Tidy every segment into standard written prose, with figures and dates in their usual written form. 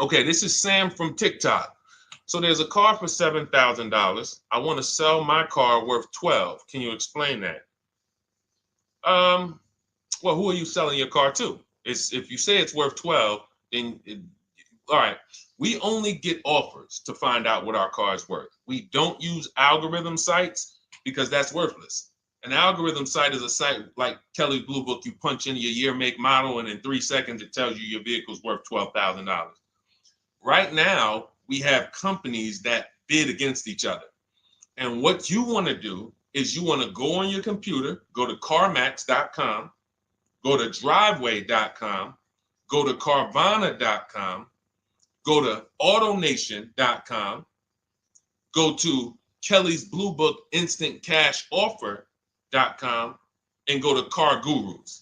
Okay, this is Sam from TikTok. So there's a car for $7,000. I want to sell my car worth 12. Can you explain that? Um, well, who are you selling your car to? It's if you say it's worth 12, then all right. We only get offers to find out what our car is worth. We don't use algorithm sites because that's worthless. An algorithm site is a site like Kelly's Blue Book. You punch in your year, make, model, and in 3 seconds it tells you your vehicle's worth $12,000. Right now, we have companies that bid against each other. And what you want to do is you want to go on your computer, go to CarMax.com, go to Driveway.com, go to Carvana.com, go to AutoNation.com, go to Kelly's Blue Book Instant Cash Offer.com, and go to Car Gurus.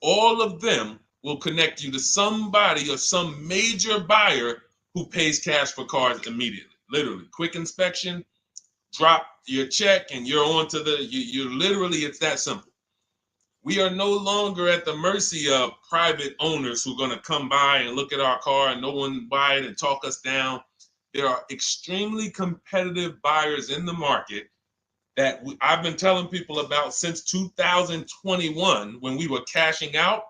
All of them will connect you to somebody or some major buyer who pays cash for cars immediately. Literally, quick inspection, drop your check, and you're on to you literally, it's that simple. We are no longer at the mercy of private owners who are going to come by and look at our car and no one buy it and talk us down. There are extremely competitive buyers in the market that I've been telling people about since 2021 when we were cashing out.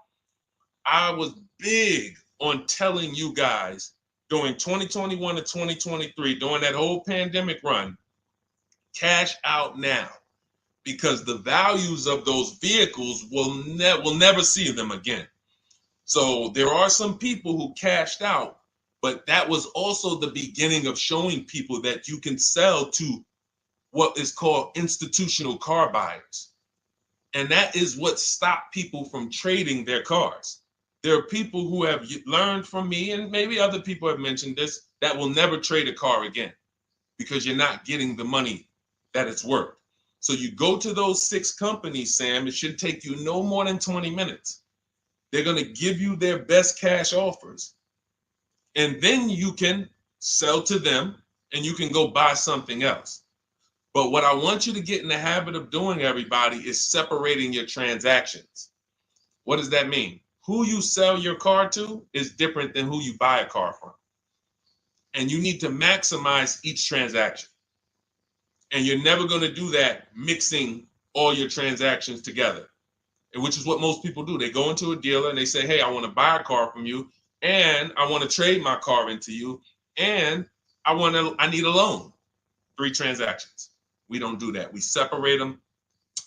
I was big on telling you guys during 2021 to 2023, during that whole pandemic run, cash out now, because the values of those vehicles will never see them again. So there are some people who cashed out, but that was also the beginning of showing people that you can sell to what is called institutional car buyers. And that is what stopped people from trading their cars. There are people who have learned from me, and maybe other people have mentioned this, that will never trade a car again because you're not getting the money that it's worth. So you go to those 6 companies, Sam, it should take you no more than 20 minutes. They're going to give you their best cash offers. And then you can sell to them and you can go buy something else. But what I want you to get in the habit of doing, everybody, is separating your transactions. What does that mean? Who you sell your car to is different than who you buy a car from. And you need to maximize each transaction. And you're never going to do that mixing all your transactions together, which is what most people do. They go into a dealer and they say, hey, I want to buy a car from you, and I want to trade my car into you, and I need a loan. 3 transactions. We don't do that. We separate them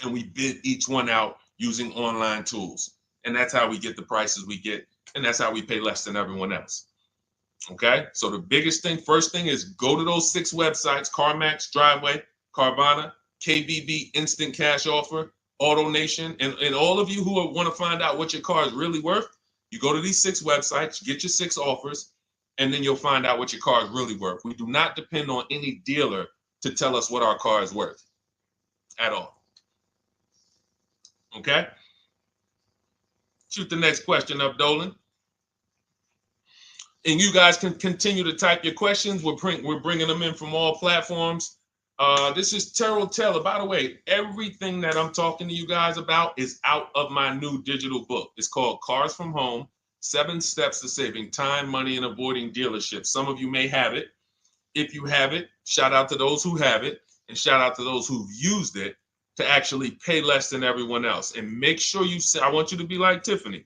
and we bid each one out using online tools. And that's how we get the prices we get. And that's how we pay less than everyone else. Okay. So the biggest thing, first thing, is go to those 6 websites: CarMax, Driveway, Carvana, KBB, Instant Cash Offer, AutoNation. And all of you who want to find out what your car is really worth, you go to these 6 websites, get your 6 offers, and then you'll find out what your car is really worth. We do not depend on any dealer to tell us what our car is worth at all. Okay? Shoot the next question up, Dolan. And you guys can continue to type your questions. We're bringing them in from all platforms. This is Terrell Taylor. By the way, everything that I'm talking to you guys about is out of my new digital book. It's called Cars from Home, 7 Steps to Saving Time, Money, and Avoiding Dealerships. Some of you may have it. If you have it, shout out to those who have it, and shout out to those who've used it to actually pay less than everyone else. And make sure I want you to be like Tiffany.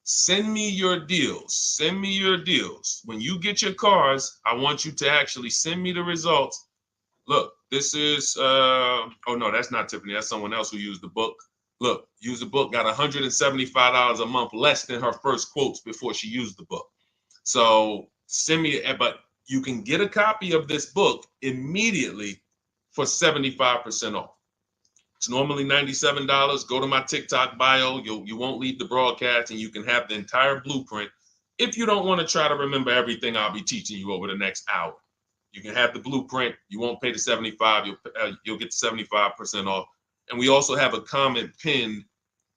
Send me your deals. Send me your deals. When you get your cars, I want you to actually send me the results. Look, this is, oh no, that's not Tiffany. That's someone else who used the book. Look, used the book, got $175 a month less than her first quotes before she used the book. So send me, but you can get a copy of this book immediately for 75% off. It's normally $97. Go to my TikTok bio. You won't leave the broadcast, and you can have the entire blueprint. If you don't want to try to remember everything I'll be teaching you over the next hour, you can have the blueprint. You won't pay the $75. You'll get the 75% off. And we also have a comment pinned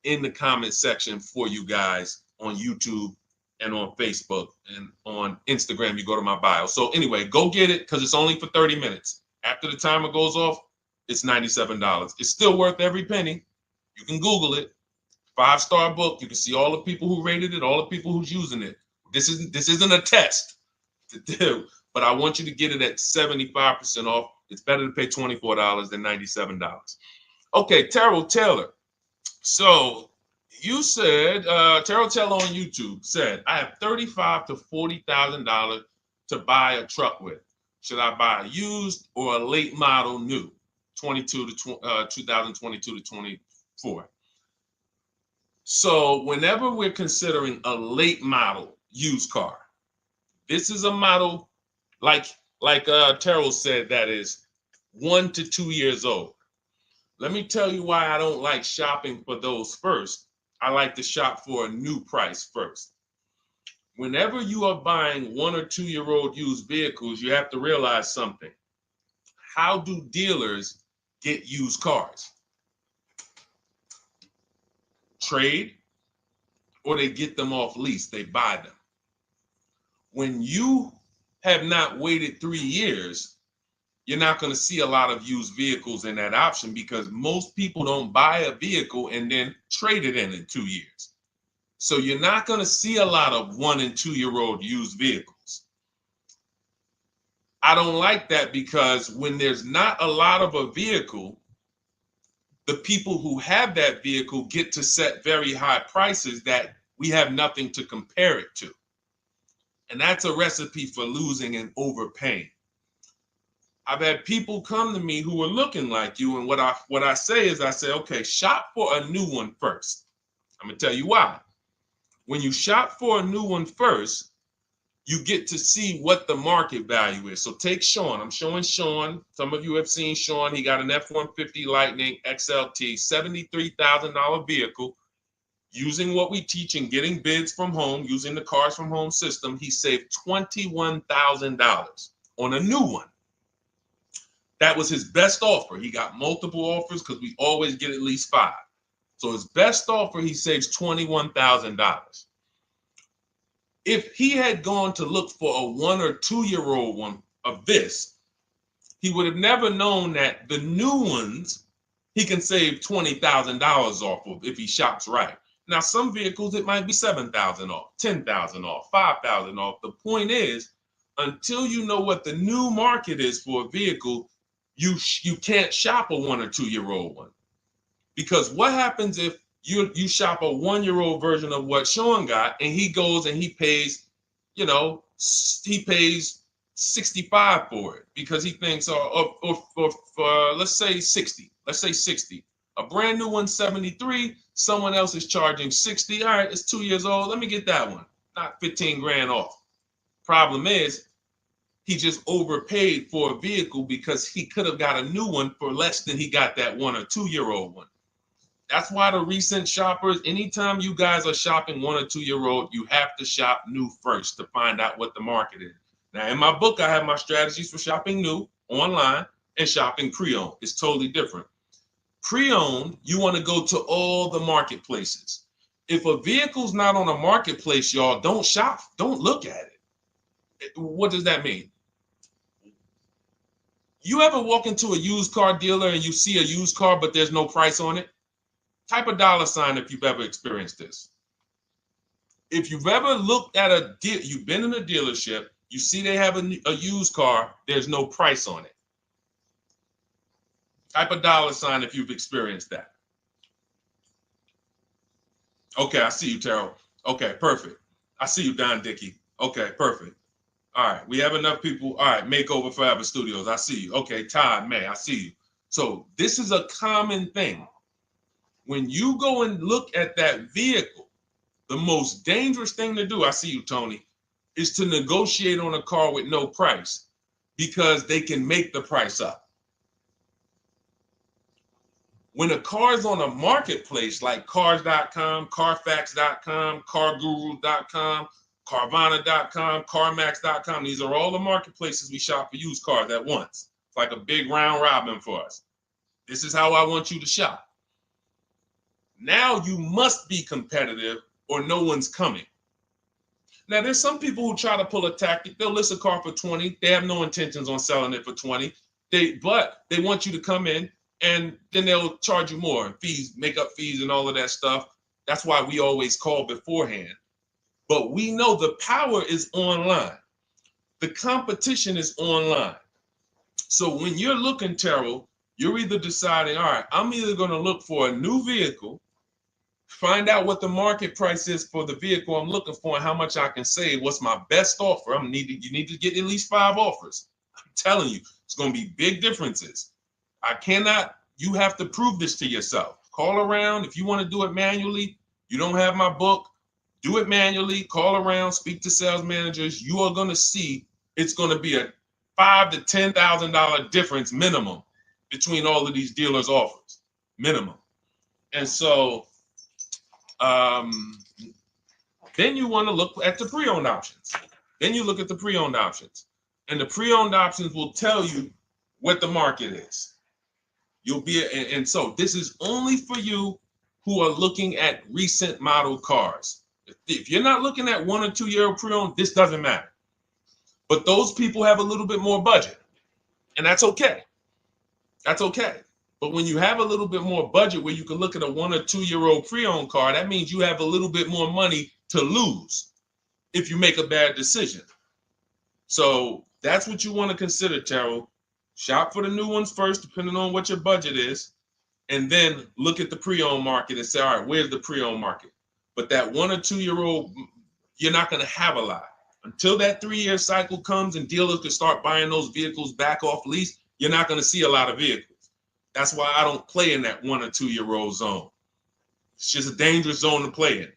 in the comment section for you guys on YouTube and on Facebook, and on Instagram. You go to my bio. So anyway, go get it, because it's only for 30 minutes. After the timer goes off, it's $97. It's still worth every penny. You can Google it. 5-star book. You can see all the people who rated it, all the people who's using it. This isn't a test. to do, but I want you to get it at 75% off. It's better to pay $24 than $97. Okay, Terrell Taylor. So you said, Terrell Taylor on YouTube said, I have $35,000 to $40,000 to buy a truck with. Should I buy a used or a late model new, 2022 to 24? So whenever we're considering a late model used car, this is a model like Terrell said that is 1 to 2 years old. Let me tell you why I don't like shopping for those first. I like to shop for a new price first. Whenever you are buying 1 or 2 year old used vehicles, you have to realize something. How do dealers get used cars? Trade, or they get them off lease, they buy them. When you have not waited 3 years, you're not going to see a lot of used vehicles in that option because most people don't buy a vehicle and then trade it in 2 years. So you're not going to see a lot of 1 and 2 year old used vehicles. I don't like that because when there's not a lot of a vehicle, the people who have that vehicle get to set very high prices that we have nothing to compare it to. And that's a recipe for losing and overpaying. I've had people come to me who are looking like you, and what I say is, I say, okay, shop for a new one first. I'm gonna tell you why. When you shop for a new one first, you get to see what the market value is. So take Sean. I'm showing Sean. Some of you have seen Sean. He got an F-150 Lightning XLT, $73,000 vehicle. Using what we teach and getting bids from home, using the Cars from Home system, he saved $21,000 on a new one. That was his best offer. He got multiple offers because we always get at least 5. So his best offer, he saves $21,000. If he had gone to look for a 1 or 2 year old one of this, he would have never known that the new ones he can save $20,000 off of if he shops right. Now, some vehicles, it might be $7,000 off, $10,000 off, $5,000 off. The point is, until you know what the new market is for a vehicle, you can't shop a 1 or 2 year old one. Because what happens if you shop a 1 year old version of what Sean got and he goes and he pays, he pays 65 for it because he thinks, or let's say 60. Let's say 60. A brand new one, 73. Someone else is charging 60. All right, it's 2 years old. Let me get that one. Not 15 grand off. Problem is, he just overpaid for a vehicle because he could have got a new one for less than he got that 1 or 2 year old one. That's why the recent shoppers, anytime you guys are shopping 1 or 2 year old, you have to shop new first to find out what the market is. Now, in my book, I have my strategies for shopping new online and shopping pre-owned. It's totally different. Pre-owned, you want to go to all the marketplaces. If a vehicle's not on a marketplace, y'all, don't shop. Don't look at it. What does that mean? You ever walk into a used car dealer and you see a used car, but there's no price on it? Type a $ if you've ever experienced this. If you've ever looked at a deal, you've been in a dealership, you see they have a used car, there's no price on it. Type a $ if you've experienced that. Okay, I see you, Terrell. Okay, perfect. I see you, Don Dickey. Okay, perfect. All right, we have enough people. All right, Makeover Forever Studios. I see you. Okay, Todd May, I see you. So this is a common thing. When you go and look at that vehicle, the most dangerous thing to do, I see you, Tony, is to negotiate on a car with no price because they can make the price up. When a car is on a marketplace like cars.com, carfax.com, carguru.com, carvana.com, carmax.com, these are all the marketplaces we shop for used cars at once. It's like a big round robin for us. This is how I want you to shop. Now you must be competitive or no one's coming. Now there's some people who try to pull a tactic. They'll list a car for 20. They have no intentions on selling it for 20. But they want you to come in and then they'll charge you more, fees, makeup fees and all of that stuff. That's why we always call beforehand. But we know the power is online. The competition is online. So when you're looking, Terrell, you're either deciding, all right, I'm either going to look for a new vehicle, find out what the market price is for the vehicle I'm looking for and how much I can save. What's my best offer? You need to get at least 5 offers. I'm telling you, it's going to be big differences. You have to prove this to yourself. Call around. If you want to do it manually, you don't have my book, do it manually, call around, speak to sales managers. You are going to see it's going to be a $5,000 to $10,000 difference minimum between all of these dealers' offers, minimum. And so then you want to look at the pre-owned options. Then you look at the pre-owned options. And the pre-owned options will tell you what the market is. And so this is only for you who are looking at recent model cars. If you're not looking at 1 or 2 year old pre-owned, this doesn't matter. But those people have a little bit more budget, and that's okay. That's okay. But when you have a little bit more budget where you can look at a 1 or 2 year old pre-owned car, that means you have a little bit more money to lose if you make a bad decision. So that's what you want to consider, Terrell. Shop for the new ones first, depending on what your budget is, and then look at the pre-owned market and say, all right, where's the pre-owned market? But that 1 or 2 year old, you're not going to have a lot. Until that 3 year cycle comes and dealers can start buying those vehicles back off lease, you're not going to see a lot of vehicles. That's why I don't play in that 1 or 2 year old zone. It's just a dangerous zone to play in.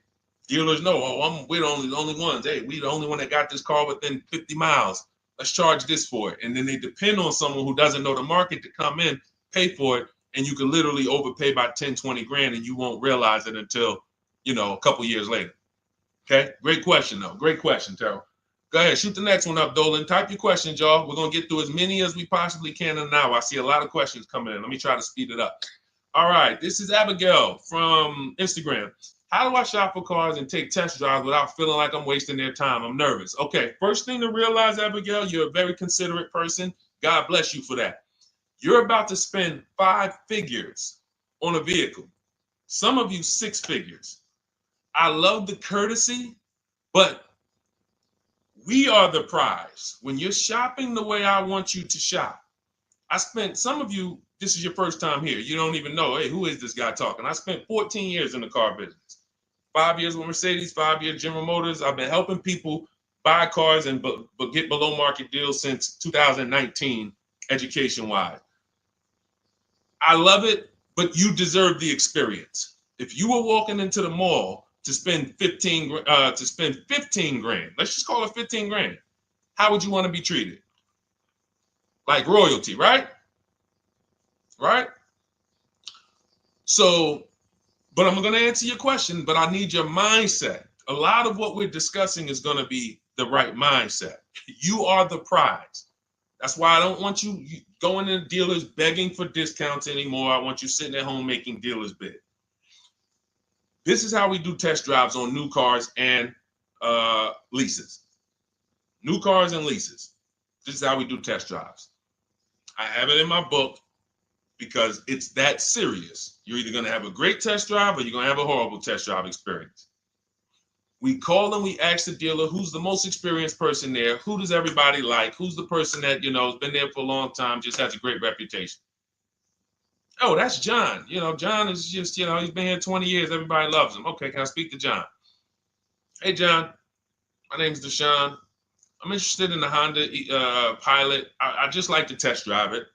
Dealers know, we're the only ones. Hey, we the only one that got this car within 50 miles. Let's charge this for it. And then they depend on someone who doesn't know the market to come in, pay for it, and you can literally overpay by 10, 20 grand and you won't realize it until, a couple years later. Okay, great question though. Great question, Terrell. Go ahead, shoot the next one up, Dolan. Type your questions, y'all. We're going to get through as many as we possibly can in an hour. I see a lot of questions coming in. Let me try to speed it up. All right, this is Abigail from Instagram. How do I shop for cars and take test drives without feeling like I'm wasting their time? I'm nervous. Okay, first thing to realize, Abigail, you're a very considerate person. God bless you for that. You're about to spend 5 figures on a vehicle. Some of you 6 figures. I love the courtesy, but we are the prize. When you're shopping the way I want you to shop, some of you, this is your first time here. You don't even know, hey, who is this guy talking? I spent 14 years in the car business. 5 years with Mercedes, 5 years General Motors. I've been helping people buy cars and get below market deals since 2019, education-wise. I love it, but you deserve the experience. If you were walking into the mall to spend 15 grand, let's just call it 15 grand. How would you want to be treated? Like royalty, right? Right? So, but I'm going to answer your question, but I need your mindset. A lot of what we're discussing is going to be the right mindset. You are the prize. That's why I don't want you going to dealers begging for discounts anymore. I want you sitting at home making dealers bid. This is how we do test drives on new cars and leases. New cars and leases. This is how we do test drives. I have it in my book because it's that serious. You're either going to have a great test drive or you're going to have a horrible test drive experience. We call and we ask the dealer, who's the most experienced person there? Who does everybody like? Who's the person that, has been there for a long time, just has a great reputation? Oh, that's John. John is just, he's been here 20 years. Everybody loves him. Okay, can I speak to John? Hey, John, my name's Deshone. I'm interested in the Honda Pilot. I just like to test drive it.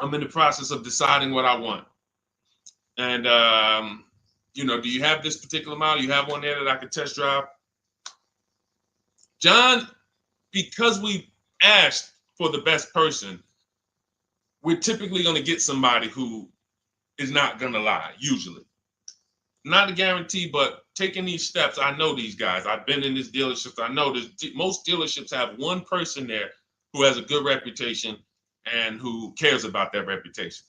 I'm in the process of deciding what I want. And, do you have this particular model? You have one there that I could test drive? John, because we asked for the best person, we're typically going to get somebody who is not going to lie, usually. Not a guarantee, but taking these steps, I know these guys. I've been in this dealership. I know most dealerships have one person there who has a good reputation and who cares about that reputation.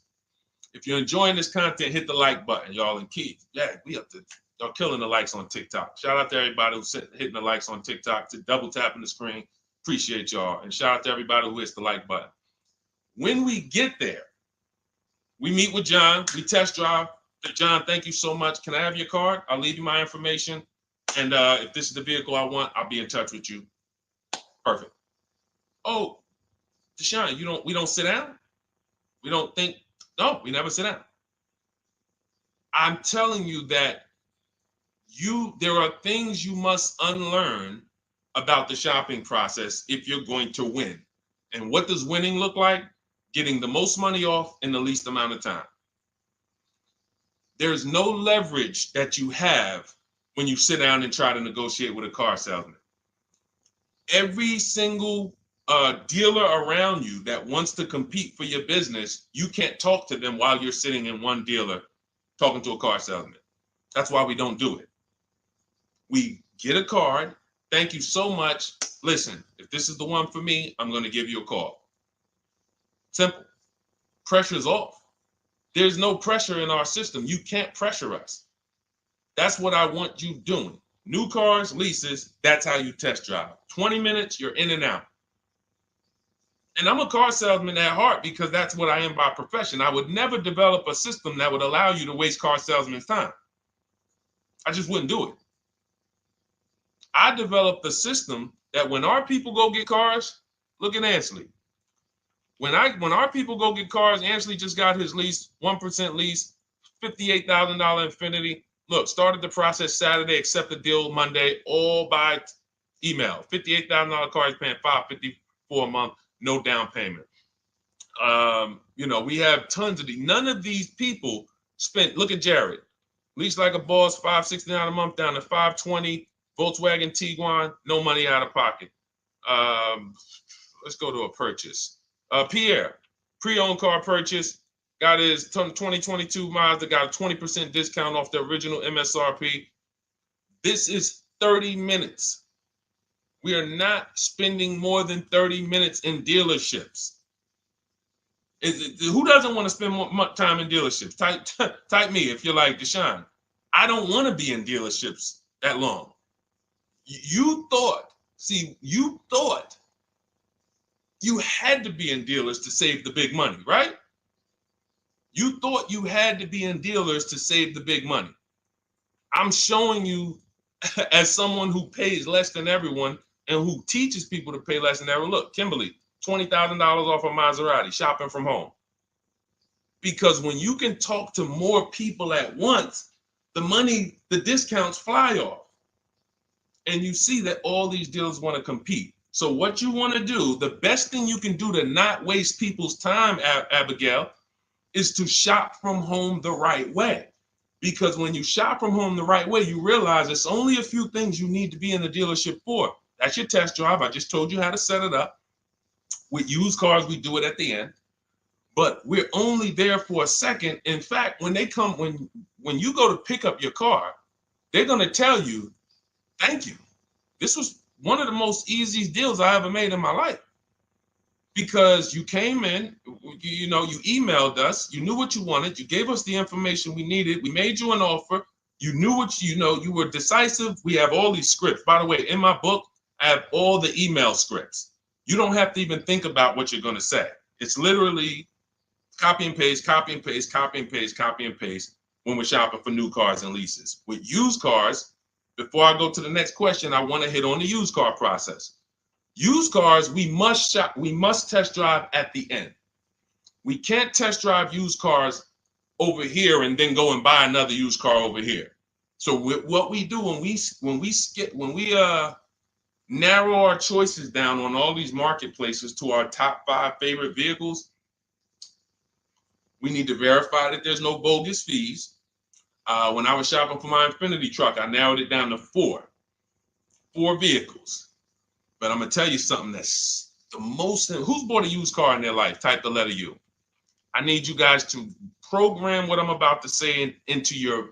If you're enjoying this content, hit the like button, y'all. And Keith, y'all killing the likes on TikTok. Shout out to everybody who's hitting the likes on TikTok, to double tapping the screen. Appreciate y'all. And shout out to everybody who hits the like button. When we get there, we meet with John. We test drive. John, thank you so much. Can I have your card? I'll leave you my information. And if this is the vehicle I want, I'll be in touch with you. Perfect. Oh, Deshone, we don't sit down? We don't think, no, we never sit down. I'm telling you that there are things you must unlearn about the shopping process if you're going to win. And what does winning look like? Getting the most money off in the least amount of time. There's no leverage that you have when you sit down and try to negotiate with a car salesman. Every single dealer around you that wants to compete for your business, you can't talk to them while you're sitting in one dealer talking to a car salesman. That's why we don't do it. We get a card. Thank you so much. Listen, if this is the one for me, I'm going to give you a call. Simple. Pressure's off. There's no pressure in our system. You can't pressure us. That's what I want you doing. New cars, leases, that's how you test drive. 20 minutes, you're in and out. And I'm a car salesman at heart because that's what I am by profession. I would never develop a system that would allow you to waste car salesmen's time. I just wouldn't do it. I developed a system that when our people go get cars, look at Ansley. When our people go get cars, Ansley just got his lease, 1% lease, $58,000 Infiniti. Look, started the process Saturday, accept the deal Monday, all by email. $58,000 car, he's paying $554 a month, no down payment. We have tons of these. None of these people spent, look at Jared, lease like a boss, $569 a month down to $520, Volkswagen Tiguan, no money out of pocket. Let's go to a purchase. Pierre, pre-owned car purchase, got his 2022 Mazda, got a 20% discount off the original MSRP. This is 30 minutes. We are not spending more than 30 minutes in dealerships. Who doesn't want to spend more time in dealerships? Type me if you're like Deshone. I don't want to be in dealerships that long. You thought you had to be in dealers to save the big money, right? You thought you had to be in dealers to save the big money. I'm showing you as someone who pays less than everyone and who teaches people to pay less than everyone. Look, Kimberly, $20,000 off a Maserati, shopping from home. Because when you can talk to more people at once, the discounts fly off. And you see that all these dealers want to compete. So what you want to do, the best thing you can do to not waste people's time, Abigail, is to shop from home the right way. Because when you shop from home the right way, you realize it's only a few things you need to be in the dealership for. That's your test drive. I just told you how to set it up. With used cars, we do it at the end. But we're only there for a second. In fact, when you go to pick up your car, they're going to tell you, thank you. This was one of the most easiest deals I ever made in my life. Because you came in, you emailed us, you knew what you wanted, you gave us the information we needed, we made you an offer, you knew what you were decisive. We have all these scripts. By the way, in my book, I have all the email scripts. You don't have to even think about what you're going to say. It's literally copy and paste, copy and paste, copy and paste, copy and paste when we're shopping for new cars and leases. With used cars, before I go to the next question, I want to hit on the used car process. Used cars, we must test drive at the end. We can't test drive used cars over here and then go and buy another used car over here. So what we do when we narrow our choices down on all these marketplaces to our top 5 favorite vehicles, we need to verify that there's no bogus fees. When I was shopping for my Infiniti truck, I narrowed it down to 4 vehicles. But I'm going to tell you something that's the most, who's bought a used car in their life? Type the letter U. I need you guys to program what I'm about to say into your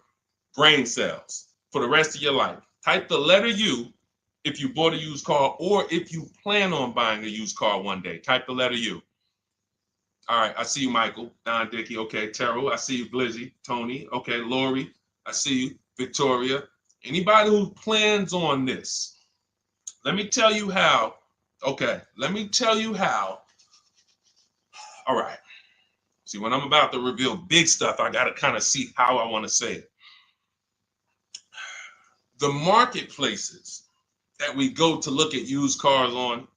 brain cells for the rest of your life. Type the letter U if you bought a used car or if you plan on buying a used car one day. Type the letter U. All right, I see you, Michael. Don Dickey, okay. Terrell, I see you. Glizzy, Tony, okay. Lori, I see you. Victoria. Anybody who plans on this, let me tell you how. Okay, let me tell you how. All right. See, when I'm about to reveal big stuff, I got to kind of see how I want to say it. The marketplaces that we go to look at used cars on,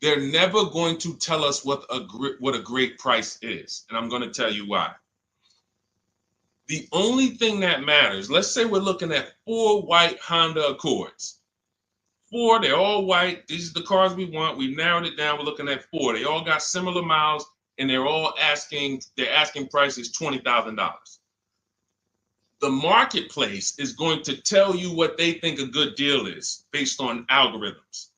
They're never going to tell us what a great price is. And I'm going to tell you why. The only thing that matters, let's say we're looking at 4 white Honda Accords. 4, they're all white. These are the cars we want. We've narrowed it down. We're looking at 4. They all got similar miles, and they're asking price is $20,000. The marketplace is going to tell you what they think a good deal is based on algorithms.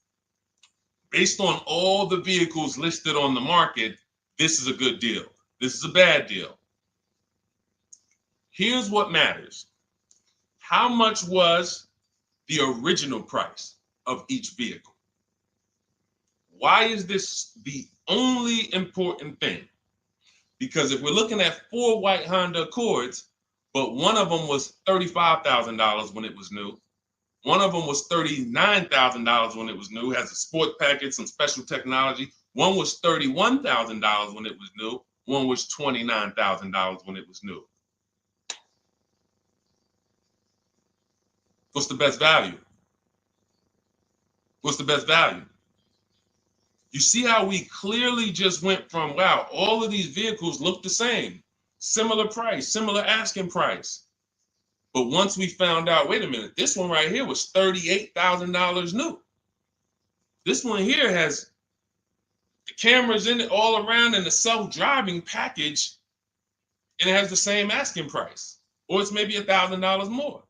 Based on all the vehicles listed on the market, this is a good deal. This is a bad deal. Here's what matters. How much was the original price of each vehicle? Why is this the only important thing? Because if we're looking at 4 white Honda Accords, but one of them was $35,000 when it was new, one of them was $39,000 when it was new, has a sport package, some special technology. One was $31,000 when it was new. One was $29,000 when it was new. What's the best value? What's the best value? You see how we clearly just went from, wow, all of these vehicles look the same, similar price, similar asking price. But once we found out, wait a minute, this one right here was $38,000 new. This one here has the cameras in it all around and the self-driving package, and it has the same asking price, or it's maybe $1,000 more.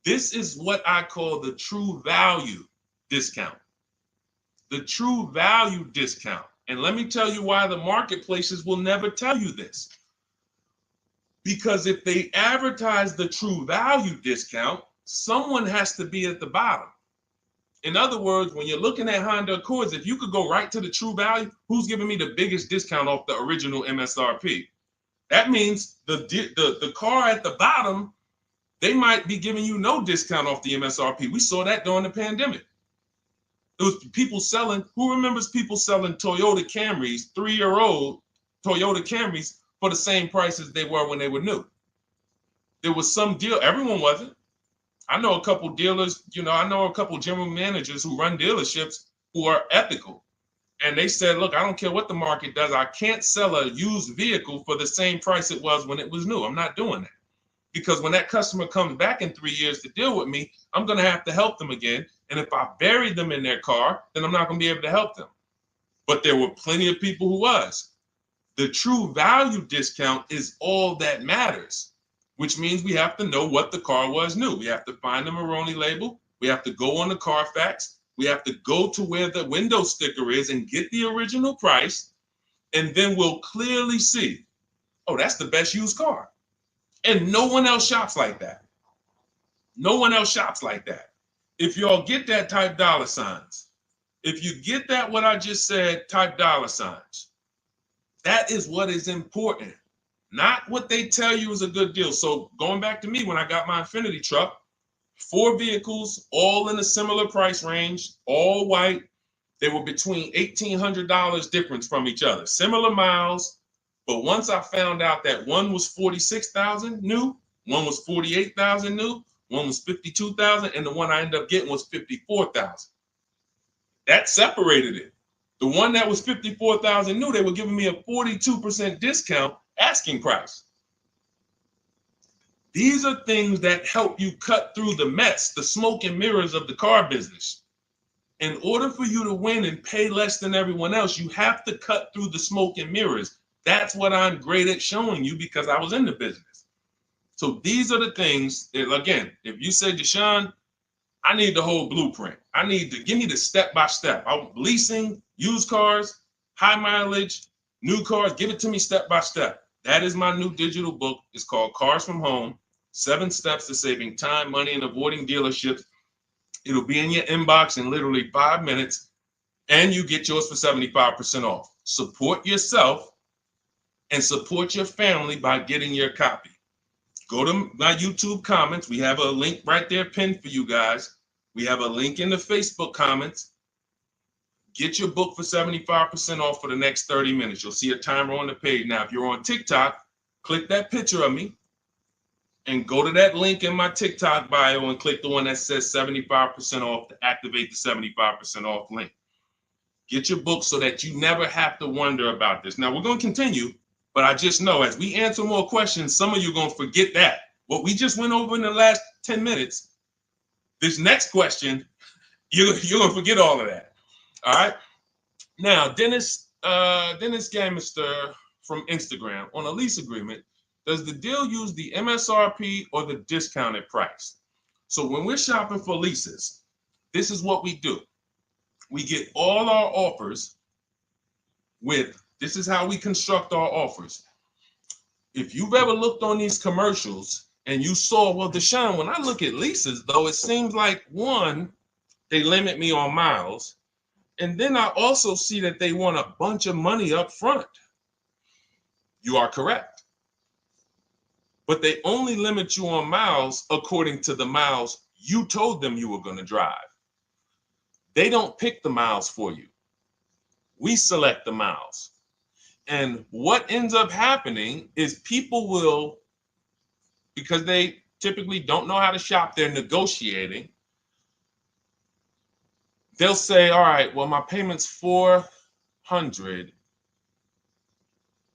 This is what I call the true value discount. The true value discount. And let me tell you why the marketplaces will never tell you this. Because if they advertise the true value discount, someone has to be at the bottom. In other words, when you're looking at Honda Accords, if you could go right to the true value, who's giving me the biggest discount off the original MSRP? That means the car at the bottom, they might be giving you no discount off the MSRP. We saw that during the pandemic. It was people selling, who remembers people selling Toyota Camrys, 3-year-old Toyota Camrys for the same price as they were when they were new? There was some deal, everyone wasn't. I know a couple dealers, I know a couple general managers who run dealerships who are ethical. And they said, look, I don't care what the market does. I can't sell a used vehicle for the same price it was when it was new. I'm not doing that. Because when that customer comes back in 3 years to deal with me, I'm going to have to help them again. And if I bury them in their car, then I'm not going to be able to help them. But there were plenty of people who was. The true value discount is all that matters, which means we have to know what the car was new. We have to find the Maroni label. We have to go on the Carfax. We have to go to where the window sticker is and get the original price. And then we'll clearly see, oh, that's the best used car. And no one else shops like that. No one else shops like that. If y'all get that, type dollar signs. If you get that, what I just said, type dollar signs. That is what is important, not what they tell you is a good deal. So going back to me, when I got my Infiniti truck, 4 vehicles, all in a similar price range, all white. They were between $1,800 difference from each other, similar miles. But once I found out that one was 46,000 new, one was 48,000 new, one was 52,000, and the one I ended up getting was 54,000. That separated it. The one that was 54,000 new, they were giving me a 42% discount asking price. These are things that help you cut through the mess, the smoke and mirrors of the car business. In order for you to win and pay less than everyone else, you have to cut through the smoke and mirrors. That's what I'm great at showing you because I was in the business. So these are the things that, again, if you say, Deshone, I need the whole blueprint. I need to give me the step-by-step. I'm leasing, used cars, high mileage, new cars. Give it to me step-by-step. That is my new digital book. It's called Cars from Home, 7 Steps to Saving Time, Money, and Avoiding Dealerships. It'll be in your inbox in literally 5 minutes, and you get yours for 75% off. Support yourself and support your family by getting your copy. Go to my YouTube comments. We have a link right there pinned for you guys. We have a link in the Facebook comments. Get your book for 75% off for the next 30 minutes. You'll see a timer on the page. Now, if you're on TikTok, click that picture of me and go to that link in my TikTok bio and click the one that says 75% off to activate the 75% off link. Get your book so that you never have to wonder about this. Now, we're going to continue, but I just know as we answer more questions, some of you are going to forget that. What we just went over in the last 10 minutes, this next question, you're going to forget all of that. All right? Now, Dennis Gamister from Instagram, on a lease agreement, does the deal use the MSRP or the discounted price? So when we're shopping for leases, this is what we do. We get all our offers this is how we construct our offers. If you've ever looked on these commercials and you saw, well, Deshone, when I look at leases, though, it seems like, one, they limit me on miles. And then I also see that they want a bunch of money up front. You are correct. But they only limit you on miles according to the miles you told them you were going to drive. They don't pick the miles for you. We select the miles. And what ends up happening is people will, because they typically don't know how to shop, they're negotiating. They'll say, all right, well, my payment's $400.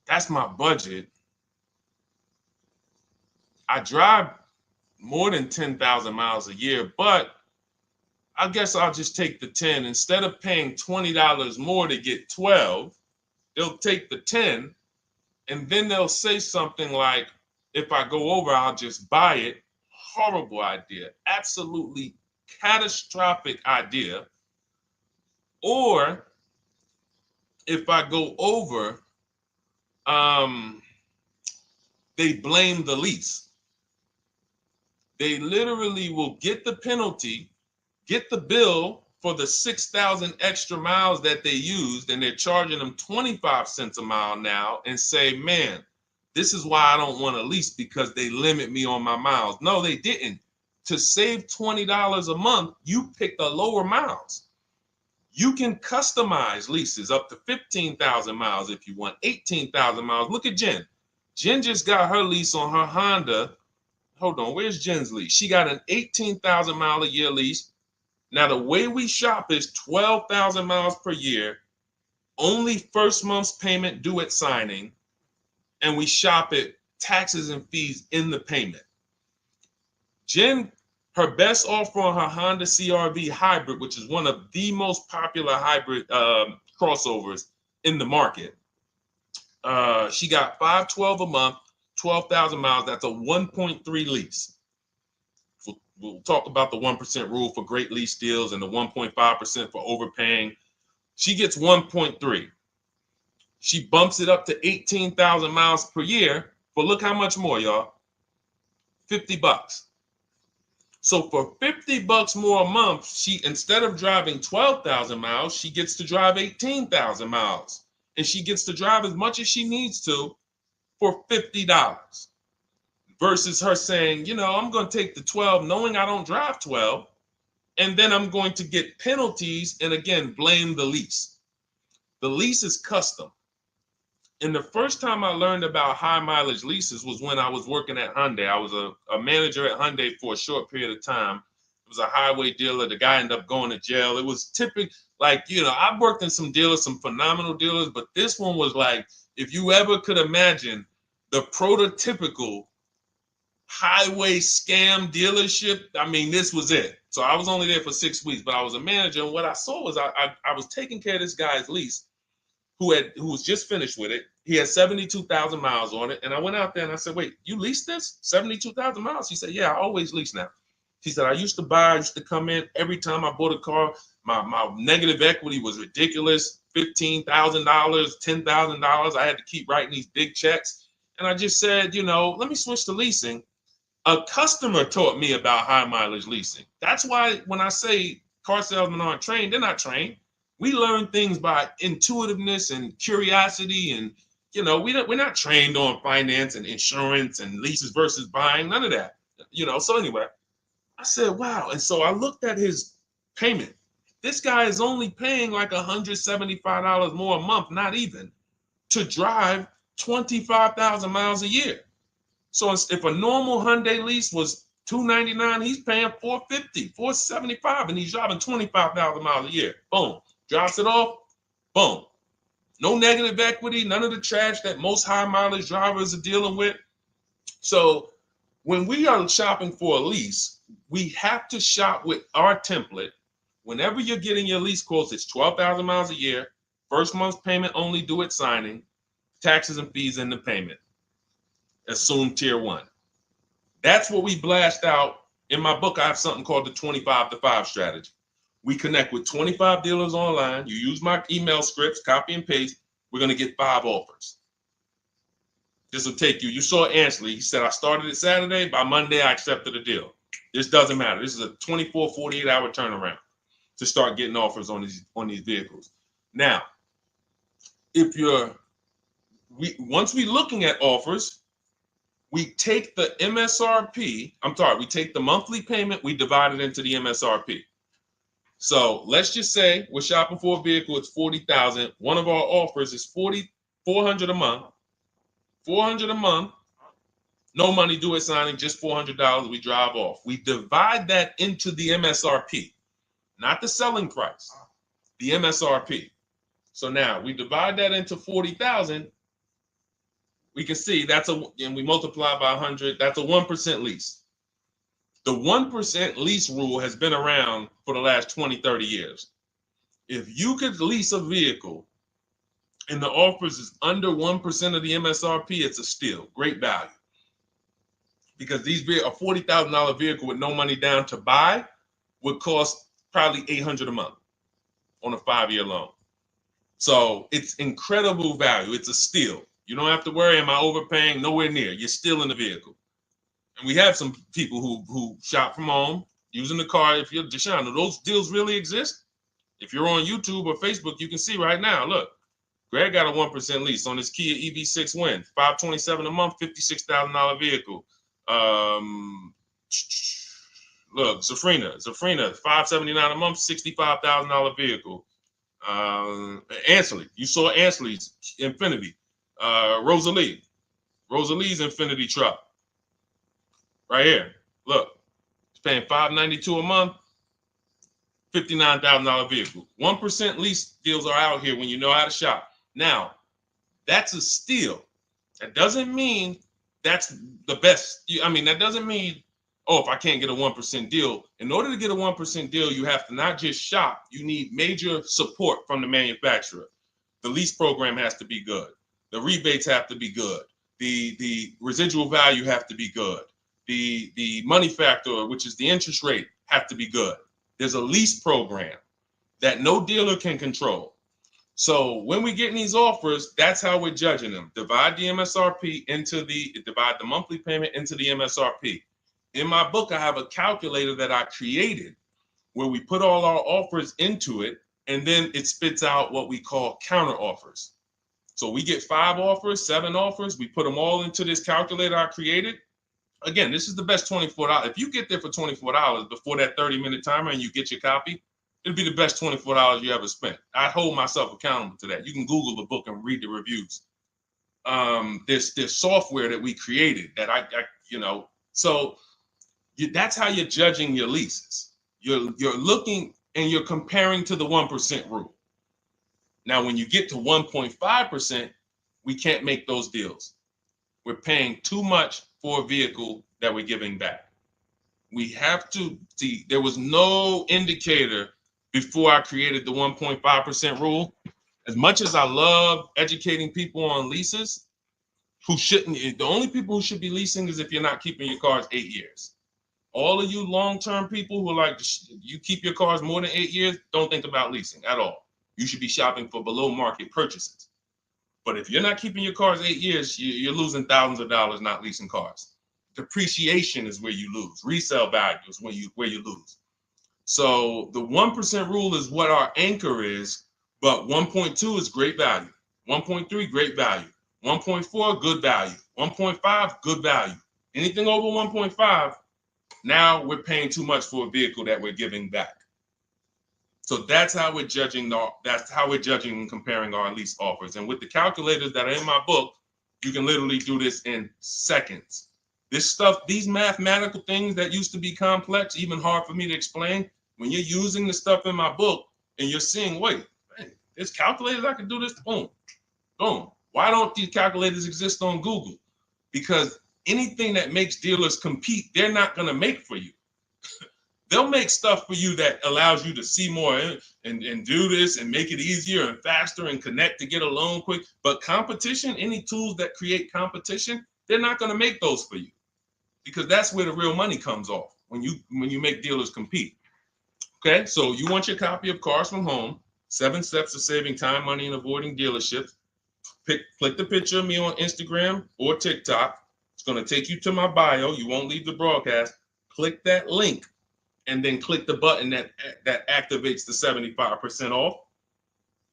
That's my budget. I drive more than 10,000 miles a year, but I guess I'll just take the 10. Instead of paying $20 more to get 12, they'll take the 10, and then they'll say something like, if I go over, I'll just buy it. Horrible idea. Absolutely catastrophic idea. Or if I go over, they blame the lease. They literally will get the penalty, get the bill for the 6,000 extra miles that they used, and they're charging them 25 cents a mile now, and say, man, this is why I don't want to lease, because they limit me on my miles. No, they didn't. To save $20 a month, you pick the lower miles. You can customize leases up to 15,000 miles if you want, 18,000 miles. Look at Jen. Jen just got her lease on her Honda. Hold on, where's Jen's lease? She got an 18,000 mile a year lease. Now, the way we shop is 12,000 miles per year, only first month's payment due at signing, and we shop it taxes and fees in the payment. Jen, her best offer on her Honda CR-V hybrid, which is one of the most popular hybrid crossovers in the market, she got $512 a month, 12,000 miles. That's a 1.3 lease. We'll talk about the 1% rule for great lease deals and the 1.5% for overpaying. She gets 1.3. She bumps it up to 18,000 miles per year. But look how much more, y'all. $50. So for $50 more a month, she, instead of driving 12,000 miles, she gets to drive 18,000 miles. And she gets to drive as much as she needs to for $50. Versus her saying, you know, I'm going to take the 12 knowing I don't drive 12, and then I'm going to get penalties and, again, blame the lease. The lease is custom. And the first time I learned about high mileage leases was when I was working at Hyundai. I was a manager at Hyundai for a short period of time. It was a highway dealer. The guy ended up going to jail. It was typical, like, you know, I've worked in some dealers, some phenomenal dealers, but this one was like, if you ever could imagine the prototypical highway scam dealership, I mean, this was it. So I was only there for 6 weeks, but I was a manager, and what I saw was I was taking care of this guy's lease who was just finished with it. He had 72,000 miles on it, and I went out there and I said, wait, you leased this? 72,000 miles? He said, yeah, I always lease now. He said, I used to come in every time I bought a car, my negative equity was ridiculous, $15,000, $10,000. I had to keep writing these big checks. And I just said, you know, let me switch to leasing. A customer taught me about high mileage leasing. That's why when I say car salesmen aren't trained, they're not trained. We learn things by intuitiveness and curiosity, and you know, we're not trained on finance and insurance and leases versus buying, none of that. You know, so anyway, I said, wow. And so I looked at his payment. This guy is only paying like $175 more a month, not even, to drive 25,000 miles a year. So if a normal Hyundai lease was $299, he's paying $450, $475, and he's driving 25,000 miles a year. Boom, drops it off, Boom. No negative equity, none of the trash that most high mileage drivers are dealing with. So when we are shopping for a lease, we have to shop with our template. Whenever you're getting your lease quotes, it's 12,000 miles a year, first month's payment only due at signing, taxes and fees in the payment. Assume tier 1. That's what we blast out. In my book, I have something called the 25 to 5 strategy. We connect with 25 dealers online. You use my email scripts, copy and paste. We're going to get 5 offers. This will take you. You saw Ansley. He said, I started it Saturday. By Monday, I accepted a deal. This doesn't matter. This is a 24, 48-hour turnaround to start getting offers on these vehicles. Now, once we're looking at offers, we take the MSRP. We take the monthly payment. We divide it into the MSRP. So let's just say we're shopping for a vehicle. It's $40,000. One of our offers is $400 a month. $400 a month. No money due at signing, just $400. We drive off. We divide that into the MSRP, not the selling price, the MSRP. So now we divide that into 40,000. We can see and we multiply by 100. That's a 1% lease. The 1% lease rule has been around for the last 20, 30 years. If you could lease a vehicle and the offers is under 1% of the MSRP, it's a steal. Great value. Because a $40,000 vehicle with no money down to buy would cost probably $800 a month on a 5-year loan. So it's incredible value. It's a steal. You don't have to worry, am I overpaying? Nowhere near. You're still in the vehicle. And we have some people who shop from home using the car. If you're Deshone, do those deals really exist? If you're on YouTube or Facebook, you can see right now. Look, Greg got a 1% lease on his Kia EV6 Win, $527 a month, $56,000 vehicle. Look, Zafrina, $579 a month, $65,000 vehicle. Ansley, you saw Ansley's Infinity. Rosalie's Infinity truck. Right here. Look, it's paying $592 a month, $59,000 vehicle. 1% lease deals are out here when you know how to shop. Now, that's a steal. That doesn't mean that's the best. That doesn't mean, if I can't get a 1% deal. In order to get a 1% deal, you have to not just shop. You need major support from the manufacturer. The lease program has to be good. The rebates have to be good. The residual value have to be good. The money factor, which is the interest rate, have to be good. There's a lease program that no dealer can control. So when we get these offers, that's how we're judging them. Divide the monthly payment into the MSRP. In my book, I have a calculator that I created where we put all our offers into it, and then it spits out what we call counter offers. So we get 5 offers, 7 offers. We put them all into this calculator I created. Again, this is the best $24. If you get there for $24 before that 30-minute timer and you get your copy, it'll be the best $24 you ever spent. I hold myself accountable to that. You can Google the book and read the reviews. There's software that we created that that's how you're judging your leases. You're looking and you're comparing to the 1% rule. Now, when you get to 1.5%, we can't make those deals. We're paying too much for a vehicle that we're giving back. We have to see, there was no indicator before I created the 1.5% rule. As much as I love educating people on leases, the only people who should be leasing is if you're not keeping your cars 8 years. All of you long-term people who you keep your cars more than 8 years, don't think about leasing at all. You should be shopping for below market purchases. But if you're not keeping your cars 8 years, you're losing thousands of dollars not leasing cars. Depreciation is where you lose. Resale value is where you lose. So the 1% rule is what our anchor is, but 1.2 is great value. 1.3, great value. 1.4, good value. 1.5, good value. Anything over 1.5, now we're paying too much for a vehicle that we're giving back. So that's how we're judging. That's how we're judging and comparing our lease offers. And with the calculators that are in my book, you can literally do this in seconds. This stuff, these mathematical things that used to be complex, even hard for me to explain, when you're using the stuff in my book and you're seeing, wait, There's calculators I can do this. Boom, boom. Why don't these calculators exist on Google? Because anything that makes dealers compete, they're not going to make for you. They'll make stuff for you that allows you to see more and do this and make it easier and faster and connect to get a loan quick. But competition, any tools that create competition, they're not going to make those for you, because that's where the real money comes off when you make dealers compete. Okay, so you want your copy of Cars from Home, 7 Steps to Saving Time, Money, and Avoiding Dealerships. Click the picture of me on Instagram or TikTok. It's going to take you to my bio. You won't leave the broadcast. Click that link and then click the button that activates the 75% off,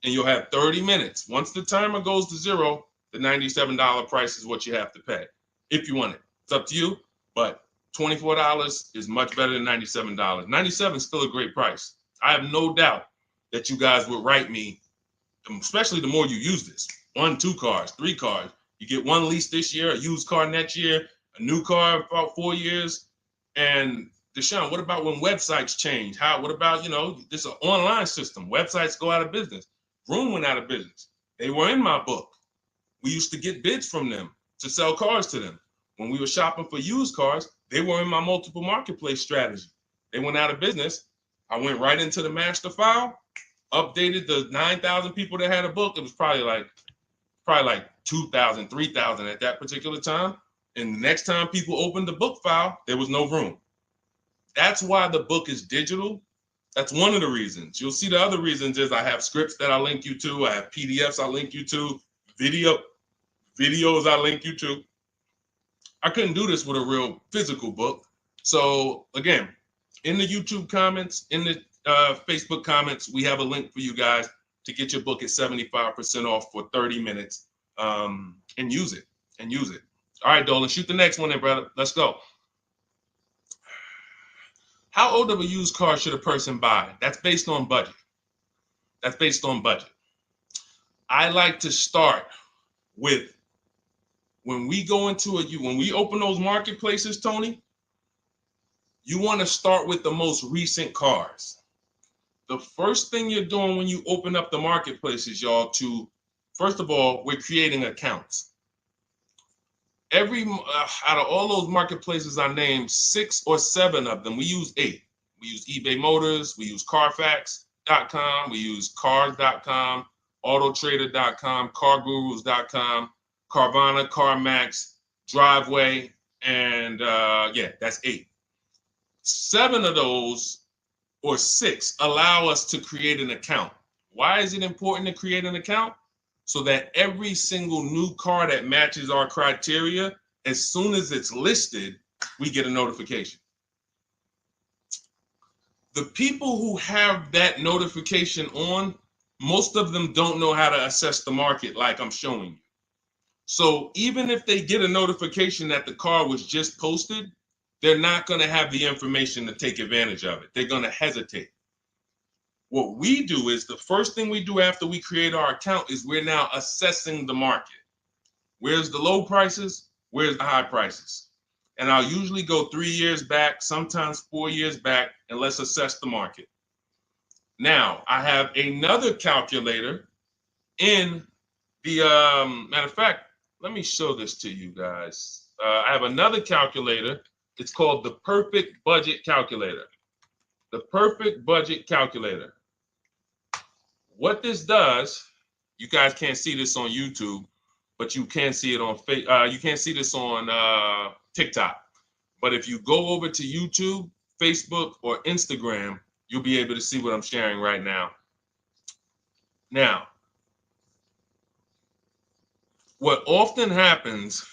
and you'll have 30 minutes. Once the timer goes to 0, the $97 price is what you have to pay if you want it. It's up to you, but $24 is much better than $97. $97 is still a great price. I have no doubt that you guys would write me, especially the more you use this. 1, 2 cars, 3 cars. You get 1 lease this year, a used car next year, a new car in about 4 years. And Deshone, what about when websites change? What about, this is an online system. Websites go out of business. Vroom went out of business. They were in my book. We used to get bids from them to sell cars to them. When we were shopping for used cars, they were in my multiple marketplace strategy. They went out of business. I went right into the master file, updated the 9,000 people that had a book. It was probably like 2,000, 3,000 at that particular time. And the next time people opened the book file, there was no room. That's why the book is digital. That's one of the reasons. You'll see the other reasons is I have scripts that I link you to. I have PDFs I link you to. Videos I link you to. I couldn't do this with a real physical book. So again, in the YouTube comments, in the Facebook comments, we have a link for you guys to get your book at 75% off for 30 minutes and use it. All right, Dolan, shoot the next one then, brother. Let's go. How old of a used car should a person buy? That's based on budget. I like to start with, when we open those marketplaces, Tony, you want to start with the most recent cars. The first thing you're doing when you open up the marketplaces, y'all, first of all, we're creating accounts. Out of all those marketplaces I named, 6 or 7 of them, we use 8. We use eBay Motors, we use Carfax.com, we use Cars.com, Autotrader.com, CarGurus.com, Carvana, CarMax, Driveway, and that's 8. 7 of those, or 6, allow us to create an account. Why is it important to create an account? So that every single new car that matches our criteria, as soon as it's listed, we get a notification. The people who have that notification on, most of them don't know how to assess the market like I'm showing you. So even if they get a notification that the car was just posted, they're not going to have the information to take advantage of it. They're going to hesitate. What we do is, the first thing we do after we create our account is we're now assessing the market. Where's the low prices? Where's the high prices? And I'll usually go 3 years back, sometimes 4 years back, and let's assess the market. Now, I have another calculator in the, matter of fact, let me show this to you guys. I have another calculator. It's called the Perfect Budget Calculator. The Perfect Budget Calculator. What this does, you guys can't see this on YouTube, but you can see it on you can't see this on TikTok. But if you go over to YouTube, Facebook, or Instagram, you'll be able to see what I'm sharing right now. Now, what often happens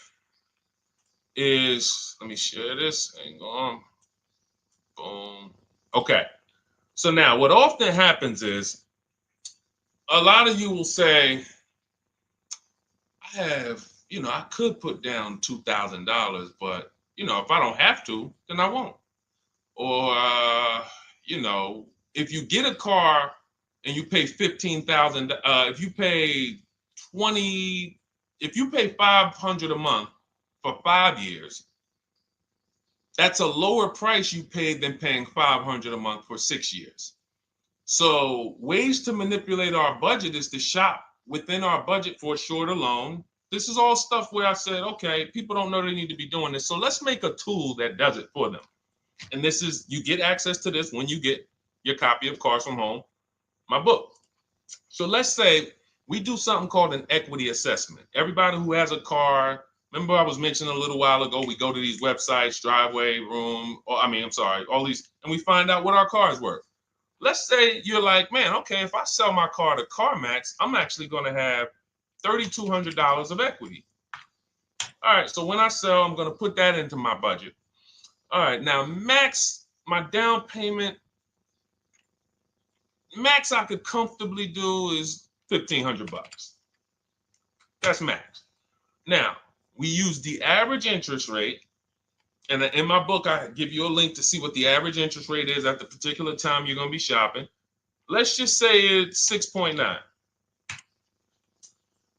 is, let me share this. Hang on. Boom. Okay. So now what often happens is, a lot of you will say, I could put down $2,000, but, if I don't have to, then I won't. Or, if you get a car and you pay $15,000, if you pay $500 a month for 5 years, that's a lower price you paid than paying $500 a month for 6 years. So ways to manipulate our budget is to shop within our budget for a shorter loan. This is all stuff where I said, okay, people don't know they need to be doing this. So let's make a tool that does it for them. And this is, you get access to this when you get your copy of Cars from Home, my book. So let's say we do something called an equity assessment. Everybody who has a car, remember I was mentioning a little while ago, we go to these websites, Driveway, Room, or all these, and we find out what our car is worth. Let's say you're like, man, okay, if I sell my car to CarMax, I'm actually going to have $3,200 of equity. All right, so when I sell, I'm going to put that into my budget. All right, now max, my down payment, max I could comfortably do is $1,500. That's max. Now, we use the average interest rate, and in my book, I give you a link to see what the average interest rate is at the particular time you're going to be shopping. Let's just say it's 6.9.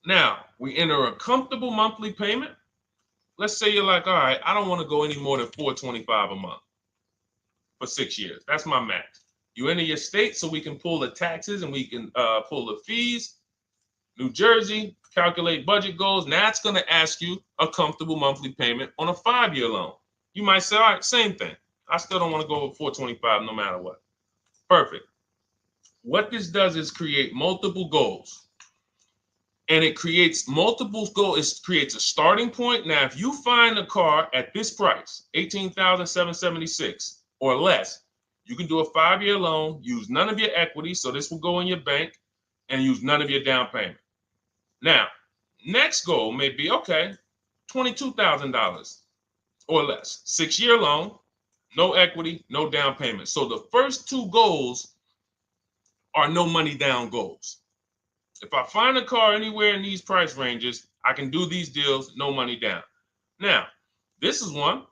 Now, we enter a comfortable monthly payment. Let's say you're like, all right, I don't want to go any more than $425 a month for 6 years. That's my max. You enter your state so we can pull the taxes and we can pull the fees. New Jersey, calculate budget goals. Now it's going to ask you a comfortable monthly payment on a 5-year loan. You might say, all right, same thing. I still don't want to go over 425 no matter what. Perfect. What this does is create multiple goals. And it creates multiple goals. It creates a starting point. Now, if you find a car at this price, $18,776 or less, you can do a 5-year loan, use none of your equity, so this will go in your bank, and use none of your down payment. Now, next goal may be, okay, $22,000 or less. 6-year loan, no equity, no down payment. So the first two goals are no money down goals. If I find a car anywhere in these price ranges, I can do these deals, no money down. Now, this is one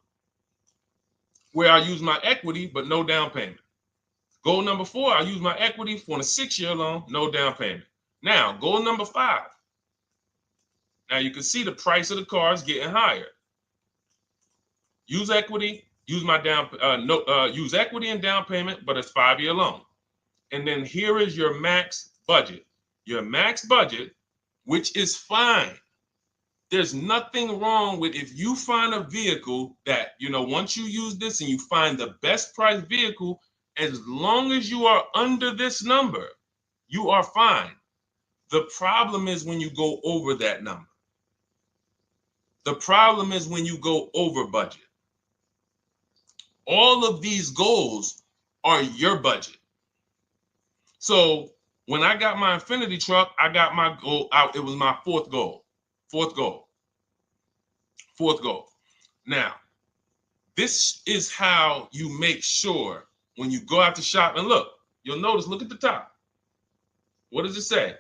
where I use my equity, but no down payment. Goal number 4, I use my equity for a 6-year loan, no down payment. Now, goal number 5. Now you can see the price of the car is getting higher. Use equity, use my use equity and down payment, but it's 5-year loan. And then here is your max budget. Your max budget, which is fine. There's nothing wrong with if you find a vehicle that, once you use this and you find the best price vehicle, as long as you are under this number, you are fine. The problem is when you go over that number. The problem is when you go over budget. All of these goals are your budget. So when I got my Infiniti truck, I got my goal out. It was my fourth goal. Now, this is how you make sure when you go out to shop, and look at the top. What does it say?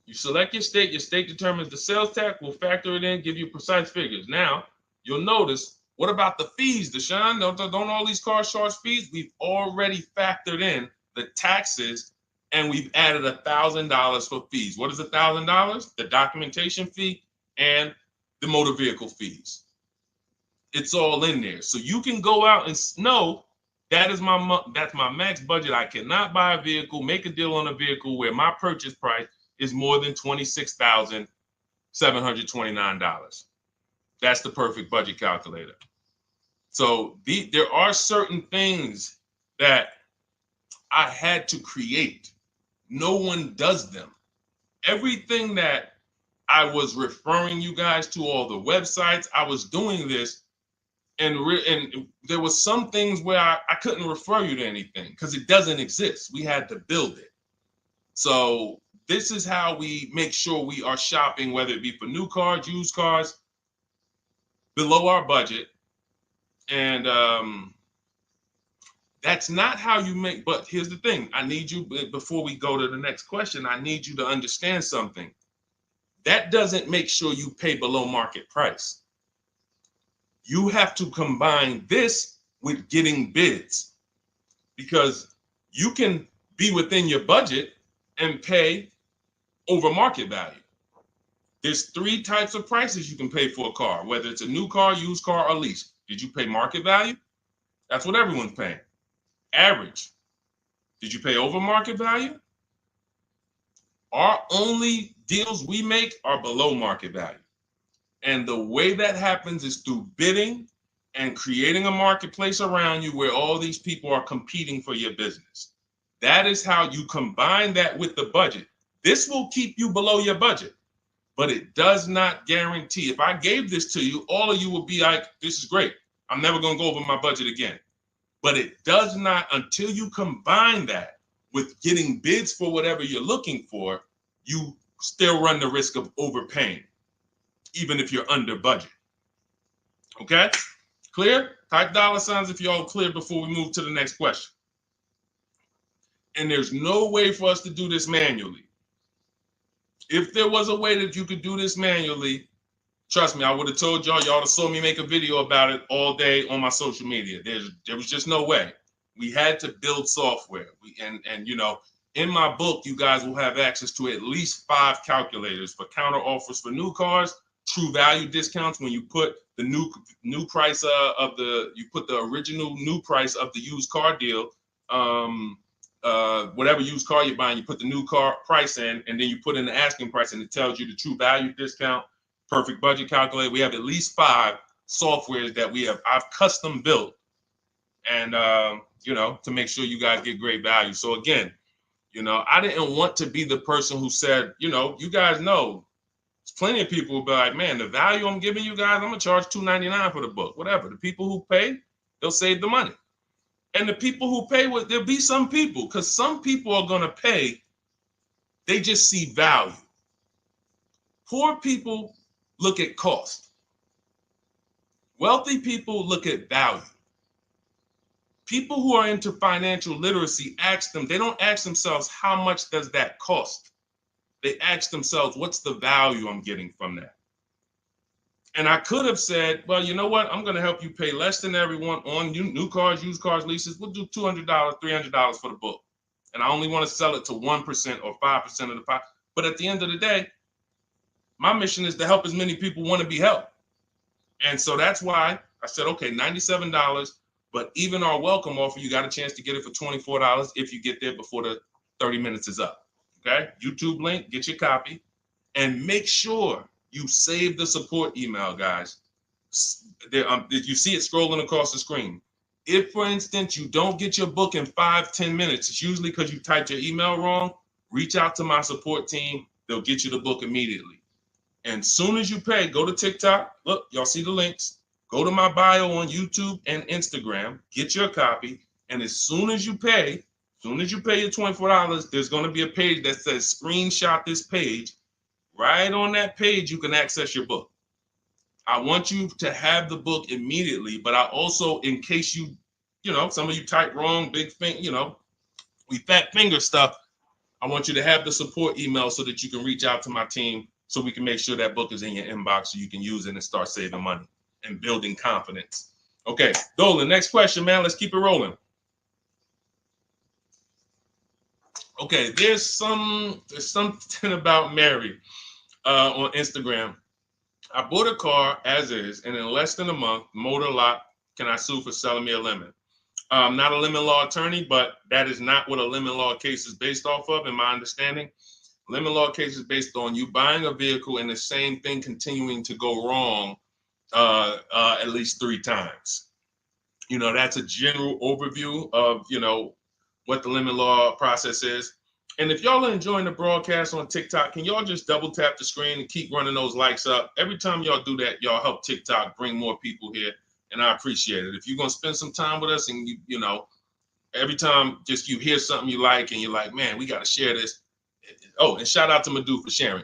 You select your state determines the sales tax, will factor it in, give you precise figures. Now, you'll notice, what about the fees, Deshone? Don't all these cars charge fees? We've already factored in the taxes, and we've added $1,000 for fees. What is $1,000? The documentation fee and the motor vehicle fees. It's all in there. So you can go out and know that's my max budget. I cannot buy a vehicle, make a deal on a vehicle where my purchase price is more than $26,729. That's the perfect budget calculator. So there are certain things that I had to create. No one does them. Everything that I was referring you guys to, all the websites, I was doing this, and there was some things where I couldn't refer you to anything because it doesn't exist. We had to build it. So this is how we make sure we are shopping, whether it be for new cars, used cars, below our budget. And that's not how you make, but here's the thing. I need you, before we go to the next question, I need you to understand something. That doesn't make sure you pay below market price. You have to combine this with getting bids, because you can be within your budget and pay over market value. There's 3 types of prices you can pay for a car, whether it's a new car, used car, or lease. Did you pay market value? That's what everyone's paying. Average. Did you pay over market value? Our only deals we make are below market value. And the way that happens is through bidding and creating a marketplace around you where all these people are competing for your business. That is how you combine that with the budget. This will keep you below your budget, but it does not guarantee. If I gave this to you, all of you would be like, this is great. I'm never going to go over my budget again. But it does not, until you combine that with getting bids for whatever you're looking for, you still run the risk of overpaying, even if you're under budget. Okay? Clear? Type $ if you're all clear before we move to the next question. And there's no way for us to do this manually. If there was a way that you could do this manually, trust me, I would have told y'all to saw me make a video about it all day on my social media. There was just no way. We had to build software. And you know, in my book, you guys will have access to at least 5 calculators for counter offers for new cars, true value discounts when you put the new price you put the original new price of the used car deal, whatever used car you're buying, you put the new car price in, and then you put in the asking price, and it tells you the true value discount, perfect budget calculator. We have at least 5 softwares that I've custom built, and you know, to make sure you guys get great value. So again, you know, I didn't want to be the person who said, you know, you guys know, there's plenty of people who be like, man, the value I'm giving you guys, I'm gonna charge $2.99 for the book, whatever. The people who pay, they'll save the money. And the people who pay, there'll be some people, because some people are gonna pay, they just see value. Poor people look at cost. Wealthy people look at value. People who are into financial literacy they don't ask themselves, how much does that cost? They ask themselves, what's the value I'm getting from that? And I could have said, well, you know what? I'm going to help you pay less than everyone on new cars, used cars, leases. We'll do $200, $300 for the book. And I only want to sell it to 1% or 5% of the pie. But at the end of the day, my mission is to help as many people want to be helped. And so that's why I said, okay, $97. But even our welcome offer, you got a chance to get it for $24 if you get there before the 30 minutes is up. Okay? YouTube link, get your copy. And make sure you save the support email, guys. You see it scrolling across the screen. If, for instance, you don't get your book in 5-10 minutes, it's usually because you typed your email wrong. Reach out to my support team. They'll get you the book immediately. And soon as you pay, go to TikTok. Look, y'all see the links. Go to my bio on YouTube and Instagram. Get your copy. And as soon as you pay your $24, there's going to be a page that says screenshot this page. Right on that page, you can access your book. I want you to have the book immediately, but I also, in case you know, some of you type wrong, big thing, you know, we fat finger stuff. I want you to have the support email so that you can reach out to my team so we can make sure that book is in your inbox so you can use it and start saving money and building confidence. Okay, Dolan, next question, man. Let's keep it rolling. Okay, there's something about Mary on Instagram. I bought a car as is, and in less than a month, motor lock, can I sue for selling me a lemon? I'm not a lemon law attorney, but that is not what a lemon law case is based off of, in my understanding. Lemon law case is based on you buying a vehicle and the same thing continuing to go wrong at least 3 times. You know, that's a general overview of, you know, what the lemon law process is. And if y'all are enjoying the broadcast on TikTok, can y'all just double tap the screen and keep running those likes up? Every time y'all do that, y'all help TikTok bring more people here, and I appreciate it. If you're going to spend some time with us and, you know, every time just you hear something you like and you're like, man, we got to share this. Oh, and shout out to Madhu for sharing.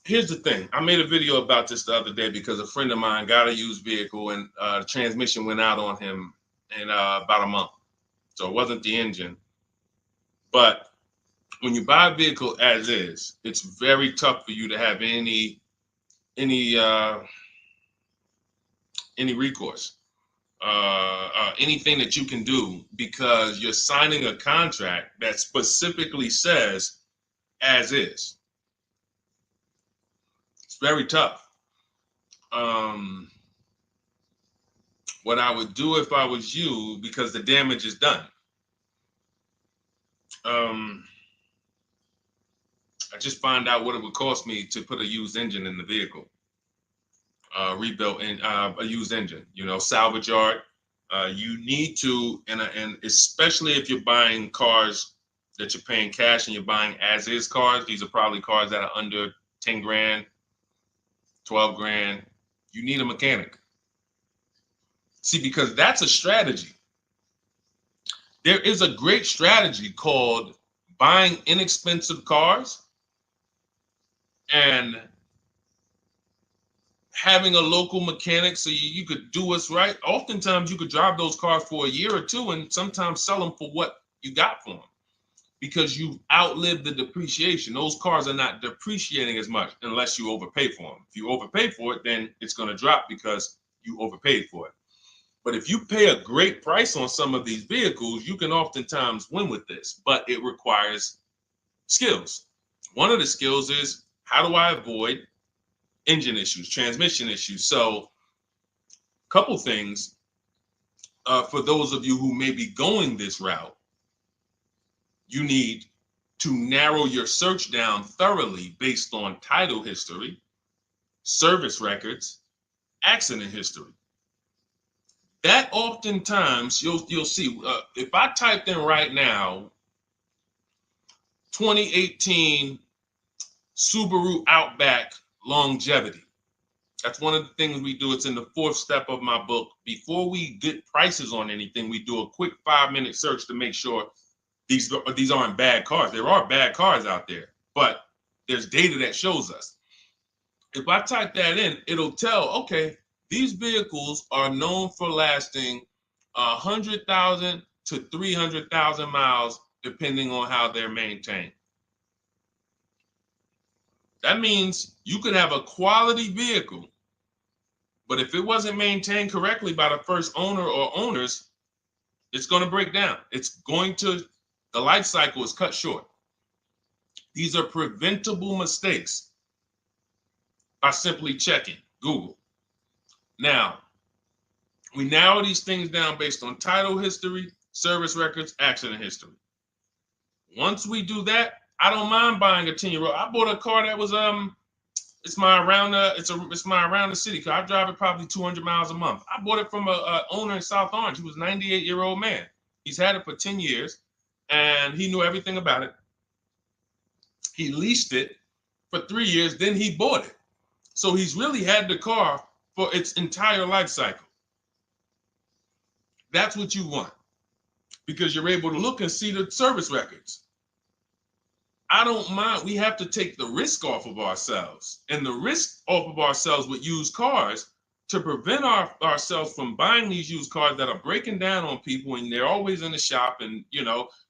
Here's the thing. I made a video about this the other day because a friend of mine got a used vehicle and the transmission went out on him in about a month. So it wasn't the engine. But when you buy a vehicle as is, it's very tough for you to have any recourse, anything that you can do, because you're signing a contract that specifically says as is. It's very tough. What I would do if I was you, because the damage is done. I just find out what it would cost me to put a used engine in the vehicle, rebuilt in a used engine. You know, salvage yard. You need to, and especially if you're buying cars that you're paying cash and you're buying as is cars. These are probably cars that are under 10 grand, 12 grand. You need a mechanic. See, because that's a strategy. There is a great strategy called buying inexpensive cars and having a local mechanic so you could do what's right. Oftentimes you could drive those cars for a year or two and sometimes sell them for what you got for them because you've outlived the depreciation. Those cars are not depreciating as much unless you overpay for them. If you overpay for it, then it's going to drop because you overpaid for it. But if you pay a great price on some of these vehicles, you can oftentimes win with this, but it requires skills. One of the skills is, how do I avoid engine issues, transmission issues? So a couple things for those of you who may be going this route, you need to narrow your search down thoroughly based on title history, service records, accident history. That oftentimes you'll see, if I typed in right now 2018 Subaru Outback longevity. That's one of the things we do. It's in the 4th step of my book. Before we get prices on anything, we do a quick 5-minute search to make sure these aren't bad cars. There are bad cars out there, but there's data that shows us. If I type that in, it'll tell, okay, these vehicles are known for lasting 100,000 to 300,000 miles, depending on how they're maintained. That means you could have a quality vehicle, but if it wasn't maintained correctly by the first owner or owners, it's going to break down. The life cycle is cut short. These are preventable mistakes by simply checking Google. Now, we narrow these things down based on title history, service records, accident history. Once we do that, I don't mind buying a 10-year-old. I bought a car that was it's my around the city car. I drive it probably 200 miles a month. I bought it from a owner in South Orange. He was a 98-year-old man. He's had it for 10 years and he knew everything about it. He leased it for 3 years, then he bought it. So he's really had the car for its entire life cycle. That's what you want because you're able to look and see the service records. I don't mind. We have to take the risk off of ourselves, and the risk off of ourselves with used cars to prevent ourselves from buying these used cars that are breaking down on people and they're always in the shop and,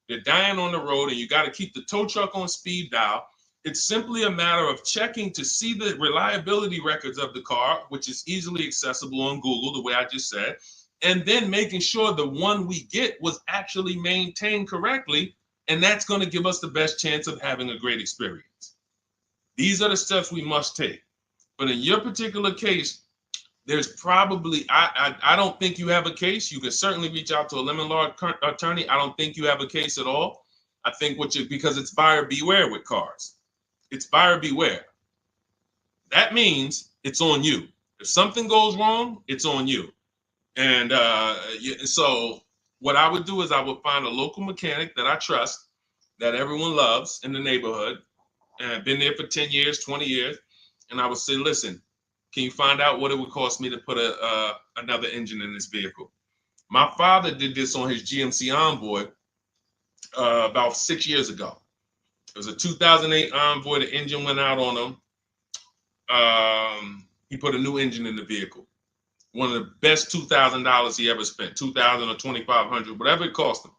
they're dying on the road and you got to keep the tow truck on speed dial. It's simply a matter of checking to see the reliability records of the car, which is easily accessible on Google, the way I just said, and then making sure the one we get was actually maintained correctly. And that's going to give us the best chance of having a great experience. These are the steps we must take. But in your particular case, there's probably, I don't think you have a case. You can certainly reach out to a lemon law attorney. I don't think you have a case at all. I think because it's buyer beware with cars. It's buyer beware. That means it's on you. If something goes wrong, it's on you. And so what I would do is I would find a local mechanic that I trust, that everyone loves in the neighborhood, and I've been there for 10 years, 20 years. And I would say, listen, can you find out what it would cost me to put another engine in this vehicle? My father did this on his GMC Envoy about 6 years ago. It was a 2008 Envoy. The engine went out on him. He put a new engine in the vehicle. One of the best $2,000 he ever spent, $2,000 or $2,500, whatever it cost him.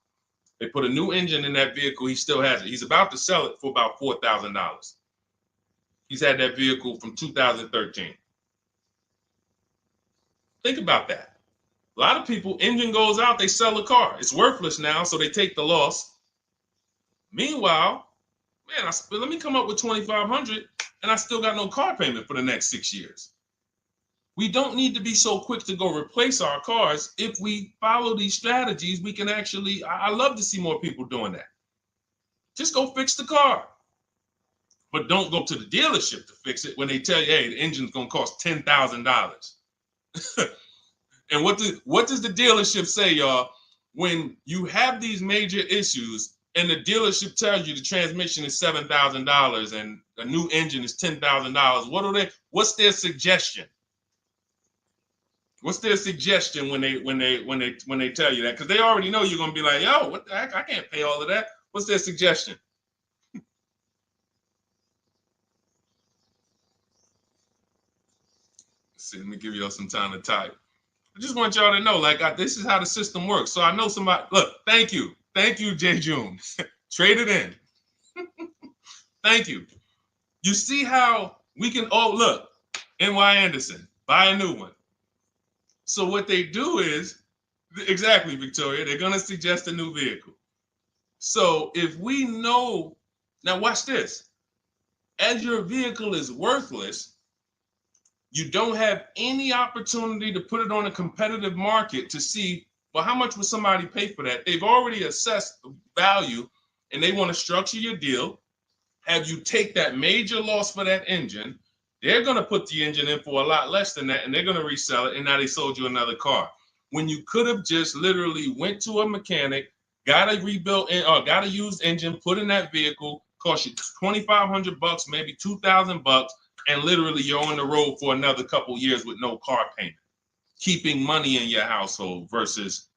They put a new engine in that vehicle. He still has it. He's about to sell it for about $4,000. He's had that vehicle from 2013. Think about that. A lot of people, engine goes out, they sell the car. It's worthless now, so they take the loss. Meanwhile, man, let me come up with $2,500 and I still got no car payment for the next 6 years. We don't need to be so quick to go replace our cars. If we follow these strategies, we can actually, I love to see more people doing that. Just go fix the car. But don't go to the dealership to fix it when they tell you, hey, the engine's gonna cost $10,000. And what does the dealership say, y'all? When you have these major issues and the dealership tells you the transmission is $7,000 and a new engine is $10,000, what's their suggestion? What's their suggestion when they tell you that? Because they already know you're gonna be like, yo, what the heck? I can't pay all of that. What's their suggestion? Let's see, let me give y'all some time to type. I just want y'all to know, like, this is how the system works. So I know somebody, look, thank you, Jay June. Trade it in. Thank you. You see how we can, oh, look, NY Anderson, buy a new one. So what they do is, exactly, Victoria, they're going to suggest a new vehicle. So if we know, now watch this, as your vehicle is worthless, you don't have any opportunity to put it on a competitive market to see, well, how much would somebody pay for that? They've already assessed the value and they want to structure your deal, have you take that major loss for that engine. They're going to put the engine in for a lot less than that and they're going to resell it, and now they sold you another car. When you could have just literally went to a mechanic, got a rebuilt or got a used engine, put in that vehicle, cost you $2,500, maybe $2,000, and literally you're on the road for another couple years with no car payment, keeping money in your household versus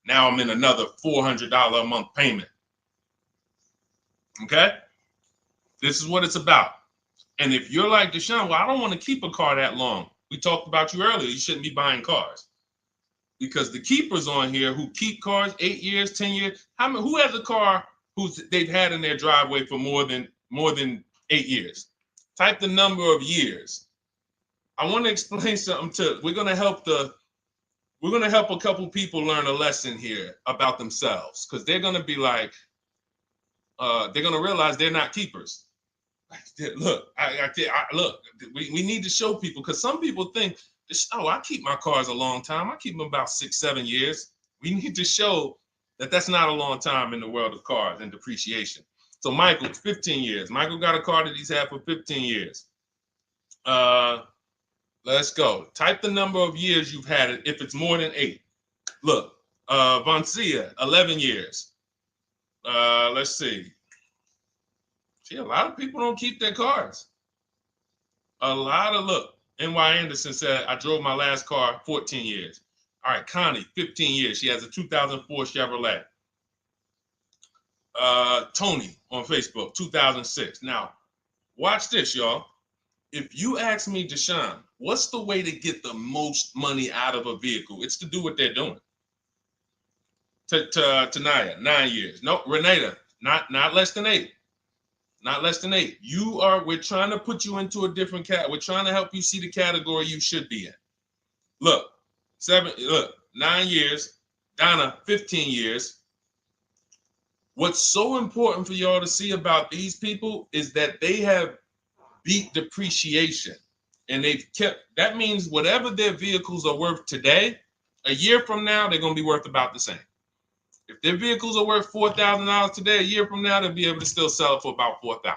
now I'm in another $400 a month payment. Okay? This is what it's about. And if you're like Deshone, well, I don't want to keep a car that long. We talked about you earlier. You shouldn't be buying cars. Because the keepers on here who keep cars 8 years, 10 years, who has a car they've had in their driveway for more than 8 years? Type the number of years. I want to explain something we're going to help a couple people learn a lesson here about themselves, because they're going to be like, they're going to realize they're not keepers. Look, look, we need to show people, because some people think, oh, I keep my cars a long time. I keep them about 6-7 years. We need to show that that's not a long time in the world of cars and depreciation. So Michael, 15 years. Michael got a car that he's had for 15 years. Let's go. Type the number of years you've had it if it's more than 8. Look, Vancia, 11 years. Let's see. See, a lot of people don't keep their cars. Look, NY Anderson said, I drove my last car 14 years. All right, Connie, 15 years. She has a 2004 Chevrolet. Tony on Facebook, 2006. Now, watch this, y'all. If you ask me, Deshone, what's the way to get the most money out of a vehicle? It's to do what they're doing. Tanaya, 9 years. No, Renata, not less than 8. Not less than 8. We're trying to put you into a different we're trying to help you see the category you should be in. Look, 9 years. Donna, 15 years. What's so important for y'all to see about these people is that they have beat depreciation. And that means whatever their vehicles are worth today, a year from now, they're going to be worth about the same. If their vehicles are worth $4,000 today, a year from now, they'll be able to still sell it for about $4,000.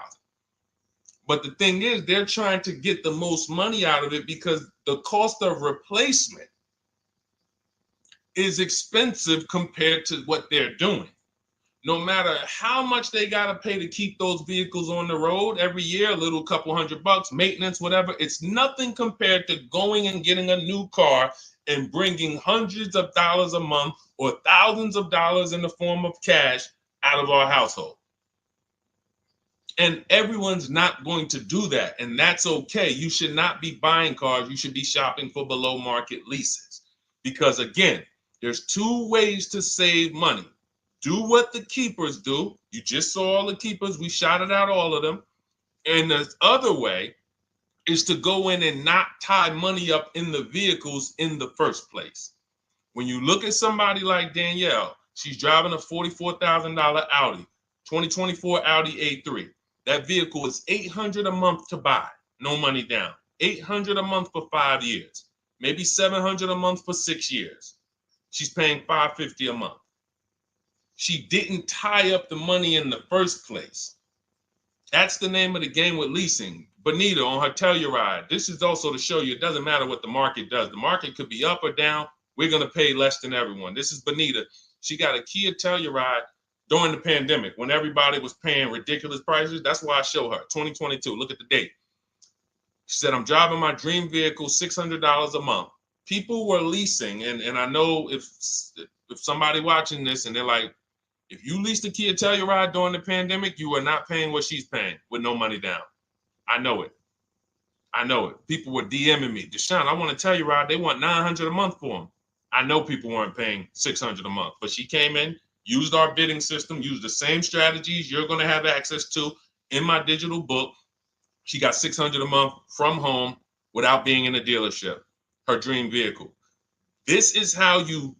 But the thing is, they're trying to get the most money out of it because the cost of replacement is expensive compared to what they're doing. No matter how much they got to pay to keep those vehicles on the road every year, a little couple $100, maintenance, whatever, it's nothing compared to going and getting a new car and bringing hundreds of dollars a month or thousands of dollars in the form of cash out of our household. And everyone's not going to do that. And that's okay. You should not be buying cars. You should be shopping for below market leases. Because again, there's 2 ways to save money. Do what the keepers do. You just saw all the keepers. We shouted out all of them. And the other way is to go in and not tie money up in the vehicles in the first place. When you look at somebody like Danielle, she's driving a $44,000 Audi, 2024 Audi A3. That vehicle is $800 a month to buy, no money down. $800 a month for 5 years, maybe $700 a month for 6 years. She's paying $550 a month. She didn't tie up the money in the first place. That's the name of the game with leasing. Bonita on her Telluride. This is also to show you it doesn't matter what the market does. The market could be up or down. We're going to pay less than everyone. This is Bonita. She got a Kia Telluride during the pandemic when everybody was paying ridiculous prices. That's why I show her 2022. Look at the date. She said, I'm driving my dream vehicle, $600 a month. People were leasing. And I know if somebody watching this and they're like, if you leased a Kia Telluride during the pandemic, you are not paying what she's paying with no money down. I know it. I know it. People were DMing me, Deshone, I want a Telluride. They want $900 a month for them. I know people weren't paying $600 a month, but she came in, used our bidding system, used the same strategies you're going to have access to in my digital book. She got $600 a month from home without being in a dealership. Her dream vehicle. This is how you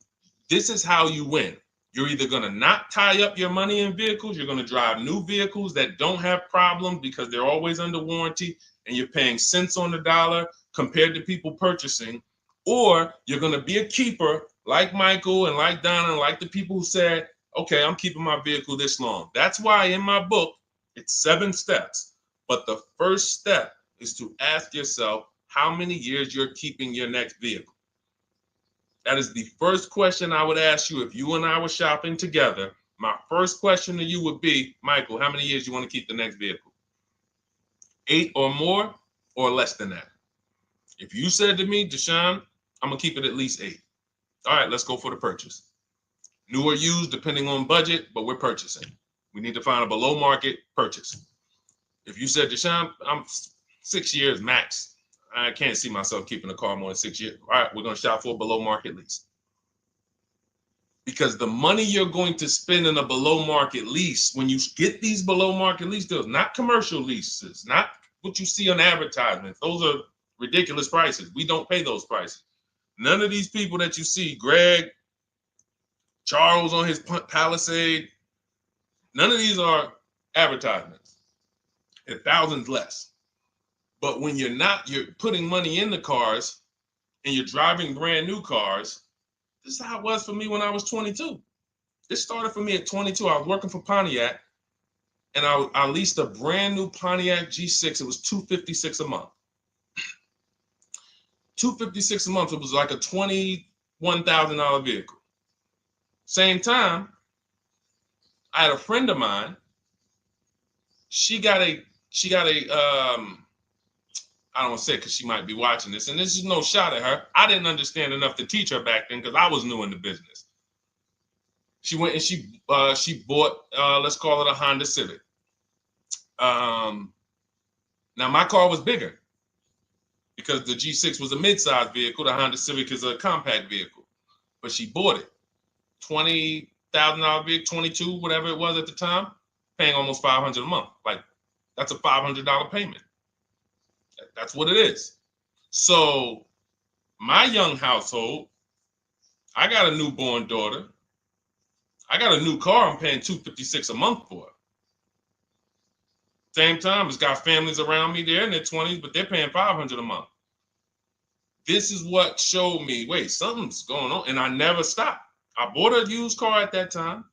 win. You're either going to not tie up your money in vehicles, you're going to drive new vehicles that don't have problems because they're always under warranty and you're paying cents on the dollar compared to people purchasing, or you're going to be a keeper like Michael and like Donna and like the people who said, okay, I'm keeping my vehicle this long. That's why in my book, it's 7 steps. But the first step is to ask yourself how many years you're keeping your next vehicle. That is the first question I would ask you if you and I were shopping together. My first question to you would be, Michael, how many years you want to keep the next vehicle? 8 or more or less than that? If you said to me, Deshone, I'm going to keep it at least 8. All right, let's go for the purchase. New or used, depending on budget, but we're purchasing. We need to find a below market purchase. If you said, Deshone, I'm 6 years max. I can't see myself keeping a car more than 6 years. All right, we're going to shop for a below market lease. Because the money you're going to spend in a below market lease, when you get these below market lease deals, not commercial leases, not what you see on advertisements. Those are ridiculous prices. We don't pay those prices. None of these people that you see, Greg, Charles on his Palisade, none of these are advertisements. They're thousands less. But when you're putting money in the cars and you're driving brand new cars, this is how it was for me when I was 22. This started for me at 22. I was working for Pontiac and I leased a brand new Pontiac G6. It was $256 a month. $256 a month. It was like a $21,000 vehicle. Same time, I had a friend of mine. She got a I don't want to say it because she might be watching this, and this is no shot at her. I didn't understand enough to teach her back then because I was new in the business. She went and she bought, let's call it a Honda Civic. Now my car was bigger because the G6 was a mid-size vehicle. The Honda Civic is a compact vehicle, but she bought it. $20,000 vehicle, 22, whatever it was at the time, paying almost $500 a month. Like that's a $500 payment. That's what it is. So my young household, I got a newborn daughter. I got a new car I'm paying $256 a month for. Same time, it's got families around me. They're in their 20s, but they're paying $500 a month. This is what showed me, wait, something's going on. And I never stopped. I bought a used car at that time,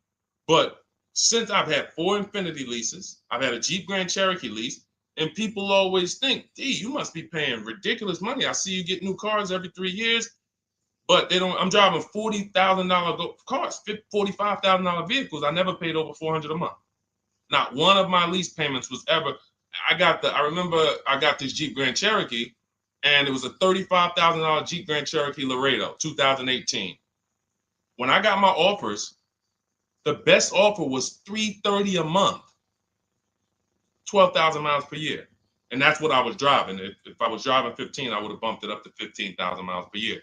but since I've had 4 Infiniti leases, I've had a Jeep Grand Cherokee lease, and people always think, gee, you must be paying ridiculous money. I see you get new cars every 3 years, but they don't. I'm driving $40,000 cars, $45,000 vehicles. I never paid over $400 a month. Not one of my lease payments was ever. I remember I got this Jeep Grand Cherokee, and it was a $35,000 Jeep Grand Cherokee Laredo, 2018. When I got my offers, the best offer was $330 a month. 12,000 miles per year. And that's what I was driving. If I was driving 15, I would have bumped it up to 15,000 miles per year.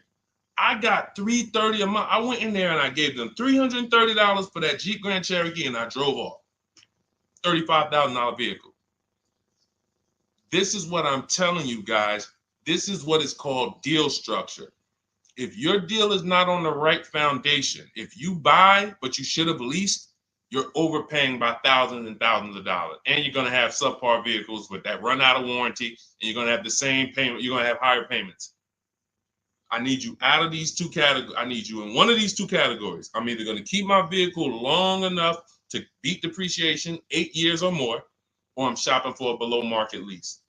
I got $330 a month. I went in there and I gave them $330 for that Jeep Grand Cherokee and I drove off. $35,000 vehicle. This is what I'm telling you guys. This is what is called deal structure. If your deal is not on the right foundation, if you buy, but you should have leased, you're overpaying by thousands and thousands of dollars. And you're going to have subpar vehicles with that run out of warranty, and you're going to have the same payment. You're going to have higher payments. I need you out of these two categories. I need you in one of these two categories. I'm either going to keep my vehicle long enough to beat depreciation, 8 years or more, or I'm shopping for a below market lease.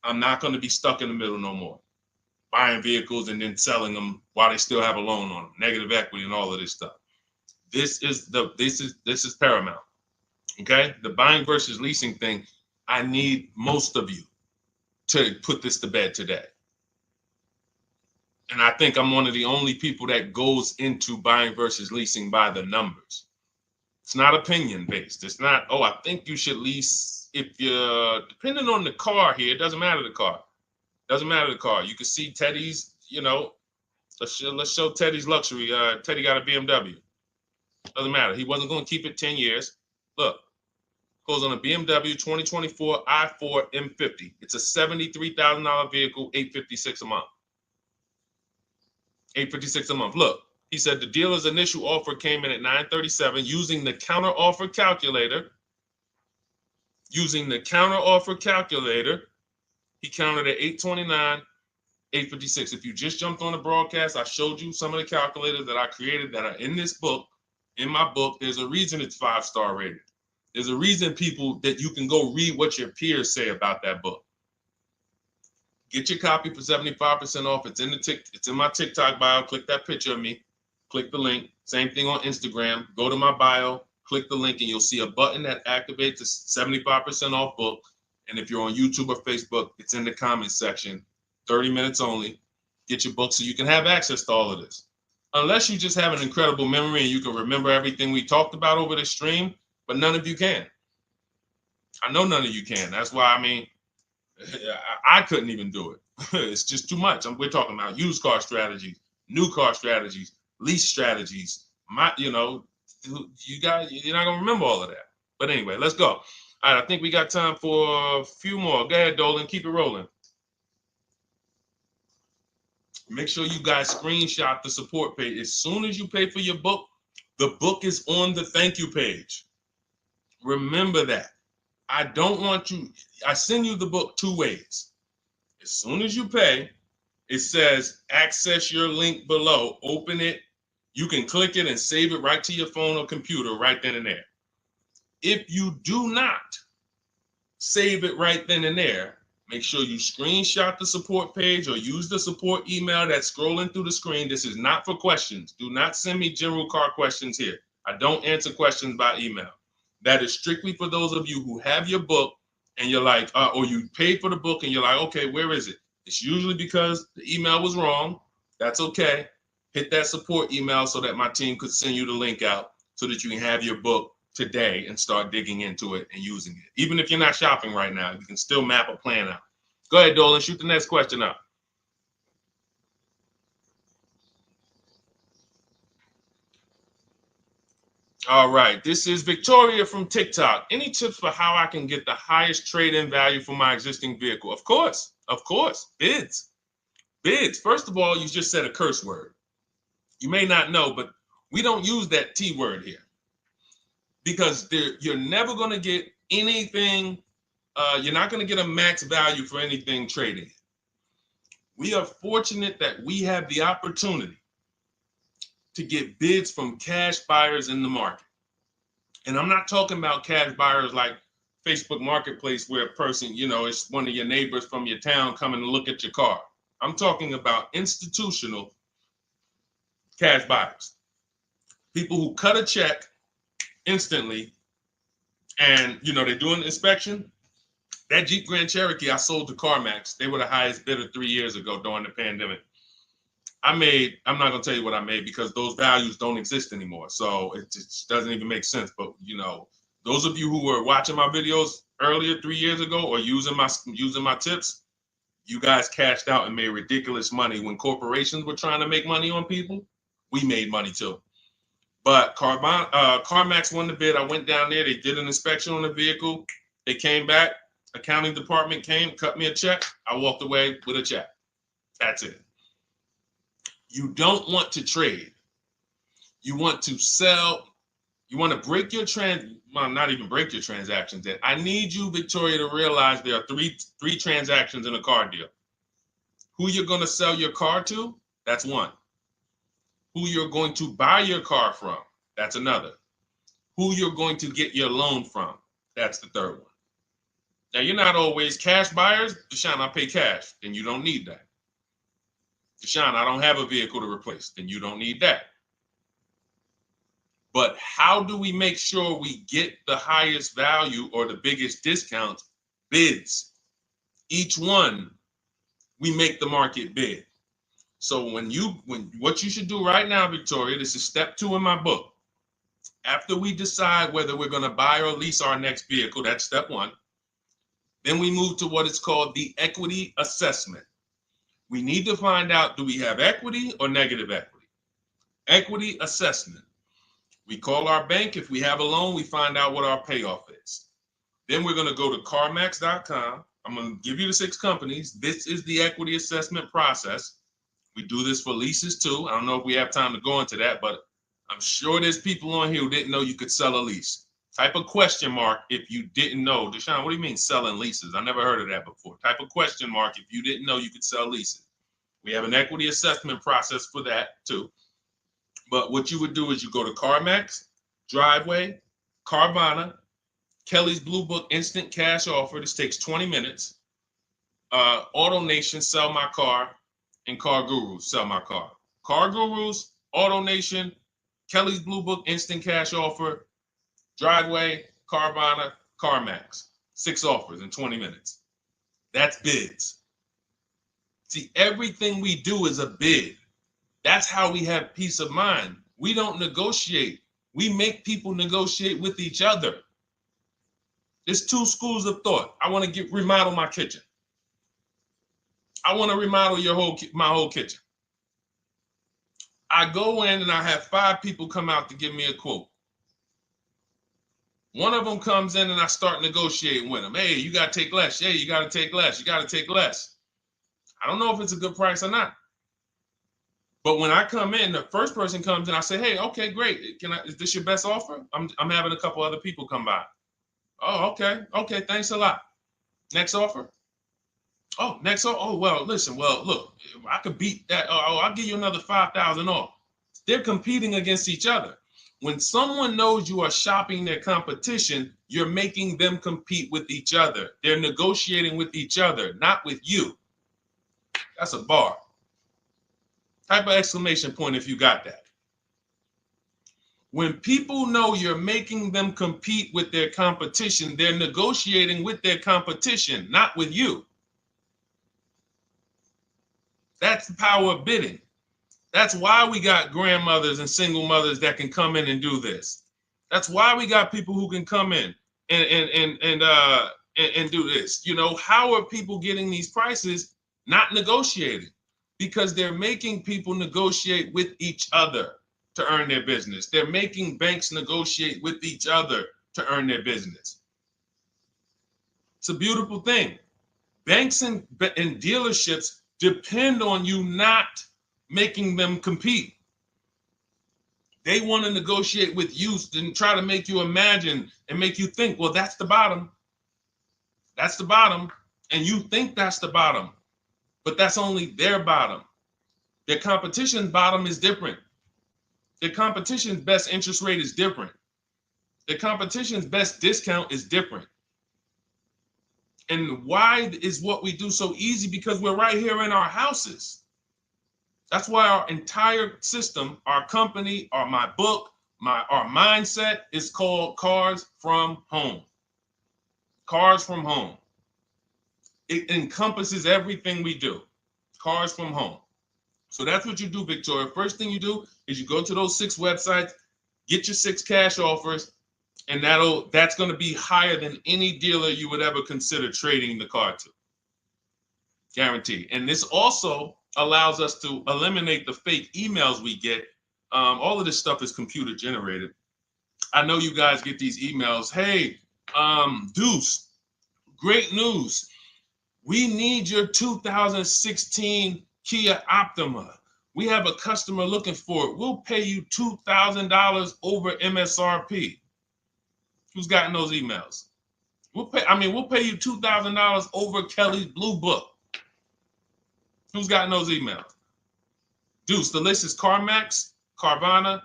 I'm not going to be stuck in the middle no more, buying vehicles and then selling them while they still have a loan on them, negative equity and all of this stuff. This is paramount. Okay, the buying versus leasing thing. I need most of you to put this to bed today. And I think I'm one of the only people that goes into buying versus leasing by the numbers. It's not opinion based. It's not, oh, I think you should lease if you're, depending on the car here, it doesn't matter the car. Doesn't matter the car. You can see Teddy's, let's show Teddy's luxury. Teddy got a BMW. Doesn't matter. He wasn't going to keep it 10 years. Look, goes on a BMW 2024 i4 M50. It's a $73,000 vehicle, $856 a month. $856 a month. Look, he said the dealer's initial offer came in at $937 using the counter offer calculator. Using the counter offer calculator, he counted at $829, $856. If you just jumped on the broadcast, I showed you some of the calculators that I created that are in this book. In my book, there's a reason it's 5-star rated. There's a reason people that you can go read what your peers say about that book. Get your copy for 75% off. It's in my TikTok bio. Click that picture of me. Click the link. Same thing on Instagram. Go to my bio. Click the link, and you'll see a button that activates the 75% off book. And if you're on YouTube or Facebook, it's in the comments section. 30 minutes only. Get your book so you can have access to all of this. Unless you just have an incredible memory and you can remember everything we talked about over the stream, but none of you can. I know none of you can. That's why, I couldn't even do it. It's just too much. We're talking about used car strategies, new car strategies, lease strategies. You guys, you're not gonna remember all of that. But anyway, let's go. All right, I think we got time for a few more. Go ahead, Dolan, keep it rolling. Make sure you guys screenshot the support page. As soon as you pay for your book, the book is on the thank you page. Remember that. I don't want you, I send you the book 2 ways. As soon as you pay, it says access your link below, open it. You can click it and save it right to your phone or computer right then and there. If you do not save it right then and there, make sure you screenshot the support page or use the support email that's scrolling through the screen. This is not for questions. Do not send me general car questions here. I don't answer questions by email. That is strictly for those of you who have your book and you're like, or you paid for the book and you're like, okay, where is it? It's usually because the email was wrong. That's okay. Hit that support email so that my team could send you the link out so that you can have your book today and start digging into it and using it. Even if you're not shopping right now, you can still map a plan out. Go ahead, Dolan, shoot the next question up. All right, this is Victoria from TikTok. Any tips for how I can get the highest trade-in value for my existing vehicle? Of course, bids. Bids. First of all, you just said a curse word. You may not know, but we don't use that T word here because you're never going to get anything. You're not going to get a max value for anything trading. We are fortunate that we have the opportunity to get bids from cash buyers in the market. And I'm not talking about cash buyers like Facebook Marketplace where a person, it's one of your neighbors from your town coming to look at your car. I'm talking about institutional cash buyers. People who cut a check instantly and, they do an inspection. That Jeep Grand Cherokee I sold to CarMax, they were the highest bidder 3 years ago during the pandemic. I'm not going to tell you what I made because those values don't exist anymore. So it just doesn't even make sense. But, those of you who were watching my videos earlier 3 years ago or using my tips, you guys cashed out and made ridiculous money. When corporations were trying to make money on people, we made money too. But CarMax won the bid. I went down there. They did an inspection on the vehicle. They came back. Accounting department came, cut me a check. I walked away with a check. That's it. You don't want to trade. You want to sell. You want to break your not even break your transactions. I need you, Victoria, to realize there are three transactions in a car deal. Who you're going to sell your car to, That's one. Who you're going to buy your car from, that's another. Who you're going to get your loan from, that's the third one. Now, you're not always cash buyers. Deshone, I pay cash. Then you don't need that. Deshone, I don't have a vehicle to replace. Then you don't need that. But how do we make sure we get the highest value or the biggest discount? Bids. Each one, we make the market bid. So when what you should do right now, Victoria, this is step 2 in my book. After we decide whether we're going to buy or lease our next vehicle, that's step 1. Then we move to what is called the equity assessment. We need to find out, do we have equity or negative equity? Equity assessment. We call our bank. If we have a loan, we find out what our payoff is. Then we're going to go to carmax.com. I'm going to give you the 6 companies. This is the equity assessment process. We do this for leases too. I don't know if we have time to go into that, but I'm sure there's people on here who didn't know you could sell a lease. Type a question mark if you didn't know. Deshone, what do you mean selling leases? I never heard of that before. Type a question mark if you didn't know you could sell leases. We have an equity assessment process for that too. But what you would do is you go to CarMax, Driveway, Carvana, Kelly's Blue Book Instant Cash Offer. This takes 20 minutes. Auto Nation, Sell My Car, and Car Gurus, Sell My Car. Car Gurus, Auto Nation, Kelly's Blue Book Instant Cash Offer, Driveway, Carvana, CarMax. 6 offers in 20 minutes. That's bids. See, everything we do is a bid. That's how we have peace of mind. We don't negotiate. We make people negotiate with each other. There's 2 schools of thought. I want to remodel my kitchen. I want to remodel my whole kitchen. I go in and I have 5 people come out to give me a quote. One of them comes in and I start negotiating with them. Hey, you got to take less. Hey, you got to take less. You got to take less. I don't know if it's a good price or not. But when I come in, the first person comes in, I say, hey, okay, great. Is this your best offer? I'm having a couple other people come by. Oh, okay. Okay, thanks a lot. Next offer. Oh, next offer. Oh, well, listen, look, I could beat that. Oh, I'll give you another 5,000 off. They're competing against each other. When someone knows you are shopping their competition, you're making them compete with each other. They're negotiating with each other, not with you. That's a bar. Type of exclamation point if you got that. When people know you're making them compete with their competition, they're negotiating with their competition, not with you. That's the power of bidding. That's why we got grandmothers and single mothers that can come in and do this. That's why we got people who can come in and do this. You know, how are people getting these prices? Not negotiating, because they're making people negotiate with each other to earn their business. They're making banks negotiate with each other to earn their business. It's a beautiful thing. Banks and dealerships depend on you not making them compete. They want to negotiate with you and try to make you imagine and make you think, well, that's the bottom. That's the bottom. And you think that's the bottom, but that's only their bottom. Their competition's bottom is different. Their competition's best interest rate is different. Their competition's best discount is different. And why is what we do so easy? Because we're right here in our houses. That's why our entire system, our company, my book, our mindset is called Cars from Home. Cars from Home. It encompasses everything we do. Cars from Home. So that's what you do, Victoria. First thing you do is you go to those 6 websites, get your 6 cash offers, and that's going to be higher than any dealer you would ever consider trading the car to. Guaranteed. And this also allows us to eliminate the fake emails we get. All of this stuff is computer generated. I know you guys get these emails. Hey, Deuce, great news. We need your 2016 Kia Optima. We have a customer looking for it. We'll pay you $2,000 over MSRP. Who's gotten those emails? We'll pay you $2,000 over Kelly's Blue Book. Who's gotten those emails? Deuce, the list is CarMax, Carvana,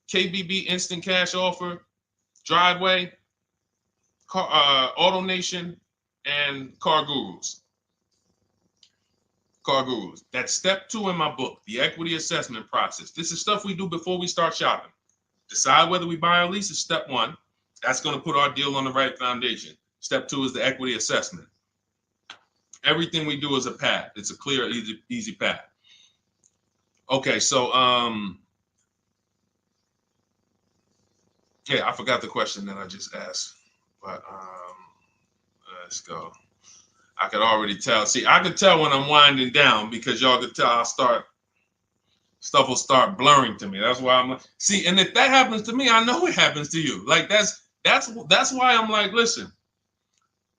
KBB Instant Cash Offer, Driveway, Auto Nation, and Car Gurus. Car Gurus. That's step 2 in my book, the equity assessment process. This is stuff we do before we start shopping. Decide whether we buy or lease is step 1. That's going to put our deal on the right foundation. Step 2 is the equity assessment. Everything we do is a path. It's a clear, easy path. Okay, so yeah, I forgot the question that I just asked, but let's go. I could already tell. See, I could tell when I'm winding down because y'all could tell stuff will start blurring to me. That's why I'm like, see, and if that happens to me, I know it happens to you. Like that's why I'm like, listen,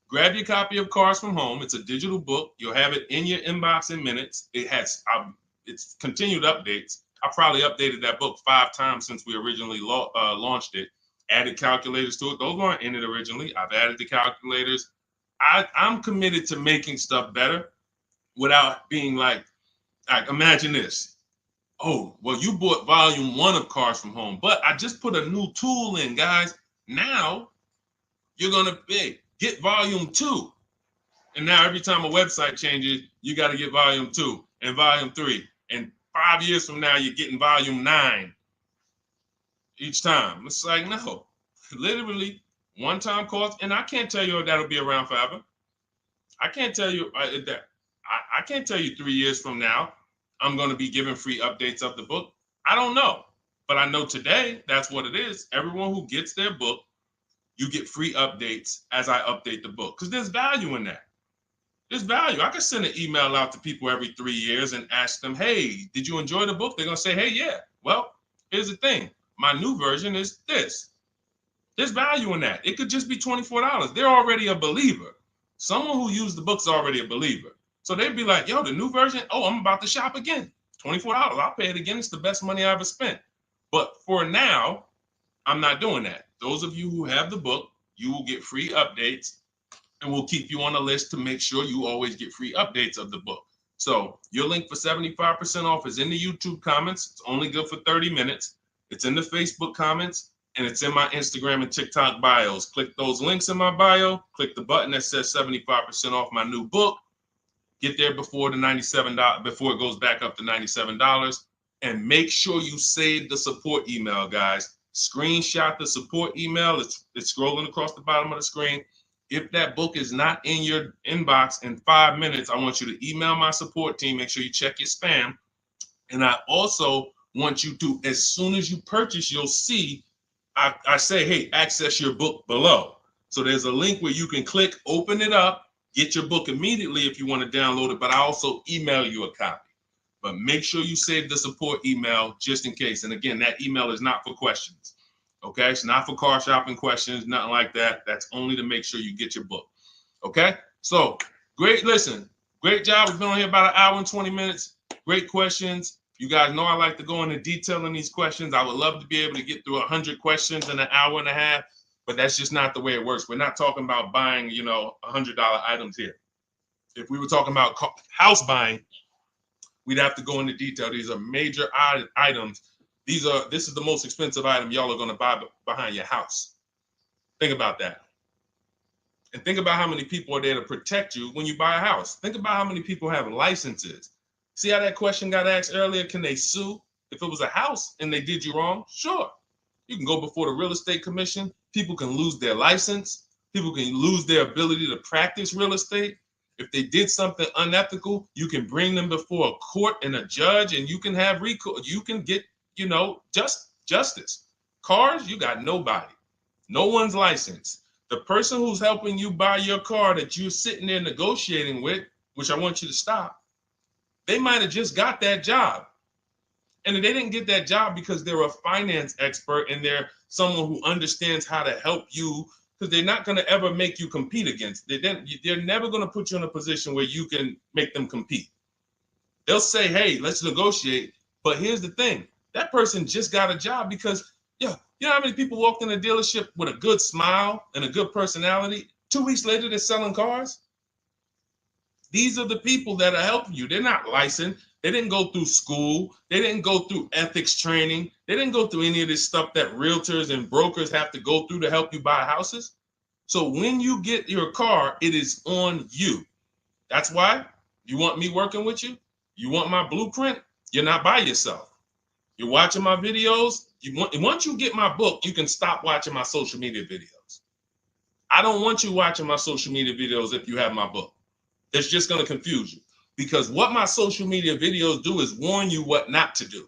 grab your copy of Cars from Home. It's a digital book. You'll have it in your inbox in minutes. It has it's continued updates. I probably updated that book 5 times since we originally launched it. Added calculators to it. Those weren't in it originally. I've added the calculators. I'm committed to making stuff better without being like imagine this. Oh, well, you bought volume 1 of Cars from Home, but I just put a new tool in, guys. Now you're going to get volume 2. And now every time a website changes, you got to get volume 2 and volume 3. And 5 years from now, you're getting volume 9 each time. It's like, no, literally one-time cost. And I can't tell you if that'll be around forever. I can't tell you that. I can't tell you 3 years from now, I'm going to be giving free updates of the book. I don't know. But I know today, that's what it is. Everyone who gets their book, you get free updates as I update the book. Because there's value in that. There's value. I could send an email out to people every 3 years and ask them, hey, did you enjoy the book? They're going to say, hey, yeah. Well, here's the thing. My new version is this. There's value in that. It could just be $24. They're already a believer. Someone who used the book's already a believer. So they'd be like, yo, the new version, oh, I'm about to shop again. $24. I'll pay it again. It's the best money I ever spent. But for now, I'm not doing that. Those of you who have the book, you will get free updates, and we'll keep you on the list to make sure you always get free updates of the book. So your link for 75% off is in the YouTube comments. It's only good for 30 minutes. It's in the Facebook comments, and it's in my Instagram and TikTok bios. Click those links in my bio. Click the button that says 75% off my new book. Get there before the $97, before it goes back up to $97. And make sure you save the support email, guys. Screenshot the support email. It's scrolling across the bottom of the screen. If that book is not in your inbox in 5 minutes, I want you to email my support team. Make sure you check your spam. And I also want you to, as soon as you purchase, you'll see, I say, hey, access your book below. So there's a link where you can click, open it up, get your book immediately if you want to download it, but I also email you a copy. But make sure you save the support email just in case. And again, that email is not for questions. Okay, it's not for car shopping questions, nothing like that. That's only to make sure you get your book. Okay, so great. Listen, great job. We've been on here about 1 hour and 20 minutes. Great questions. You guys know I like to go into detail in these questions. I would love to be able to get through 100 questions in 1.5 hours, but that's just not the way it works. We're not talking about buying, $100 items here. If we were talking about house buying, we'd have to go into detail. These are major items. This is the most expensive item y'all are going to buy behind your house. Think about that. And think about how many people are there to protect you when you buy a house. Think about how many people have licenses. See how that question got asked earlier? Can they sue if it was a house and they did you wrong? Sure. You can go before the real estate commission. People can lose their license. People can lose their ability to practice real estate. If they did something unethical, you can bring them before a court and a judge, and you can have recourse. You can get, justice. Cars, you got nobody. No one's licensed. The person who's helping you buy your car that you're sitting there negotiating with, which I want you to stop, they might have just got that job. And they didn't get that job because they're a finance expert and they're someone who understands how to help you, because they're not going to ever make you compete against. They're never going to put you in a position where you can make them compete. They'll say, hey, let's negotiate. But here's the thing. That person just got a job because, you know how many people walked in a dealership with a good smile and a good personality? 2 weeks later, they're selling cars. These are the people that are helping you. They're not licensed. They didn't go through school. They didn't go through ethics training. They didn't go through any of this stuff that realtors and brokers have to go through to help you buy houses. So when you get your car, it is on you. That's why you want me working with you. You want my blueprint. You're not by yourself. You're watching my videos. Once you get my book, you can stop watching my social media videos. I don't want you watching my social media videos if you have my book. It's just going to confuse you, because what my social media videos do is warn you what not to do.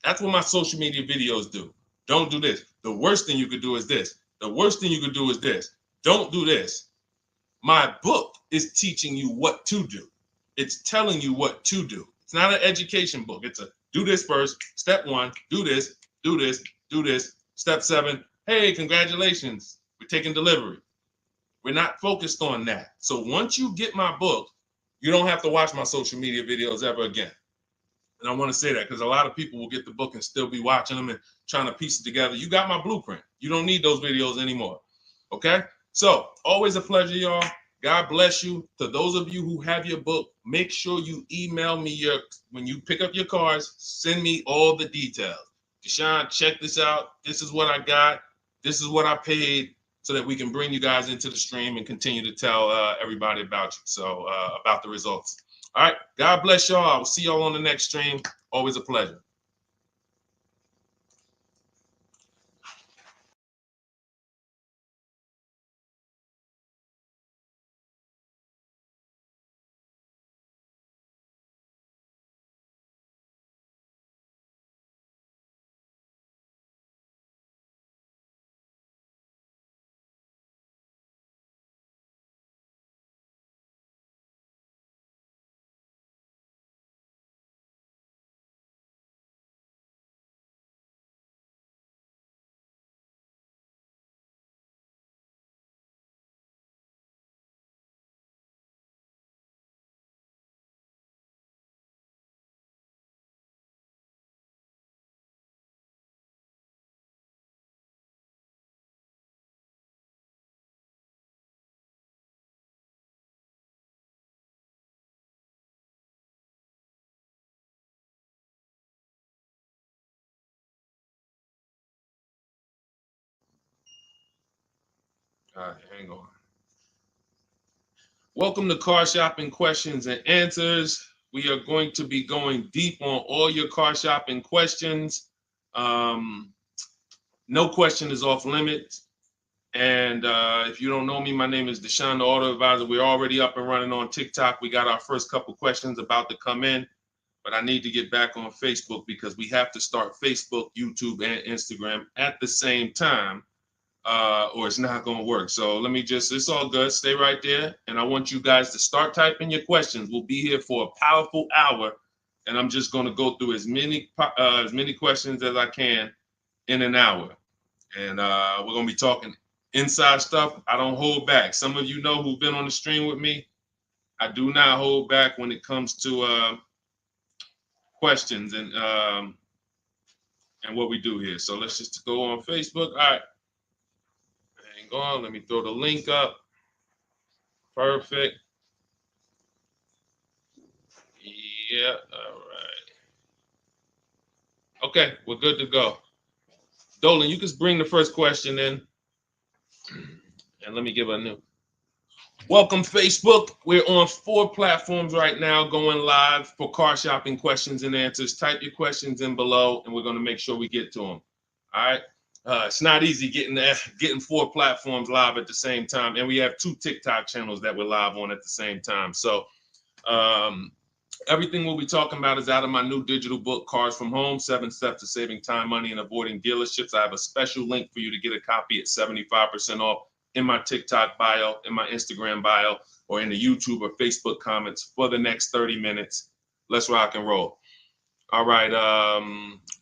That's what my social media videos do. Don't do this. The worst thing you could do is this. The worst thing you could do is this. Don't do this. My book is teaching you what to do. It's telling you what to do. It's not an education book. It's a do this first. Step 1, do this, do this, do this. Step 7, hey, congratulations, we're taking delivery. We're not focused on that. So once you get my book, you don't have to watch my social media videos ever again. And I want to say that because a lot of people will get the book and still be watching them and trying to piece it together. You got my blueprint. You don't need those videos anymore. Okay? So always a pleasure, y'all. God bless you. To those of you who have your book, make sure you email me when you pick up your cars, send me all the details. Deshone, check this out. This is what I got. This is what I paid, so that we can bring you guys into the stream and continue to tell everybody about you. So about the results. All right. God bless y'all. I will see y'all on the next stream. Always a pleasure. All right, hang on. Welcome to Car Shopping Questions and Answers. We are going to be going deep on all your car shopping questions. No question is off limits. And if you don't know me, my name is Deshone the Auto Advisor. We're already up and running on TikTok. We got our first couple questions about to come in, but I need to get back on Facebook because we have to start Facebook, YouTube, and Instagram at the same time, or it's not going to work. So let me it's all good. Stay right there. And I want you guys to start typing your questions. We'll be here for a powerful hour, and I'm just going to go through as many questions as I can in an hour. And we're going to be talking inside stuff. I don't hold back. Some of you know who've been on the stream with me. I do not hold back when it comes to questions and what we do here. So let's just go on Facebook. All right. Hang on. Let me throw the link up. Perfect. Yeah. All right. Okay. We're good to go. Dolan, you can bring the first question in. And let me give a new. Welcome, Facebook. We're on 4 platforms right now going live for car shopping questions and answers. Type your questions in below, and we're going to make sure we get to them. All right. It's not easy getting 4 platforms live at the same time. And we have 2 TikTok channels that we're live on at the same time. So everything we'll be talking about is out of my new digital book, Cars from Home, 7 Steps to Saving Time, Money, and Avoiding Dealerships. I have a special link for you to get a copy at 75% off in my TikTok bio, in my Instagram bio, or in the YouTube or Facebook comments for the next 30 minutes. Let's rock and roll. All right.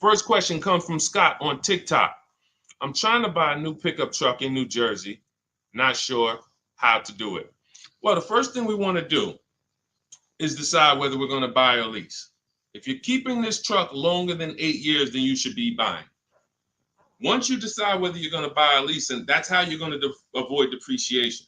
First question comes from Scott on TikTok. I'm trying to buy a new pickup truck in New Jersey. Not sure how to do it. Well, the first thing we want to do is decide whether we're going to buy or lease. If you're keeping this truck longer than 8 years, then you should be buying. Once you decide whether you're going to buy or lease, and that's how you're going to avoid depreciation.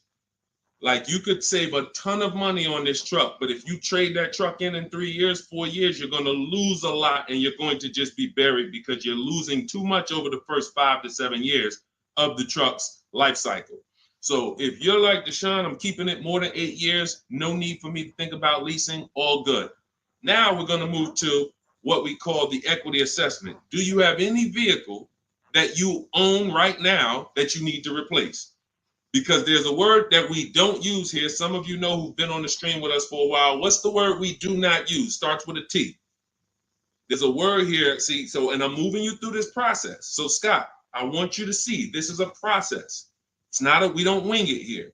Like you could save a ton of money on this truck, but if you trade that truck in 3 years, 4 years, you're going to lose a lot and you're going to just be buried because you're losing too much over the first 5 to 7 years of the truck's life cycle. So if you're like Deshone, I'm keeping it more than 8 years, no need for me to think about leasing, all good. Now we're going to move to what we call the equity assessment. Do you have any vehicle that you own right now that you need to replace? Because there's a word that we don't use here. Some of you know who've been on the stream with us for a while. What's the word we do not use? Starts with a T. There's a word here. See, so, and I'm moving you through this process. So Scott, I want you to see this is a process. It's not we don't wing it here.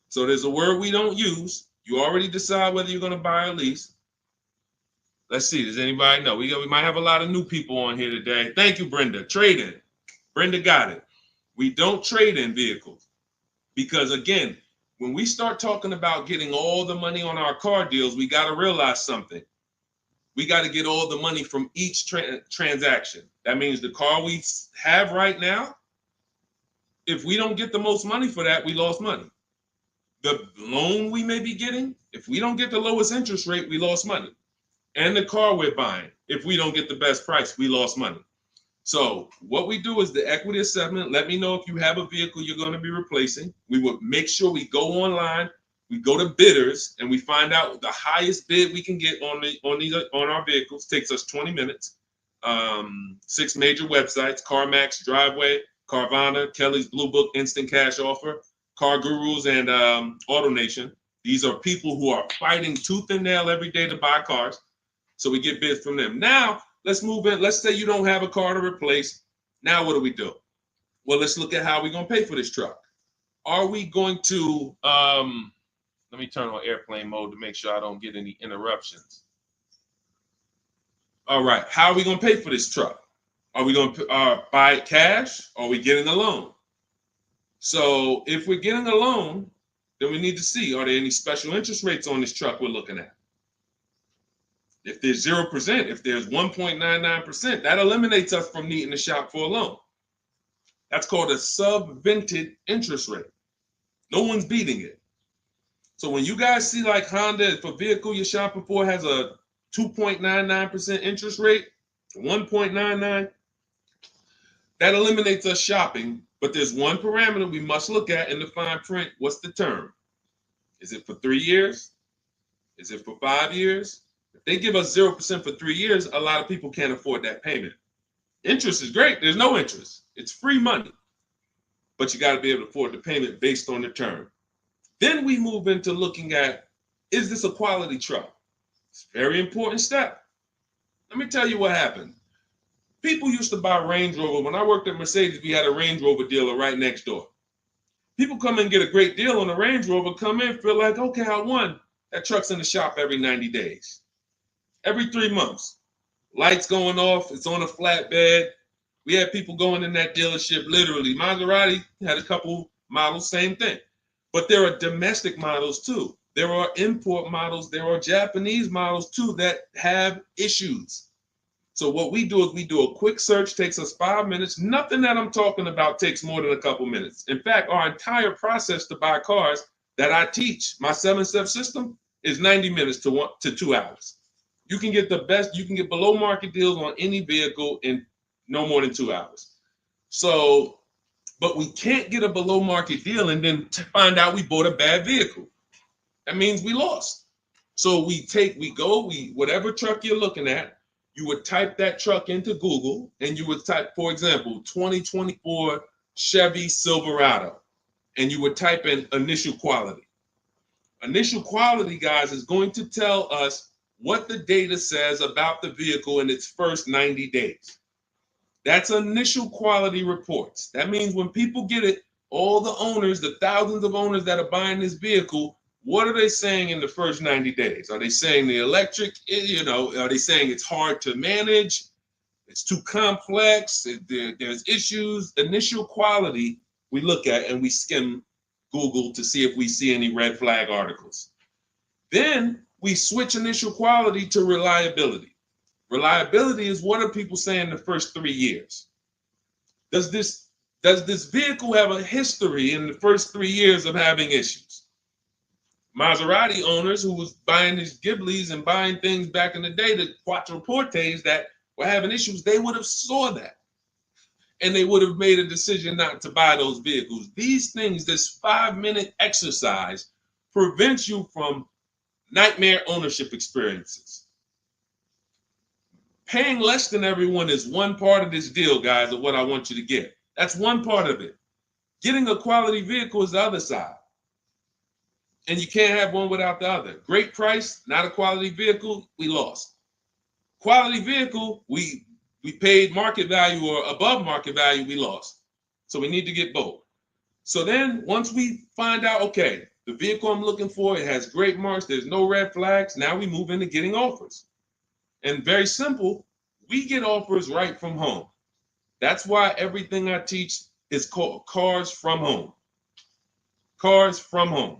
So there's a word we don't use. You already decide whether you're going to buy or lease. Let's see. Does anybody know? We might have a lot of new people on here today. Thank you, Brenda. Trade in. Brenda got it. We don't trade in vehicles. Because again, when we start talking about getting all the money on our car deals, we got to realize something. We got to get all the money from each transaction. That means the car we have right now, if we don't get the most money for that, we lost money. The loan we may be getting, if we don't get the lowest interest rate, we lost money. And the car we're buying, if we don't get the best price, we lost money. So what we do is the equity assessment. Let me know if you have a vehicle you're going to be replacing. We would make sure we go online, we go to bidders, and we find out the highest bid we can get on our vehicles. Takes us 20 minutes. 6 major websites: CarMax, Driveway, Carvana, Kelly's Blue Book, Instant Cash Offer, Car Gurus, and AutoNation. These are people who are fighting tooth and nail every day to buy cars. So we get bids from them. Now, let's move in. Let's say you don't have a car to replace. Now what do? Well, let's look at how we're going to pay for this truck. Are we going to, let me turn on airplane mode to make sure I don't get any interruptions. All right, how are we going to pay for this truck? Are we going to buy it cash, or are we getting a loan? So if we're getting a loan, then we need to see, are there any special interest rates on this truck we're looking at? If there's 0%, if there's 1.99%, that eliminates us from needing to shop for a loan. That's called a subvented interest rate. No one's beating it. So when you guys see like Honda, if a vehicle you're shopping for has a 2.99% interest rate, 1.99, that eliminates us shopping. But there's one parameter we must look at in the fine print. What's the term? Is it for 3 years? Is it for 5 years? If they give us 0% for 3 years, a lot of people can't afford that payment. Interest is great. There's no interest. It's free money. But you got to be able to afford the payment based on the term. Then we move into looking at, is this a quality truck? It's a very important step. Let me tell you what happened. People used to buy Range Rover. When I worked at Mercedes, we had a Range Rover dealer right next door. People come in and get a great deal on a Range Rover, come in, feel like, okay, I won. That truck's in the shop every 90 days. Every 3 months. Lights going off, it's on a flatbed. We had people going in that dealership, literally. Maserati had a couple models, same thing. But there are domestic models too. There are import models. There are Japanese models too that have issues. So what we do is we do a quick search, takes us 5 minutes. Nothing that I'm talking about takes more than a couple minutes. In fact, our entire process to buy cars that I teach, my 7-step system, is 90 minutes to 2 hours. You can get the best, you can get below market deals on any vehicle in no more than 2 hours. So, but we can't get a below market deal and then find out we bought a bad vehicle. That means we lost. So whatever truck you're looking at, you would type that truck into Google and you would type, for example, 2024 Chevy Silverado, and you would type in initial quality. Initial quality, guys, is going to tell us what the data says about the vehicle in its first 90 days. That's initial quality reports. That means when people get it, all the owners, the thousands of owners that are buying this vehicle, what are they saying in the first 90 days? Are they saying the electric, are they saying it's hard to manage? It's too complex, there's issues. Initial quality we look at and we skim Google to see if we see any red flag articles. Then we switch initial quality to reliability. Reliability is what are people saying the first 3 years? Does this vehicle have a history in the first 3 years of having issues? Maserati owners who was buying these Ghiblis and buying things back in the day, the Quattroportes that were having issues, they would have saw that. And they would have made a decision not to buy those vehicles. These things, this 5-minute exercise prevents you from nightmare ownership experiences. Paying less than everyone is one part of this deal, guys, of what I want you to get. That's one part of it. Getting a quality vehicle is the other side. And you can't have one without the other. Great price, not a quality vehicle, we lost. Quality vehicle, we paid market value or above market value, we lost. So we need to get both. So then once we find out, okay, the vehicle I'm looking for, it has great marks, there's no red flags, now we move into getting offers. And very simple, we get offers right from home. That's why everything I teach is called Cars from Home. Cars from Home.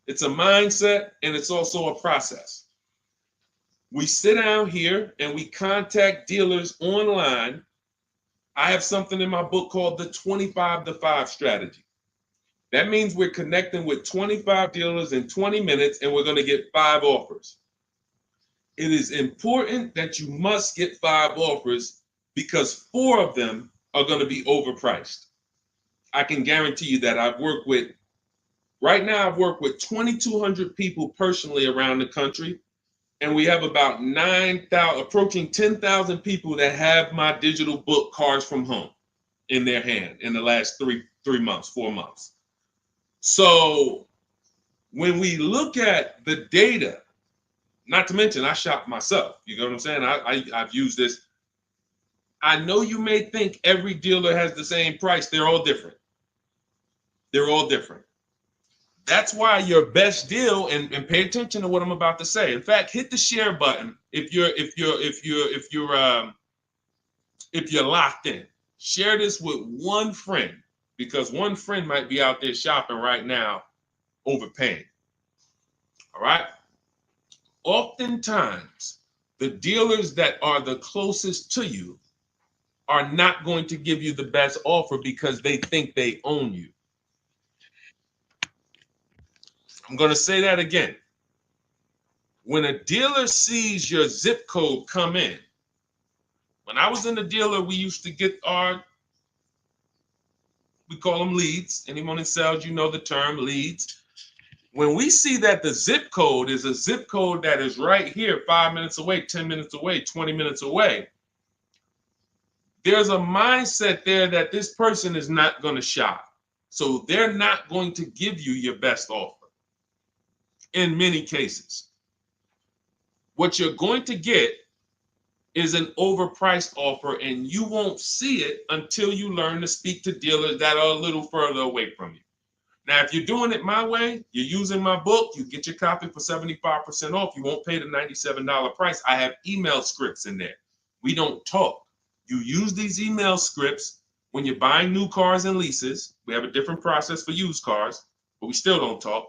It's a mindset and it's also a process. We sit down here and we contact dealers online. I have something in my book called the 25 to 5 strategy. That means we're connecting with 25 dealers in 20 minutes and we're going to get 5 offers. It is important that you must get 5 offers because 4 of them are going to be overpriced. I can guarantee you that. Right now I've worked with 2,200 people personally around the country, and we have about 9,000, approaching 10,000 people that have my digital book, Cars from Home, in their hand in the last 4 months. So when we look at the data, not to mention I shop myself, you know what I'm saying? I've used this. I know you may think every dealer has the same price. They're all different. They're all different. That's why your best deal, and pay attention to what I'm about to say. In fact, hit the share button if you're locked in. Share this with one friend because one friend might be out there shopping right now, overpaying. All right. Oftentimes, the dealers that are the closest to you are not going to give you the best offer because they think they own you. I'm going to say that again. When a dealer sees your zip code come in, when I was in the dealer, we used to get we call them leads. Anyone in sales, you know the term leads. When we see that the zip code is a zip code that is right here, 5 minutes away, 10 minutes away, 20 minutes away, there's a mindset there that this person is not going to shop. So they're not going to give you your best offer in many cases. What you're going to get is an overpriced offer, and you won't see it until you learn to speak to dealers that are a little further away from you. Now, if you're doing it my way, you're using my book, you get your copy for 75% off. You won't pay the $97 price. I have email scripts in there. We don't talk. You use these email scripts when you're buying new cars and leases. We have a different process for used cars, but we still don't talk.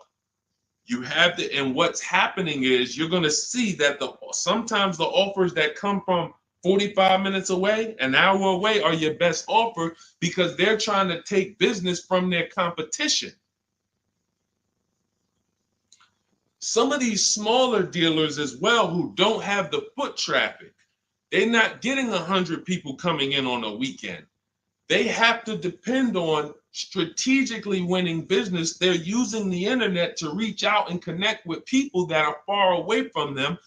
You have to, and what's happening is you're going to see that sometimes the offers that come from 45 minutes away, an hour away, are your best offer because they're trying to take business from their competition. Some of these smaller dealers as well who don't have the foot traffic, they're not getting 100 people coming in on a weekend. They have to depend on strategically winning business. They're using the internet to reach out and connect with people that are far away from them,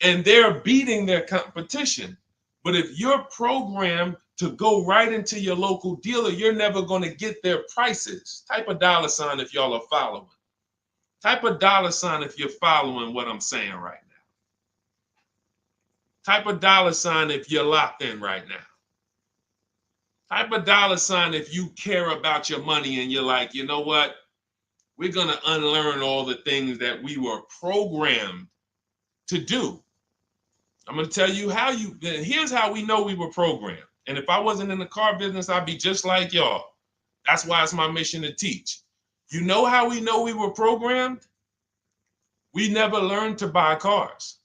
and they're beating their competition. But if you're programmed to go right into your local dealer, you're never going to get their prices. Type a $ if y'all are following. Type a $ if you're following what I'm saying right now. Type a $ if you're locked in right now. Type a $ if you care about your money and you're like, you know what? We're going to unlearn all the things that we were programmed to do. I'm going to tell you here's how we know we were programmed. And if I wasn't in the car business, I'd be just like y'all. That's why it's my mission to teach. You know how we know we were programmed? We never learned to buy cars.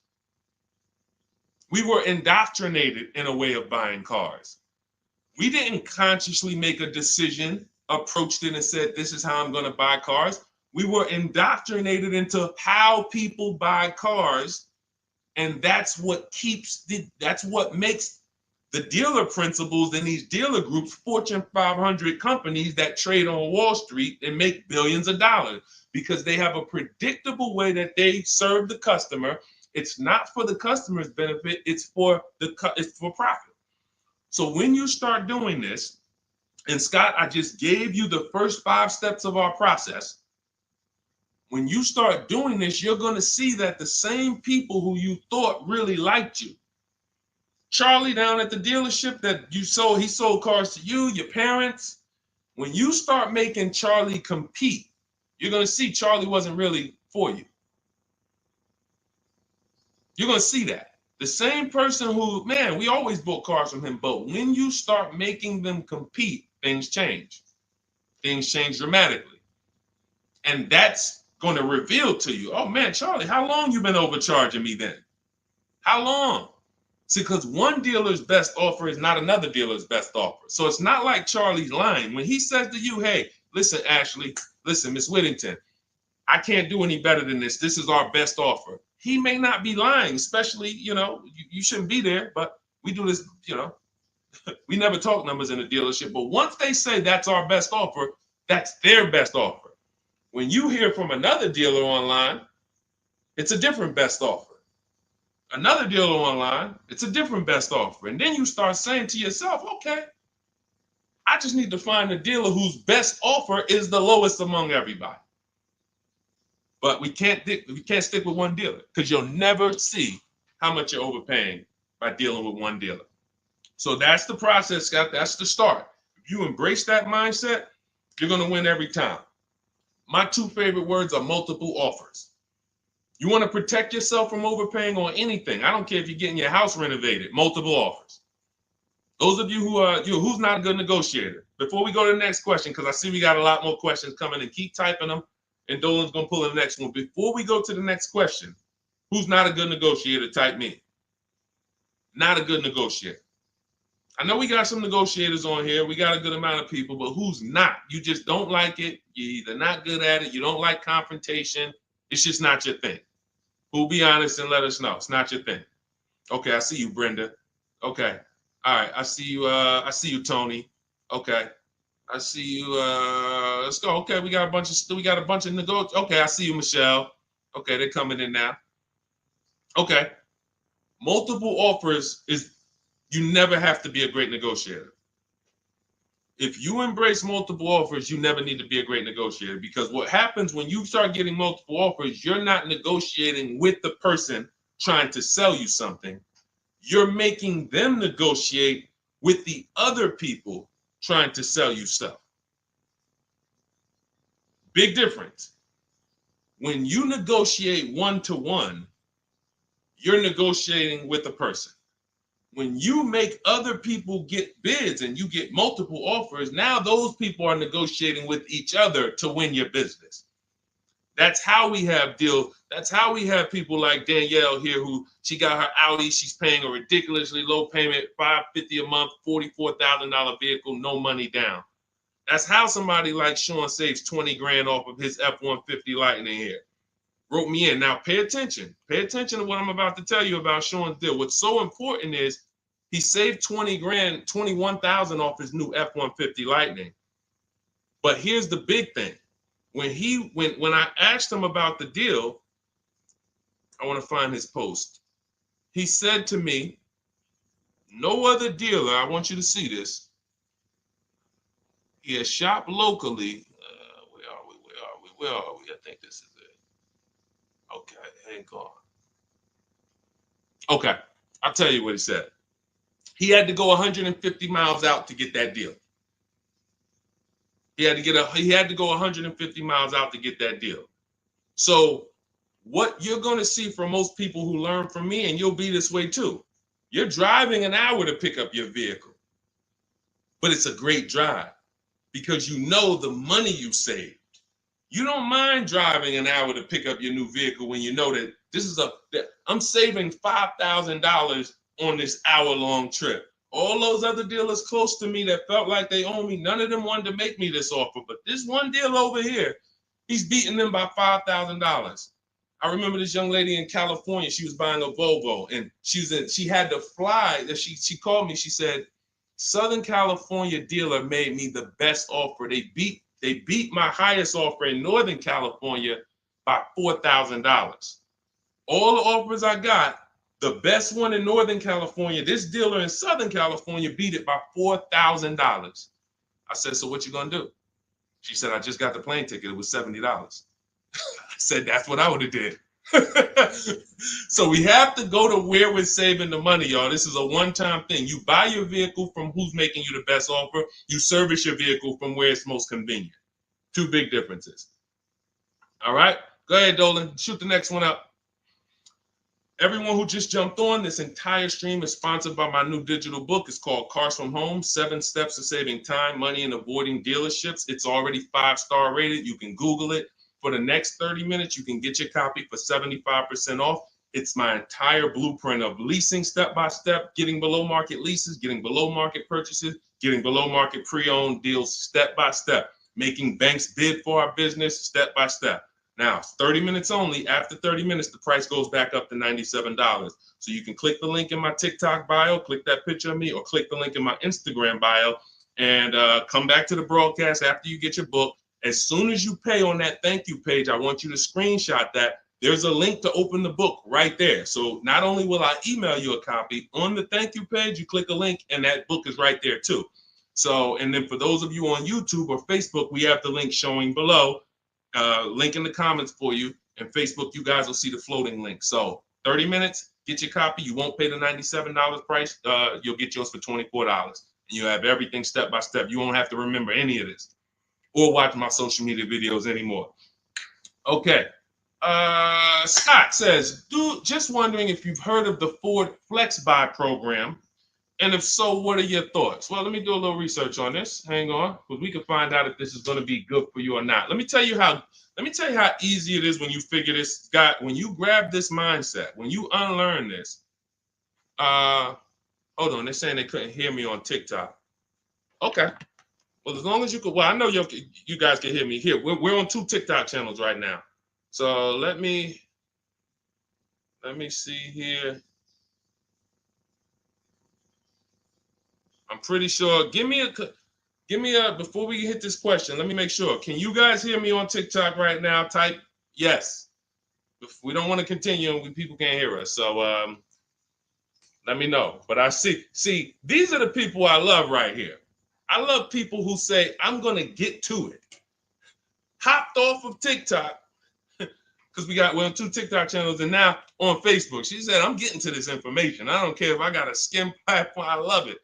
We were indoctrinated in a way of buying cars. We didn't consciously make a decision, approached it and said, this is how I'm going to buy cars. We were indoctrinated into how people buy cars, and that's what makes the dealer principals in these dealer groups, Fortune 500 companies that trade on Wall Street and make billions of dollars, because they have a predictable way that they serve the customer. It's not for the customer's benefit, it's for profit. So when you start doing this, and Scott, I just gave you the first 5 steps of our process. When you start doing this, you're going to see that the same people who you thought really liked you, Charlie down at the dealership that he sold cars to you, your parents. When you start making Charlie compete, you're going to see Charlie wasn't really for you. You're going to see that. The same person who, man, we always bought cars from him, but when you start making them compete, things change. Things change dramatically. And that's going to reveal to you, oh man, Charlie, how long you been overcharging me then? How long? See, because one dealer's best offer is not another dealer's best offer. So it's not like Charlie's lying. When he says to you, hey, listen, Ashley, listen, Miss Whittington, I can't do any better than this. This is our best offer. He may not be lying, especially, you shouldn't be there, but we do this, we never talk numbers in a dealership. But once they say that's our best offer, that's their best offer. When you hear from another dealer online, it's a different best offer. Another dealer online, it's a different best offer. And then you start saying to yourself, okay, I just need to find a dealer whose best offer is the lowest among everybody. But we can't stick with one dealer, because you'll never see how much you're overpaying by dealing with one dealer. So that's the process, Scott. That's the start. If you embrace that mindset, you're going to win every time. My 2 favorite words are multiple offers. You want to protect yourself from overpaying on anything. I don't care if you're getting your house renovated, multiple offers. Those of you who's not a good negotiator. Before we go to the next question, because I see we got a lot more questions coming, and keep typing them, and Dolan's going to pull the next one. Before we go to the next question, who's not a good negotiator? Type me. Not a good negotiator. I know we got some negotiators on here. We got a good amount of people, but who's not? You just don't like it. You're either not good at it. You don't like confrontation. It's just not your thing. Who'll be honest and let us know. It's not your thing. Okay, I see you, Brenda. Okay. All right, I see you, Tony. Okay. I see you. Let's go. Okay, we got a bunch of negotiators. Okay, I see you, Michelle. Okay, they're coming in now. Okay. Multiple offers is, you never have to be a great negotiator. If you embrace multiple offers, you never need to be a great negotiator, because what happens when you start getting multiple offers, you're not negotiating with the person trying to sell you something. You're making them negotiate with the other people trying to sell you stuff. Big difference. When you negotiate one-to-one, you're negotiating with a person. When you make other people get bids and you get multiple offers, now those people are negotiating with each other to win your business. That's how we have deals. That's how we have people like Danielle here, who she got her Audi. She's paying a ridiculously low payment, $550 a month, $44,000 vehicle, no money down. That's how somebody like Sean saves 20 grand off of his F-150 Lightning here. Wrote me in. Now pay attention. Pay attention to what I'm about to tell you about Sean's deal. What's so important is he saved 20 grand, 21,000 off his new F-150 Lightning. But here's the big thing. When I asked him about the deal, I want to find his post. He said to me, no other dealer, I want you to see this. He has shopped locally. Where are we? I think this is it. Okay, hang on. Okay, I'll tell you what he said. He had to go 150 miles out to get that deal. He had to go 150 miles out to get that deal. So what you're going to see from most people who learn from me, and you'll be this way too, you're driving an hour to pick up your vehicle, but it's a great drive because you know the money you saved. You don't mind driving an hour to pick up your new vehicle when you know that I'm saving $5,000 on this hour-long trip. All those other dealers close to me that felt like they owe me, none of them wanted to make me this offer. But this one deal over here, He's beating them by $5,000. I remember this young lady in California. She was buying a Volvo, and she had to fly. She called me. She said, Southern California dealer made me the best offer. They beat my highest offer in Northern California by $4,000. All the offers I got, the best one in Northern California, this dealer in Southern California beat it by $4,000. I said, so what you gonna do? She said, I just got the plane ticket. It was $70. I said, that's what I would have did. So we have to go to where we're saving the money, y'all. This is a one-time thing. You buy your vehicle from who's making you the best offer. You service your vehicle from where it's most convenient. Two big differences. All right, go ahead, Dolan. Shoot the next one up. Everyone who just jumped on, this entire stream is sponsored by my new digital book. It's called Cars from Home, 7 Steps to Saving Time, Money, and Avoiding Dealerships. It's already 5-star rated. You can Google it. For the next 30 minutes, you can get your copy for 75% off. It's my entire blueprint of leasing step-by-step, getting below market leases, getting below market purchases, getting below market pre-owned deals step-by-step, making banks bid for our business step-by-step. Now, 30 minutes only. After 30 minutes, the price goes back up to $97. So you can click the link in my TikTok bio, click that picture of me, or click the link in my Instagram bio, and come back to the broadcast after you get your book. As soon as you pay on that thank you page, I want you to screenshot that. There's a link to open the book right there. So not only will I email you a copy, on the thank you page, you click a link, and that book is right there too. So, and then for those of you on YouTube or Facebook, we have the link showing below. Link in the comments for you, and Facebook, you guys will see the floating link. So 30 minutes, get your copy. You won't pay the $97 price. You'll get yours for $24, and you have everything step by step. You won't have to remember any of this or watch my social media videos anymore. Okay. Scott says, dude, just wondering if you've heard of the Ford Flex Buy program, and if so, what are your thoughts? Well, let me do a little research on this. Hang on, because we can find out if this is going to be good for you or not. Let me tell you how easy it is when you figure this, Scott, when you grab this mindset, when you unlearn this. Hold on, they're saying they couldn't hear me on TikTok. Okay. Well, as long as you could, well, I know you guys can hear me here. We're on 2 TikTok channels right now. So let me see here. I'm pretty sure. Give me a, before we hit this question, let me make sure. Can you guys hear me on TikTok right now? Type yes. If we don't want to continue and people can't hear us. So let me know. But I see, these are the people I love right here. I love people who say, I'm going to get to it. Hopped off of TikTok, because we're on 2 TikTok channels, and now on Facebook. She said, I'm getting to this information. I don't care if I got a skim platform. I love it.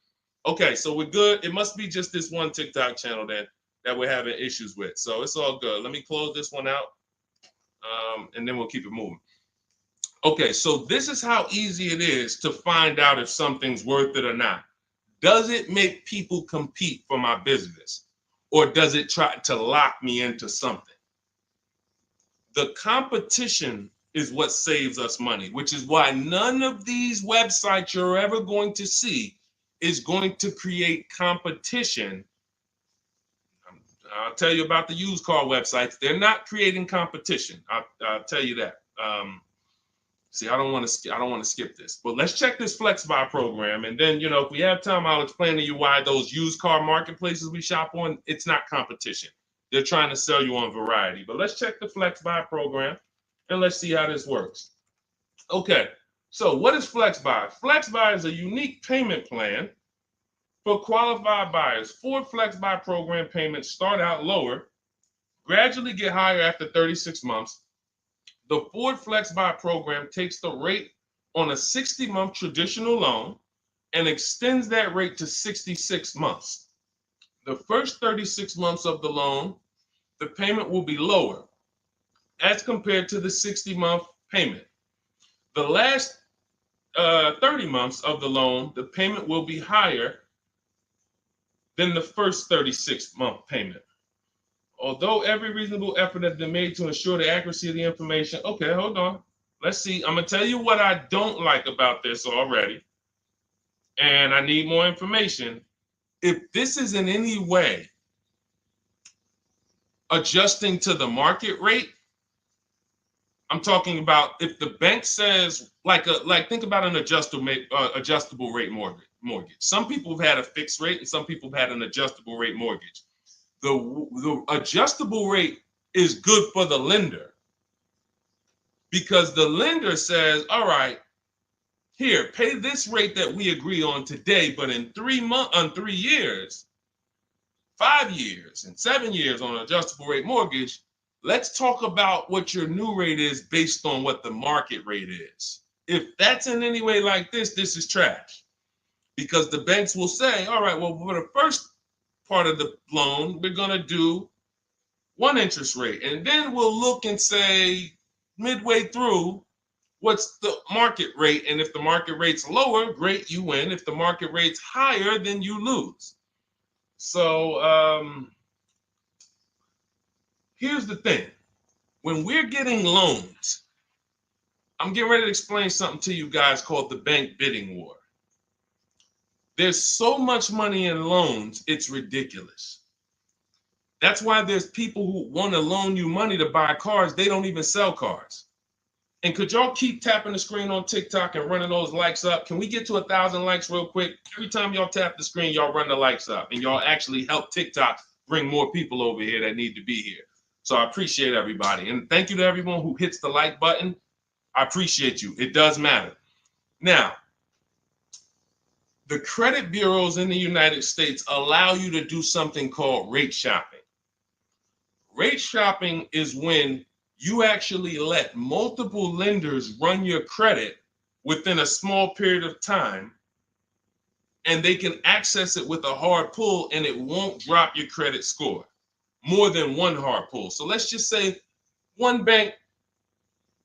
Okay, so we're good. It must be just this one TikTok channel then that we're having issues with. So it's all good. Let me close this one out, and then we'll keep it moving. Okay, so this is how easy it is to find out if something's worth it or not. Does it make people compete for my business, or does it try to lock me into something? The competition is what saves us money, which is why none of these websites you're ever going to see is going to create competition. I'll tell you about the used car websites. They're not creating competition. I'll tell you that. See, I don't want to skip this, but let's check this Flex Buy program, and then if we have time, I'll explain to you why those used car marketplaces we shop on, it's not competition. They're trying to sell you on variety. But let's check the Flex Buy program, and let's see how this works. Okay. So what is Flex Buy? Flex Buy is a unique payment plan for qualified buyers. Ford Flex Buy program payments start out lower, gradually get higher after 36 months. The Ford Flex Buy program takes the rate on a 60-month traditional loan and extends that rate to 66 months. The first 36 months of the loan, the payment will be lower as compared to the 60-month payment. The last 30 months of the loan, the payment will be higher than the first 36-month payment. Although every reasonable effort has been made to ensure the accuracy of the information. Okay, hold on. Let's see. I'm going to tell you what I don't like about this already, and I need more information. If this is in any way adjusting to the market rate. I'm talking about if the bank says like think about an adjustable rate mortgage. Some people have had a fixed rate and some people have had an adjustable rate mortgage. The adjustable rate is good for the lender because the lender says, all right, here, pay this rate that we agree on today, but in 3 years, 5 years, and 7 years on an adjustable rate mortgage, let's talk about what your new rate is based on what the market rate is. If that's in any way like this is trash. Because the banks will say, all right, well, for the first part of the loan, we're going to do one interest rate. And then we'll look and say, midway through, what's the market rate? And if the market rate's lower, great, you win. If the market rate's higher, then you lose. So here's the thing. When we're getting loans, I'm getting ready to explain something to you guys called the bank bidding war. There's so much money in loans, it's ridiculous. That's why there's people who want to loan you money to buy cars. They don't even sell cars. And could y'all keep tapping the screen on TikTok and running those likes up? Can we get to 1,000 likes real quick? Every time y'all tap the screen, y'all run the likes up and y'all actually help TikTok bring more people over here that need to be here. So I appreciate everybody. And thank you to everyone who hits the like button. I appreciate you. It does matter. Now, the credit bureaus in the United States allow you to do something called rate shopping. Rate shopping is when you actually let multiple lenders run your credit within a small period of time, and they can access it with a hard pull and it won't drop your credit score more than one hard pull. So let's just say one bank,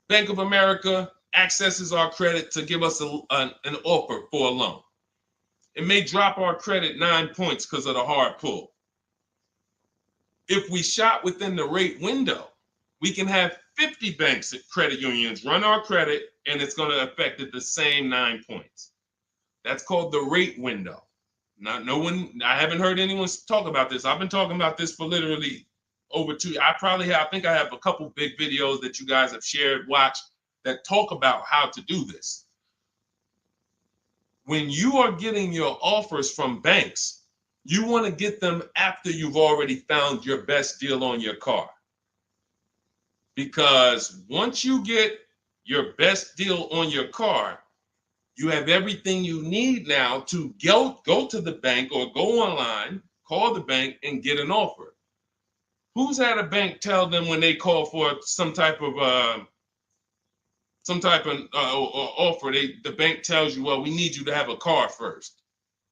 Bank of America, accesses our credit to give us an offer for a loan. It may drop our credit 9 points because of the hard pull. If we shop within the rate window, we can have 50 banks at credit unions run our credit, and it's going to affect it the same 9 points. That's called the rate window. I haven't heard anyone talk about this. I've been talking about this for literally over 2 years. I think I have a couple big videos that you guys have shared, watched, that talk about how to do this. When you are getting your offers from banks, you want to get them after you've already found your best deal on your car. Because once you get your best deal on your car, you have everything you need now to go to the bank or go online, call the bank and get an offer. Who's had a bank tell them when they call for some type of offer, the bank tells you, well, we need you to have a car first.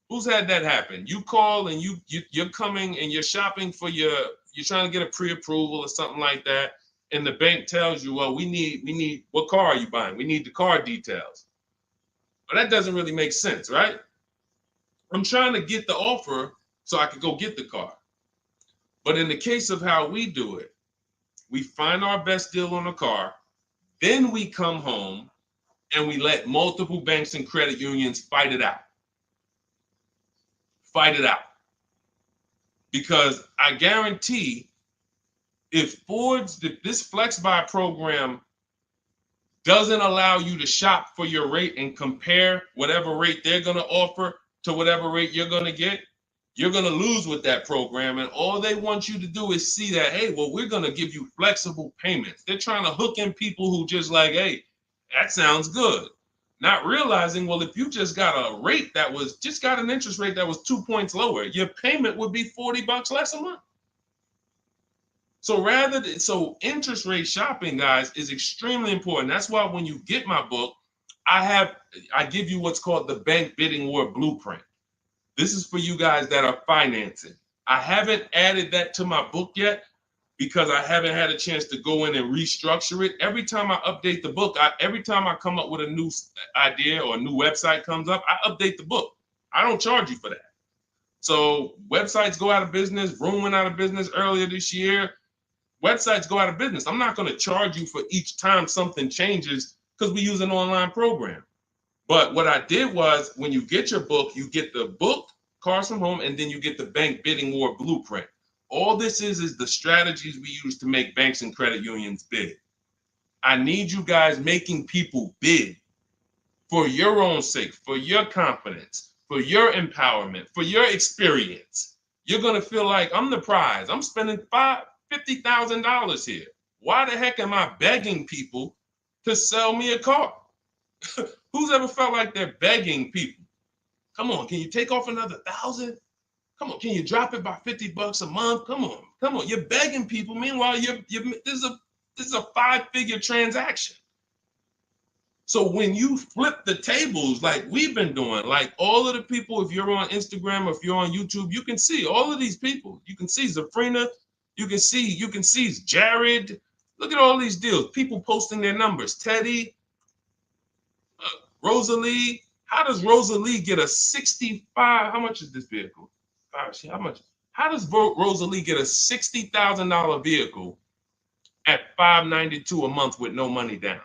Who's had that happen? You call and you're coming and you're shopping for you're trying to get a pre-approval or something like that, and the bank tells you, well, we need what car are you buying? We need the car details. Well, that doesn't really make sense, right? I'm trying to get the offer so I can go get the car. But in the case of how we do it, we find our best deal on the car, then we come home and we let multiple banks and credit unions fight it out. Fight it out. Because I guarantee if this Flex Buy program doesn't allow you to shop for your rate and compare whatever rate they're going to offer to whatever rate you're going to get, you're going to lose with that program. And all they want you to do is see that, hey, well, we're going to give you flexible payments. They're trying to hook in people who just like, hey, that sounds good. Not realizing, well, if you just got a rate that was just got an interest rate that was 2 points lower, your payment would be $40 less a month. So interest rate shopping, guys, is extremely important. That's why when you get my book, I give you what's called the Bank Bidding War Blueprint. This is for you guys that are financing. I haven't added that to my book yet because I haven't had a chance to go in and restructure it. Every time I update the book, every time I come up with a new idea or a new website comes up, I update the book. I don't charge you for that. So websites go out of business. Room went out of business earlier this year. Websites go out of business. I'm not going to charge you for each time something changes because we use an online program. But what I did was when you get your book, you get the book, Cars from Home, and then you get the Bank Bidding War Blueprint. All this is the strategies we use to make banks and credit unions bid. I need you guys making people bid for your own sake, for your confidence, for your empowerment, for your experience. You're going to feel like I'm the prize. I'm spending $50,000 here. Why the heck am I begging people to sell me a car? Who's ever felt like they're begging people? Come on, can you take off another 1,000? Come on, can you drop it by $50 a month? Come on. You're begging people. Meanwhile, this is a 5-figure transaction. So when you flip the tables like we've been doing, like all of the people, if you're on Instagram or if you're on YouTube, you can see all of these people. You can see Zafrina, you can see Jared. Look at all these deals. People posting their numbers. Teddy, Rosalie. How does Rosalie get a 65? How much is this vehicle? How much? How does Rosalie get a $60,000 vehicle at $592 a month with no money down?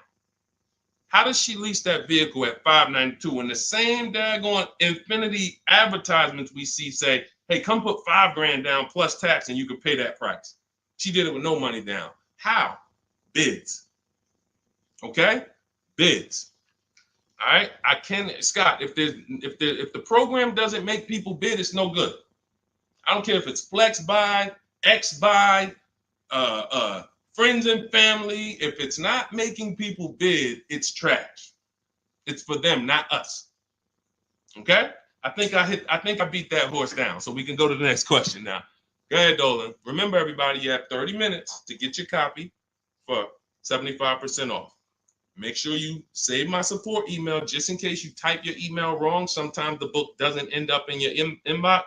How does she lease that vehicle at $592 when the same daggone Infinity advertisements we see say, hey, come put $5,000 down plus tax and you can pay that price? She did it with no money down. How? Bids. Okay? Bids. All right. Scott, if the program doesn't make people bid, it's no good. I don't care if it's flex buy, X buy, friends and family. If it's not making people bid, it's trash. It's for them, not us. Okay? I think I beat that horse down. So we can go to the next question now. Go ahead, Dolan. Remember, everybody, you have 30 minutes to get your copy for 75% off. Make sure you save my support email just in case you type your email wrong. Sometimes the book doesn't end up in your inbox.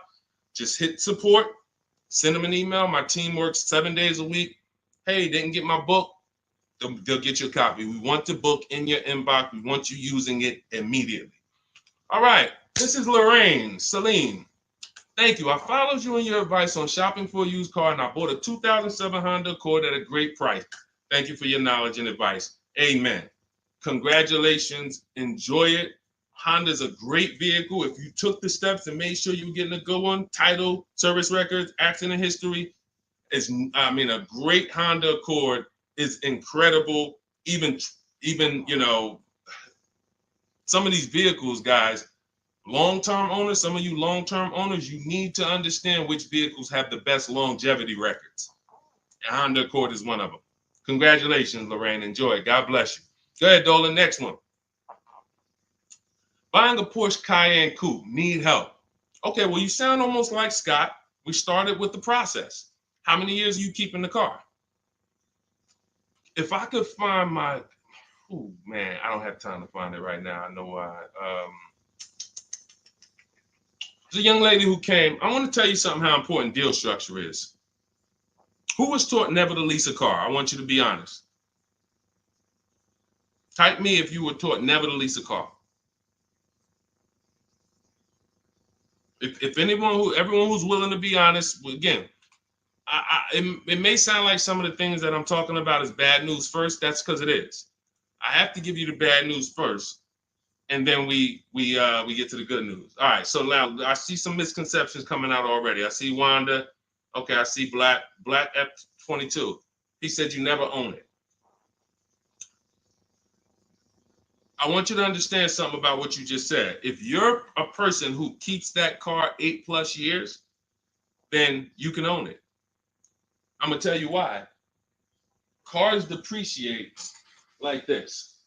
Just hit support, send them an email. My team works 7 days a week. Hey, didn't get my book. They'll get you a copy. We want the book in your inbox. We want you using it immediately. All right. This is Lorraine Celine. Thank you. I followed you in your advice on shopping for a used car, and I bought a 2007 Honda Accord at a great price. Thank you for your knowledge and advice. Amen. Congratulations. Enjoy it. Honda's a great vehicle. If you took the steps and made sure you were getting a good one, title, service records, accident history, a great Honda Accord is incredible. Even some of these vehicles, guys, long-term owners, some of you long-term owners, you need to understand which vehicles have the best longevity records. And Honda Accord is one of them. Congratulations, Lorraine. Enjoy it. God bless you. Go ahead, Dolan. Next one. Buying a Porsche Cayenne Coupe. Need help. Okay, well, you sound almost like Scott. We started with the process. How many years are you keeping the car? If I could find my, oh man, I don't have time to find it right now. I know why. There's a young lady who came. I want to tell you something how important deal structure is. Who was taught never to lease a car? I want you to be honest. Type me if you were taught never to lease a car. If everyone who's willing to be honest, again, it may sound like some of the things that I'm talking about is bad news first. That's because it is. I have to give you the bad news first, and then we get to the good news. All right. So now I see some misconceptions coming out already. I see Wanda. Okay. I see Black F22. He said you never own it. I want you to understand something about what you just said. If you're a person who keeps that car 8+ years, then you can own it. I'm going to tell you why. Cars depreciate like this.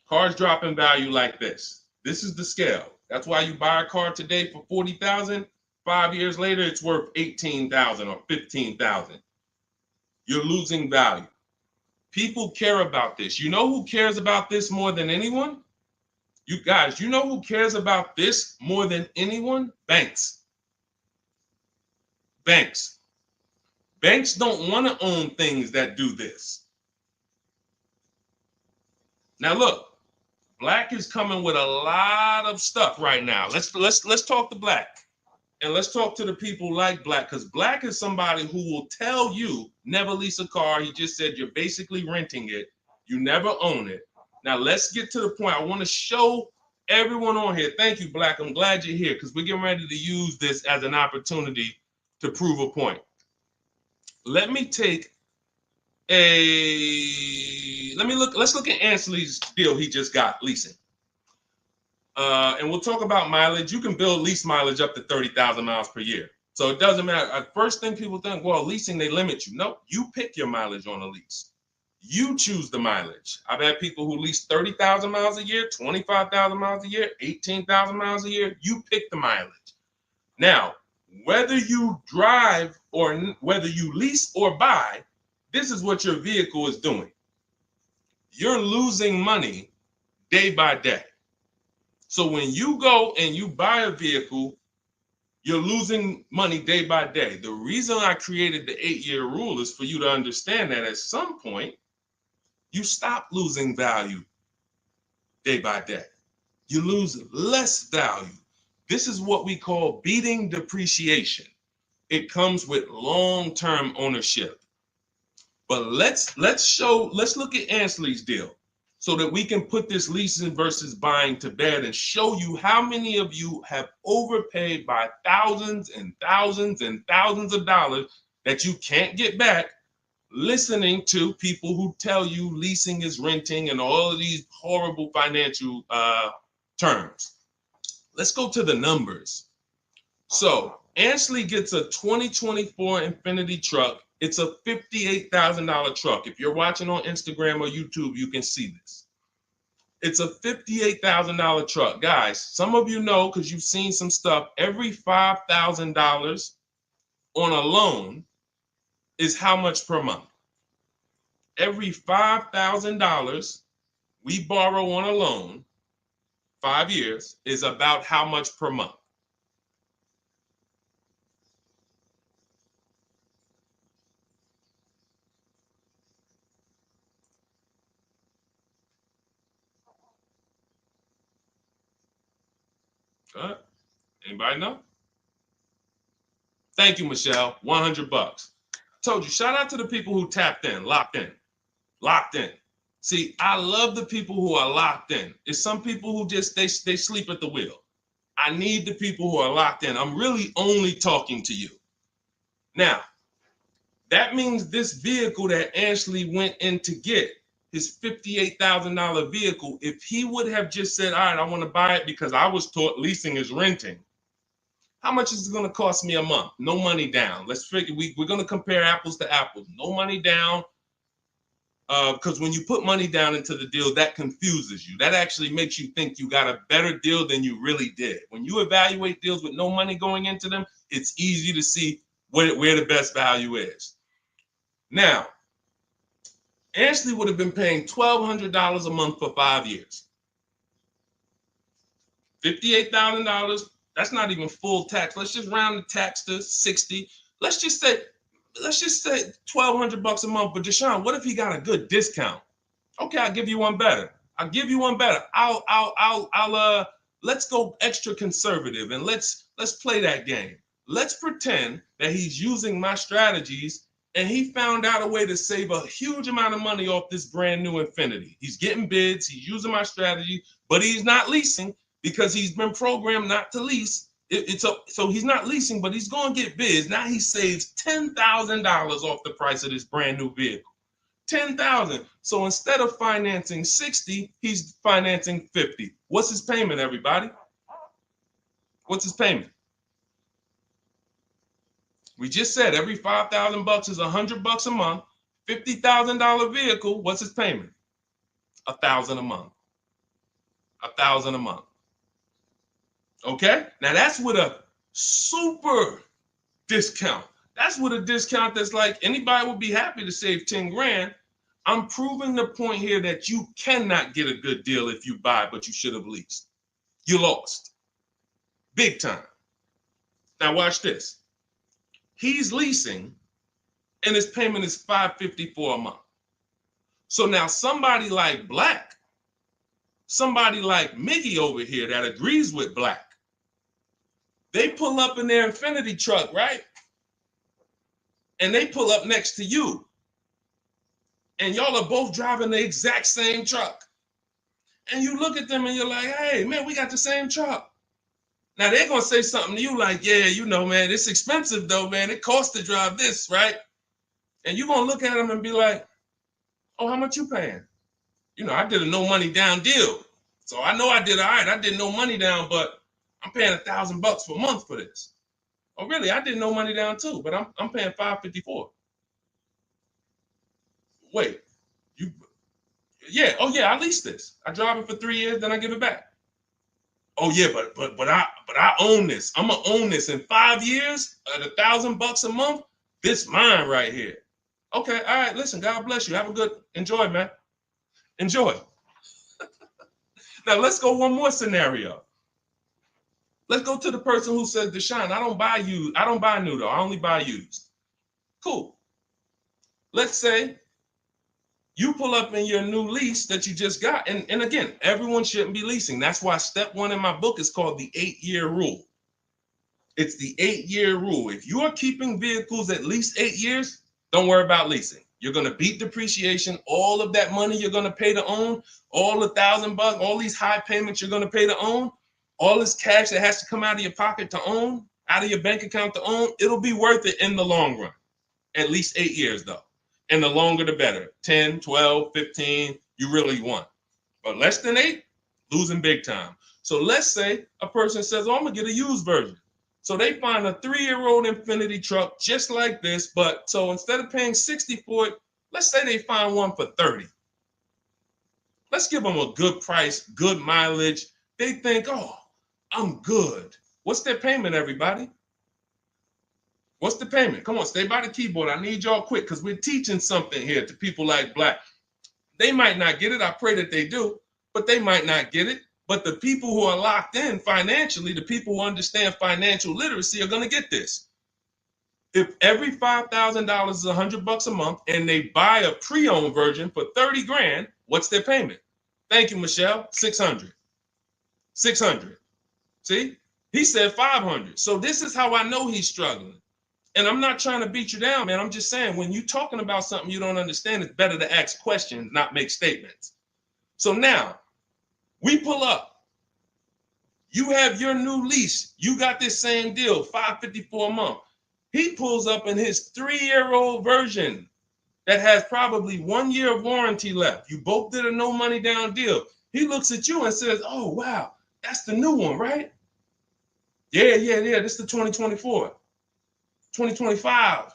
Cars drop in value like this. This is the scale. That's why you buy a car today for $40,000. 5 years later, it's worth $18,000 or $15,000. You're losing value. People care about this. You know who cares about this more than anyone? You guys, you know who cares about this more than anyone? Banks. Banks. Banks don't want to own things that do this. Now look, Black is coming with a lot of stuff right now. Let's talk to Black. And let's talk to the people like Black, because Black is somebody who will tell you never lease a car. He just said you're basically renting it. You never own it. Now let's get to the point. I want to show everyone on here. Thank you, Black. I'm glad you're here because we're getting ready to use this as an opportunity to prove a point. Let me take let's look at Ansley's deal he just got leasing. And we'll talk about mileage. You can build lease mileage up to 30,000 miles per year. So it doesn't matter. First thing people think, well, leasing, they limit you. No, you pick your mileage on a lease. You choose the mileage. I've had people who lease 30,000 miles a year, 25,000 miles a year, 18,000 miles a year. You pick the mileage. Now, whether you drive or whether you lease or buy, this is what your vehicle is doing. You're losing money day by day. So when you go and you buy a vehicle, you're losing money day by day. The reason I created the 8-year rule is for you to understand that at some point, you stop losing value day by day. You lose less value. This is what we call beating depreciation. It comes with long-term ownership. But let's look at Ansley's deal so that we can put this leasing versus buying to bed and show you how many of you have overpaid by thousands and thousands and thousands of dollars that you can't get back listening to people who tell you leasing is renting and all of these horrible financial terms. Let's go to the numbers. So Ansley gets a 2024 Infiniti truck. It's a $58,000 truck. If you're watching on Instagram or YouTube, you can see this. It's a $58,000 truck. Guys, some of you know because you've seen some stuff, every $5,000 on a loan is how much per month? Every $5,000 we borrow on a loan, 5 years, is about how much per month? Anybody know? Thank you, Michelle. 100 bucks. Told you, shout out to the people who tapped in, locked in, locked in. See, I love the people who are locked in. It's some people who just, they sleep at the wheel. I need the people who are locked in. I'm really only talking to you. Now, that means this vehicle that Ashley went in to get, his $58,000 vehicle, if he would have just said, all right, I want to buy it because I was taught leasing is renting, how much is it going to cost me a month? No money down. Let's figure, we're going to compare apples to apples. No money down, because when you put money down into the deal, that confuses you. That actually makes you think you got a better deal than you really did. When you evaluate deals with no money going into them, it's easy to see where the best value is. Now, Ashley would have been paying $1,200 a month for 5 years. $58,000. That's not even full tax. Let's just round the tax to 60. Let's just say 1,200 bucks a month. But Deshone, what if he got a good discount? Okay, I'll give you one better. Let's go extra conservative and let's play that game. Let's pretend that he's using my strategies and he found out a way to save a huge amount of money off this brand new Infiniti. He's getting bids, he's using my strategy, but he's not leasing because he's been programmed not to lease. So he's not leasing, but he's going to get bids. Now he saves $10,000 off the price of this brand new vehicle. $10,000. So instead of financing 60, he's financing 50. What's his payment, everybody? What's his payment? We just said every 5,000 bucks is 100 bucks a month. $50,000 vehicle, what's his payment? 1,000 a month. 1,000 a month. Okay? Now that's with a super discount. That's with a discount that's like anybody would be happy to save 10 grand. I'm proving the point here that you cannot get a good deal if you buy, but you should have leased. You lost. Big time. Now watch this. He's leasing and his payment is $554 a month. So now somebody like Black, somebody like Miggy over here that agrees with Black, they pull up in their Infiniti truck, right? And they pull up next to you. And y'all are both driving the exact same truck. And you look at them and you're like, hey, man, we got the same truck. Now they're going to say something to you like, yeah, you know, man, it's expensive though, man. It costs to drive this, right? And you're going to look at them and be like, oh, how much you paying? You know, I did a no money down deal. So I know I did all right. I did no money down, but I'm paying $1,000 per month for this. Oh, really? I did no money down too, but I'm paying $554. Wait, you? Yeah. Oh, yeah. I leased this. I drive it for 3 years, then I give it back. Oh, yeah, but I own this. I'm gonna own this in 5 years at $1,000 a month. This mine right here. Okay. All right. Listen. God bless you. Have a good enjoy, man. Enjoy. Now let's go one more scenario. Let's go to the person who says, Deshone, I don't buy used. I don't buy new though. I only buy used. Cool. Let's say you pull up in your new lease that you just got. And again, everyone shouldn't be leasing. That's why step 1 in my book is called the 8-year rule. It's the 8-year rule. If you are keeping vehicles at least 8 years, don't worry about leasing. You're going to beat depreciation. All of that money you're going to pay to own, all the $1,000, all these high payments you're going to pay to own, all this cash that has to come out of your pocket to own, out of your bank account to own, it'll be worth it in the long run. At least 8 years though. And the longer the better. 10, 12, 15, you really want. But less than 8, losing big time. So let's say a person says, oh, I'm going to get a used version. So they find a 3-year-old Infiniti truck just like this, but so instead of paying $60 for it, let's say they find one for $30. Let's give them a good price, good mileage. They think, oh, I'm good. What's their payment, everybody? What's the payment? Come on, stay by the keyboard. I need y'all quick because we're teaching something here to people like Black. They might not get it. I pray that they do, but they might not get it. But the people who are locked in financially, the people who understand financial literacy are going to get this. If every $5,000 is $100 a month and they buy a pre-owned version for 30 grand, what's their payment? Thank you, Michelle. 600. 600. See, he said 500. So this is how I know he's struggling. And I'm not trying to beat you down, man. I'm just saying when you're talking about something you don't understand, it's better to ask questions, not make statements. So now, we pull up. You have your new lease. You got this same deal, $554 a month. He pulls up in his 3-year-old version that has probably 1 year of warranty left. You both did a no money down deal. He looks at you and says, oh, wow, that's the new one, right? Yeah. This is the 2024. 2025.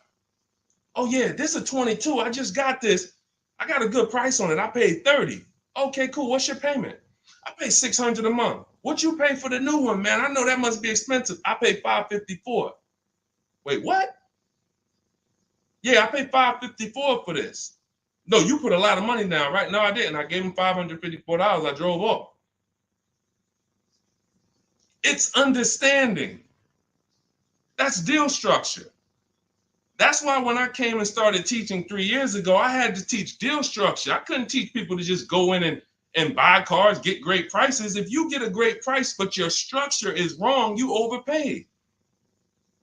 Oh, yeah, this is a 22. I just got this. I got a good price on it. I paid 30. Okay, cool. What's your payment? I pay 600 a month. What you pay for the new one, man? I know that must be expensive. I pay 554. Wait, what? Yeah, I paid 554 for this. No, you put a lot of money down, right? No, I didn't. I gave him $554. I drove off. It's understanding. That's deal structure. That's why when I came and started teaching 3 years ago, I had to teach deal structure. I couldn't teach people to just go in and buy cars, get great prices. If you get a great price, but your structure is wrong, you overpaid.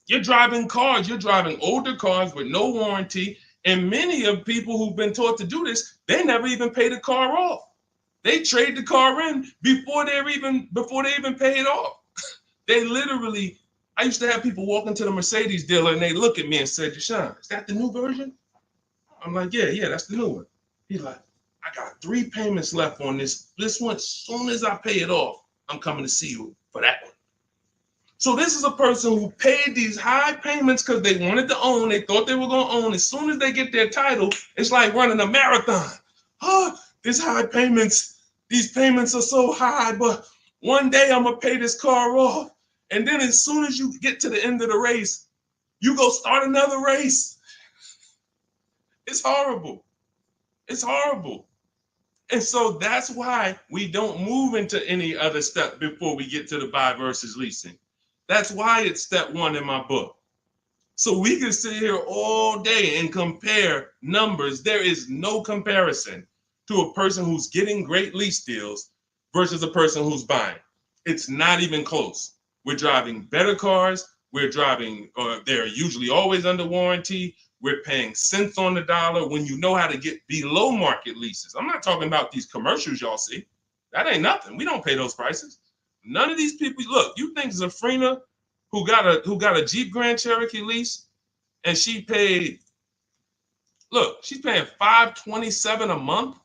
You're driving cars, you're driving older cars with no warranty. And many of people who've been taught to do this, they never even pay the car off. They trade the car in before they even pay it off. They literally, I used to have people walk into the Mercedes dealer and they look at me and say, Deshone, is that the new version? I'm like, yeah, that's the new one. He's like, I got 3 payments left on this. This one, as soon as I pay it off, I'm coming to see you for that one. So this is a person who paid these high payments because they wanted to own. They thought they were going to own. As soon as they get their title, it's like running a marathon. Oh, these high payments, these payments are so high, but one day I'm going to pay this car off. And then as soon as you get to the end of the race, you go start another race. It's horrible. It's horrible. And so that's why we don't move into any other step before we get to the buy versus leasing. That's why it's step 1 in my book. So we can sit here all day and compare numbers. There is no comparison to a person who's getting great lease deals versus a person who's buying. It's not even close. We're driving better cars. We're driving, they're usually always under warranty. We're paying cents on the dollar when you know how to get below market leases. I'm not talking about these commercials y'all see. That ain't nothing. We don't pay those prices. None of these people, look, you think Zafrina, who got a Jeep Grand Cherokee lease, and she paid Look, she's paying $527 a month.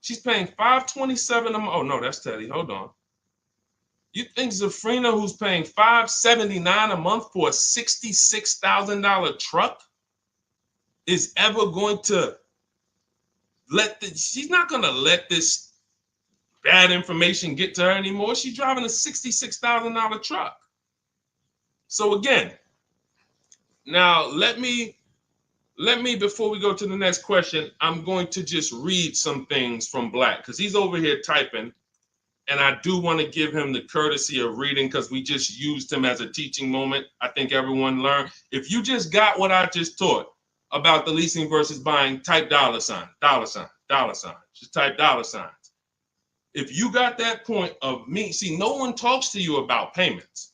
She's paying $527 a month. Oh no, that's Teddy. Hold on. You think Zafrina, who's paying $579 a month for a $66,000 truck, is ever going to she's not going to let this bad information get to her anymore. She's driving a $66,000 truck. So again, now let me, before we go to the next question, I'm going to just read some things from Black because he's over here typing. And I do want to give him the courtesy of reading because we just used him as a teaching moment. I think everyone learned. If you just got what I just taught about the leasing versus buying, type $sign. Just type $signs. If you got that point of me, see, no one talks to you about payments.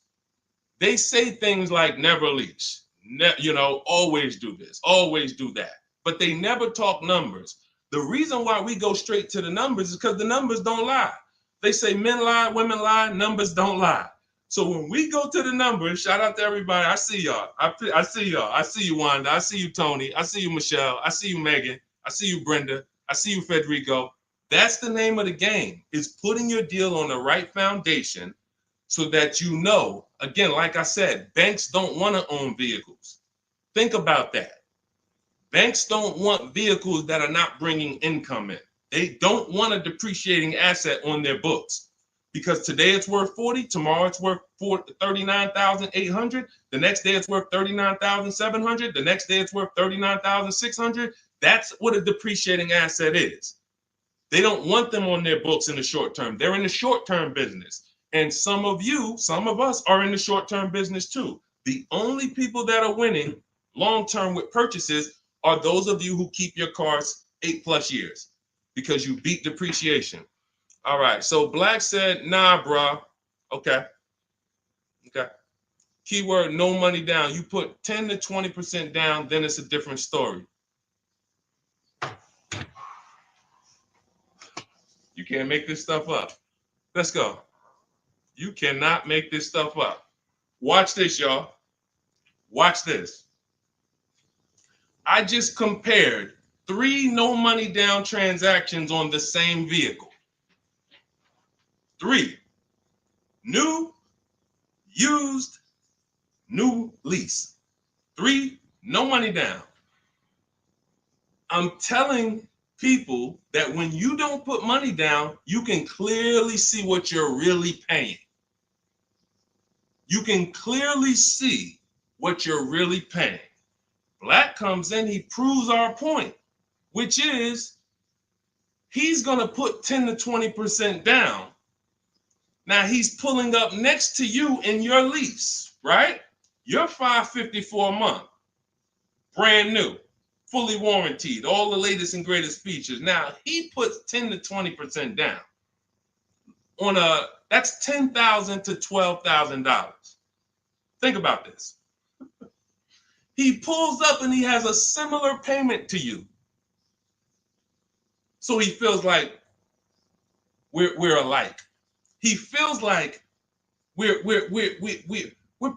They say things like never lease, always do this, always do that. But they never talk numbers. The reason why we go straight to the numbers is because the numbers don't lie. They say men lie, women lie, numbers don't lie. So when we go to the numbers, shout out to everybody. I see y'all. I see y'all. I see you, Wanda. I see you, Tony. I see you, Michelle. I see you, Megan. I see you, Brenda. I see you, Federico. That's the name of the game, is putting your deal on the right foundation so that you know, again, like I said, banks don't want to own vehicles. Think about that. Banks don't want vehicles that are not bringing income in. They don't want a depreciating asset on their books because today it's worth 40, tomorrow it's worth 39,800, the next day it's worth 39,700, the next day it's worth 39,600. That's what a depreciating asset is. They don't want them on their books in the short term. They're in the short-term business. And some of us are in the short-term business too. The only people that are winning long-term with purchases are those of you who keep your cars 8+ years. Because you beat depreciation. All right, so Black said, nah, bro. Okay. Keyword, no money down. You put 10 to 20% down, then it's a different story. You can't make this stuff up. Let's go. You cannot make this stuff up. Watch this, y'all. Watch this. I just compared 3 no money down transactions on the same vehicle. 3. New, used, new lease. 3, no money down. I'm telling people that when you don't put money down, you can clearly see what you're really paying. You can clearly see what you're really paying. Black comes in, he proves our point, which is he's going to put 10 to 20% down. Now he's pulling up next to you in your lease, right? You're $554 a month, brand new, fully warranted, all the latest and greatest features. Now he puts 10 to 20% down on that's $10,000 to $12,000. Think about this. He pulls up and he has a similar payment to you. So he feels like we're alike. He feels like we're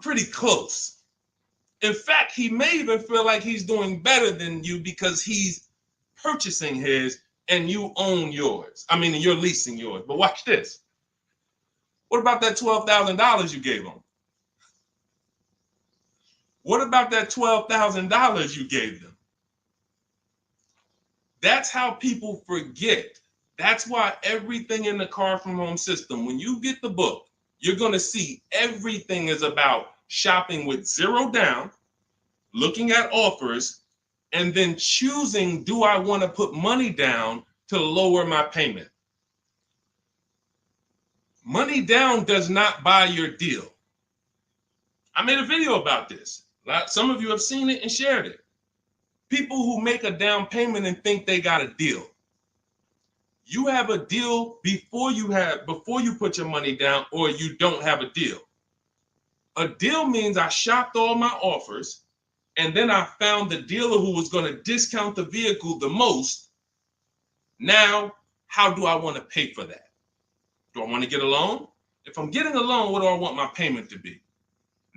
pretty close. In fact, he may even feel like he's doing better than you because he's purchasing his and you own yours. I mean, you're leasing yours. But watch this. What about that $12,000 you gave him? What about that $12,000 you gave them? That's how people forget. That's why everything in the Car From Home system, when you get the book, you're going to see everything is about shopping with zero down, looking at offers, and then choosing, do I want to put money down to lower my payment? Money down does not buy your deal. I made a video about this. Some of you have seen it and shared it. People who make a down payment and think they got a deal. You have a deal before you put your money down, or you don't have a deal. A deal means I shopped all my offers, and then I found the dealer who was going to discount the vehicle the most. Now, how do I want to pay for that? Do I want to get a loan? If I'm getting a loan, what do I want my payment to be?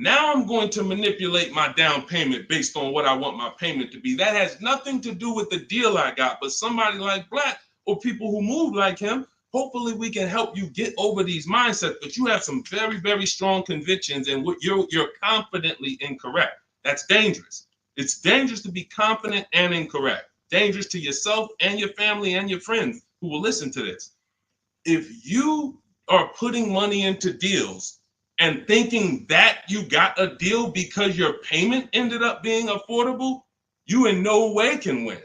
Now I'm going to manipulate my down payment based on what I want my payment to be. That has nothing to do with the deal I got, but somebody like Black or people who move like him, hopefully we can help you get over these mindsets. But you have some very, very strong convictions, and you're confidently incorrect. That's dangerous. It's dangerous to be confident and incorrect. Dangerous to yourself and your family and your friends who will listen to this. If you are putting money into deals and thinking that you got a deal because your payment ended up being affordable, you in no way can win.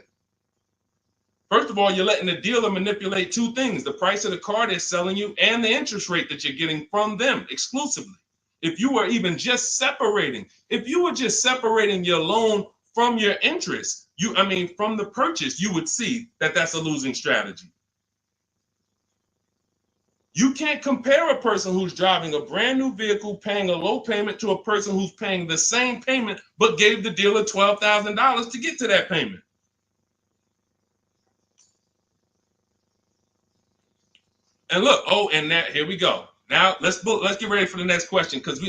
First of all, you're letting the dealer manipulate two things: the price of the car they're selling you and the interest rate that you're getting from them exclusively. If you were just separating your loan from your interest, from the purchase, you would see that that's a losing strategy. You can't compare a person who's driving a brand new vehicle paying a low payment to a person who's paying the same payment but gave the dealer $12,000 to get to that payment. And look, here we go. Now let's get ready for the next question, because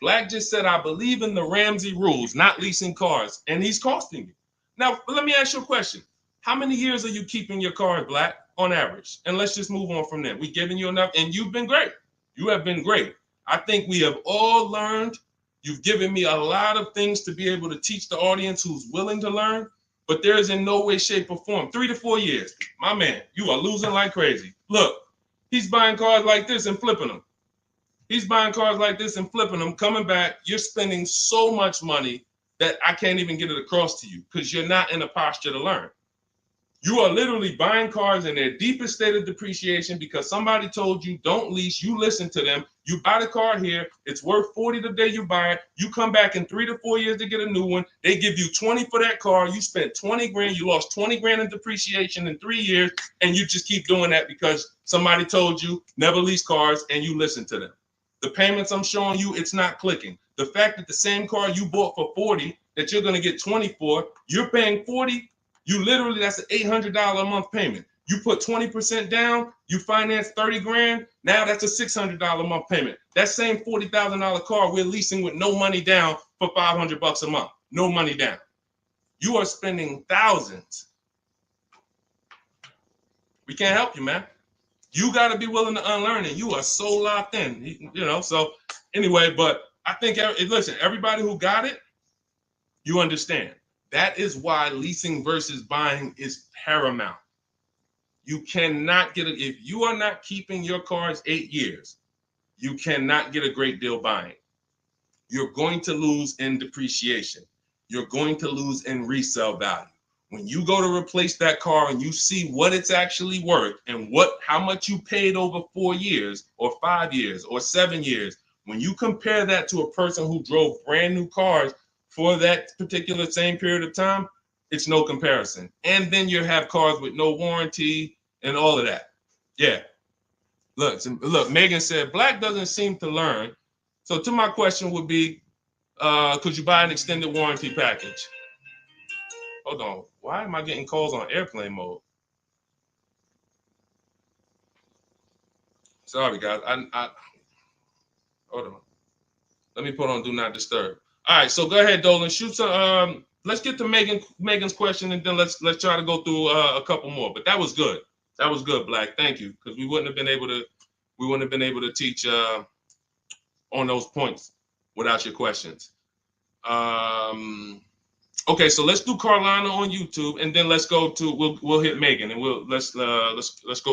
Black just said, I believe in the Ramsey rules, not leasing cars, and he's costing you. Now, let me ask you a question. How many years are you keeping your car, Black, on average? And let's just move on from there. We've given you enough, and you've been great. You have been great. I think we have all learned. You've given me a lot of things to be able to teach the audience who's willing to learn, but there is in no way, shape, or form. 3 to 4 years. My man, you are losing like crazy. Look, he's buying cars like this and flipping them. He's buying cars like this and flipping them, coming back. You're spending so much money that I can't even get it across to you because you're not in a posture to learn. You are literally buying cars in their deepest state of depreciation because somebody told you don't lease. You listen to them. You buy the car here. It's worth $40 the day you buy it. You come back in 3 to 4 years to get a new one. They give you $20 for that car. You spent $20 grand. You lost $20 grand in depreciation in 3 years. And you just keep doing that because somebody told you never lease cars and you listen to them. The payments I'm showing you, it's not clicking. The fact that the same car you bought for $40 that you're going to get $20 for, you're paying $40. That's an $800 a month payment. You put 20% down, you finance 30 grand. Now that's a $600 a month payment. That same $40,000 car we're leasing with no money down for $500 a month. No money down. You are spending thousands. We can't help you, man. You got to be willing to unlearn it. You are so locked in, So anyway, but I think, listen, everybody who got it, you understand. That is why leasing versus buying is paramount. You cannot get it. If you are not keeping your cars 8 years, you cannot get a great deal buying. You're going to lose in depreciation. You're going to lose in resale value. When you go to replace that car and you see what it's actually worth and how much you paid over 4 years or 5 years or 7 years, when you compare that to a person who drove brand new cars for that particular same period of time, it's no comparison. And then you have cars with no warranty and all of that. Yeah. Look, Megan said, Black doesn't seem to learn. So to my question would be, could you buy an extended warranty package? Hold on. Why am I getting calls on airplane mode? Sorry, guys. I hold on. Let me put on Do Not Disturb. All right, so go ahead, Dolan. Shoot some. Let's get to Megan's question, and then let's try to go through a couple more. But that was good. That was good, Black. Thank you, because we wouldn't have been able to teach on those points without your questions. Okay, so let's do Carolina on YouTube, and then let's go to we'll hit Megan, and let's go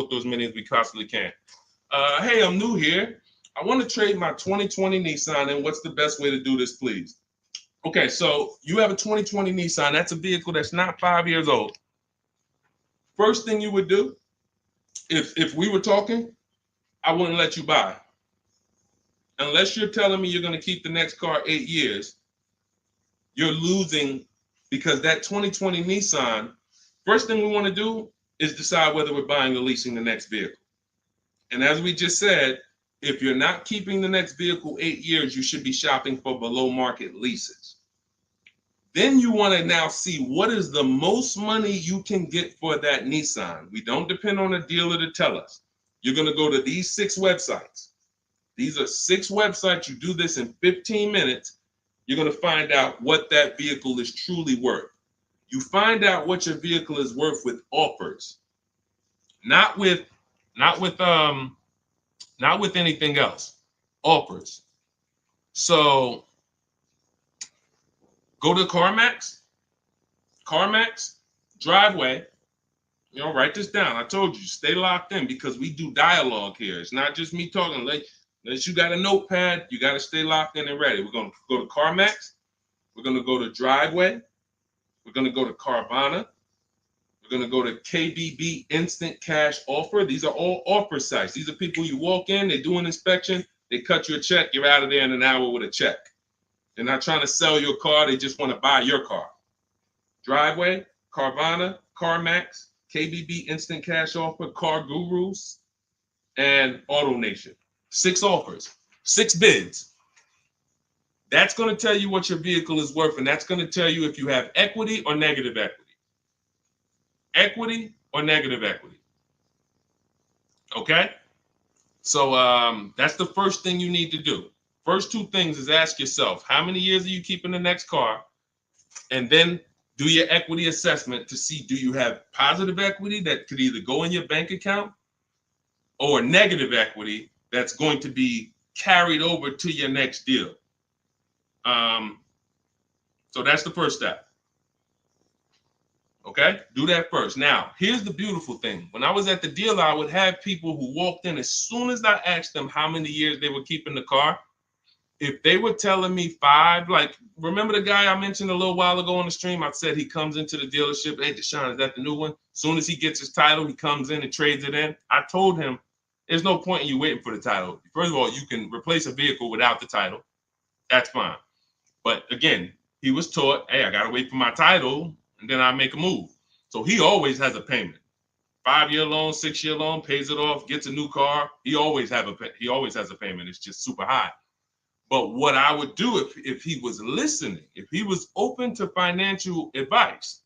through as many as we possibly can. Hey, I'm new here. I want to trade my 2020 Nissan, and what's the best way to do this, please? Okay, so you have a 2020 Nissan. That's a vehicle that's not 5 years old. First thing you would do, if we were talking, I wouldn't let you buy. Unless you're telling me you're going to keep the next car 8 years, you're losing, because that 2020 Nissan, first thing we want to do is decide whether we're buying or leasing the next vehicle. And as we just said, if you're not keeping the next vehicle 8 years, you should be shopping for below market leases. Then you want to now see what is the most money you can get for that Nissan. We don't depend on a dealer to tell us. You're going to go to these 6 websites. These are 6 websites. You do this in 15 minutes. You're going to find out what that vehicle is truly worth. You find out what your vehicle is worth with offers, not with anything else. Offers. So go to CarMax, Driveway. Write this down. I told you, stay locked in because we do dialogue here. It's not just me talking. Unless you got a notepad, you got to stay locked in and ready. We're going to go to CarMax. We're going to go to Driveway. We're going to go to Carvana. We're going to go to KBB Instant Cash Offer. These are all offer sites. These are people you walk in, they do an inspection, they cut you a check, you're out of there in an hour with a check. They're not trying to sell your car, they just want to buy your car. Driveway, Carvana, CarMax, KBB Instant Cash Offer, Car Gurus, and Auto Nation. 6 offers, 6 bids. That's going to tell you what your vehicle is worth, and that's going to tell you if you have equity or negative equity. Equity or negative equity. Okay? So that's the first thing you need to do. First 2 things is ask yourself, how many years are you keeping the next car? And then do your equity assessment to see, do you have positive equity that could either go in your bank account or negative equity that's going to be carried over to your next deal. So that's the first step. Okay, do that first. Now, here's the beautiful thing. When I was at the dealer, I would have people who walked in as soon as I asked them how many years they were keeping the car. If they were telling me 5, like, remember the guy I mentioned a little while ago on the stream? I said he comes into the dealership. Hey, Deshone, is that the new one? As soon as he gets his title, he comes in and trades it in. I told him, there's no point in you waiting for the title. First of all, you can replace a vehicle without the title. That's fine. But again, he was taught, hey, I got to wait for my title, and then I make a move. So he always has a payment. 5-year loan, 6-year loan, pays it off, gets a new car. He always has a payment. It's just super high. But what I would do if he was listening, if he was open to financial advice,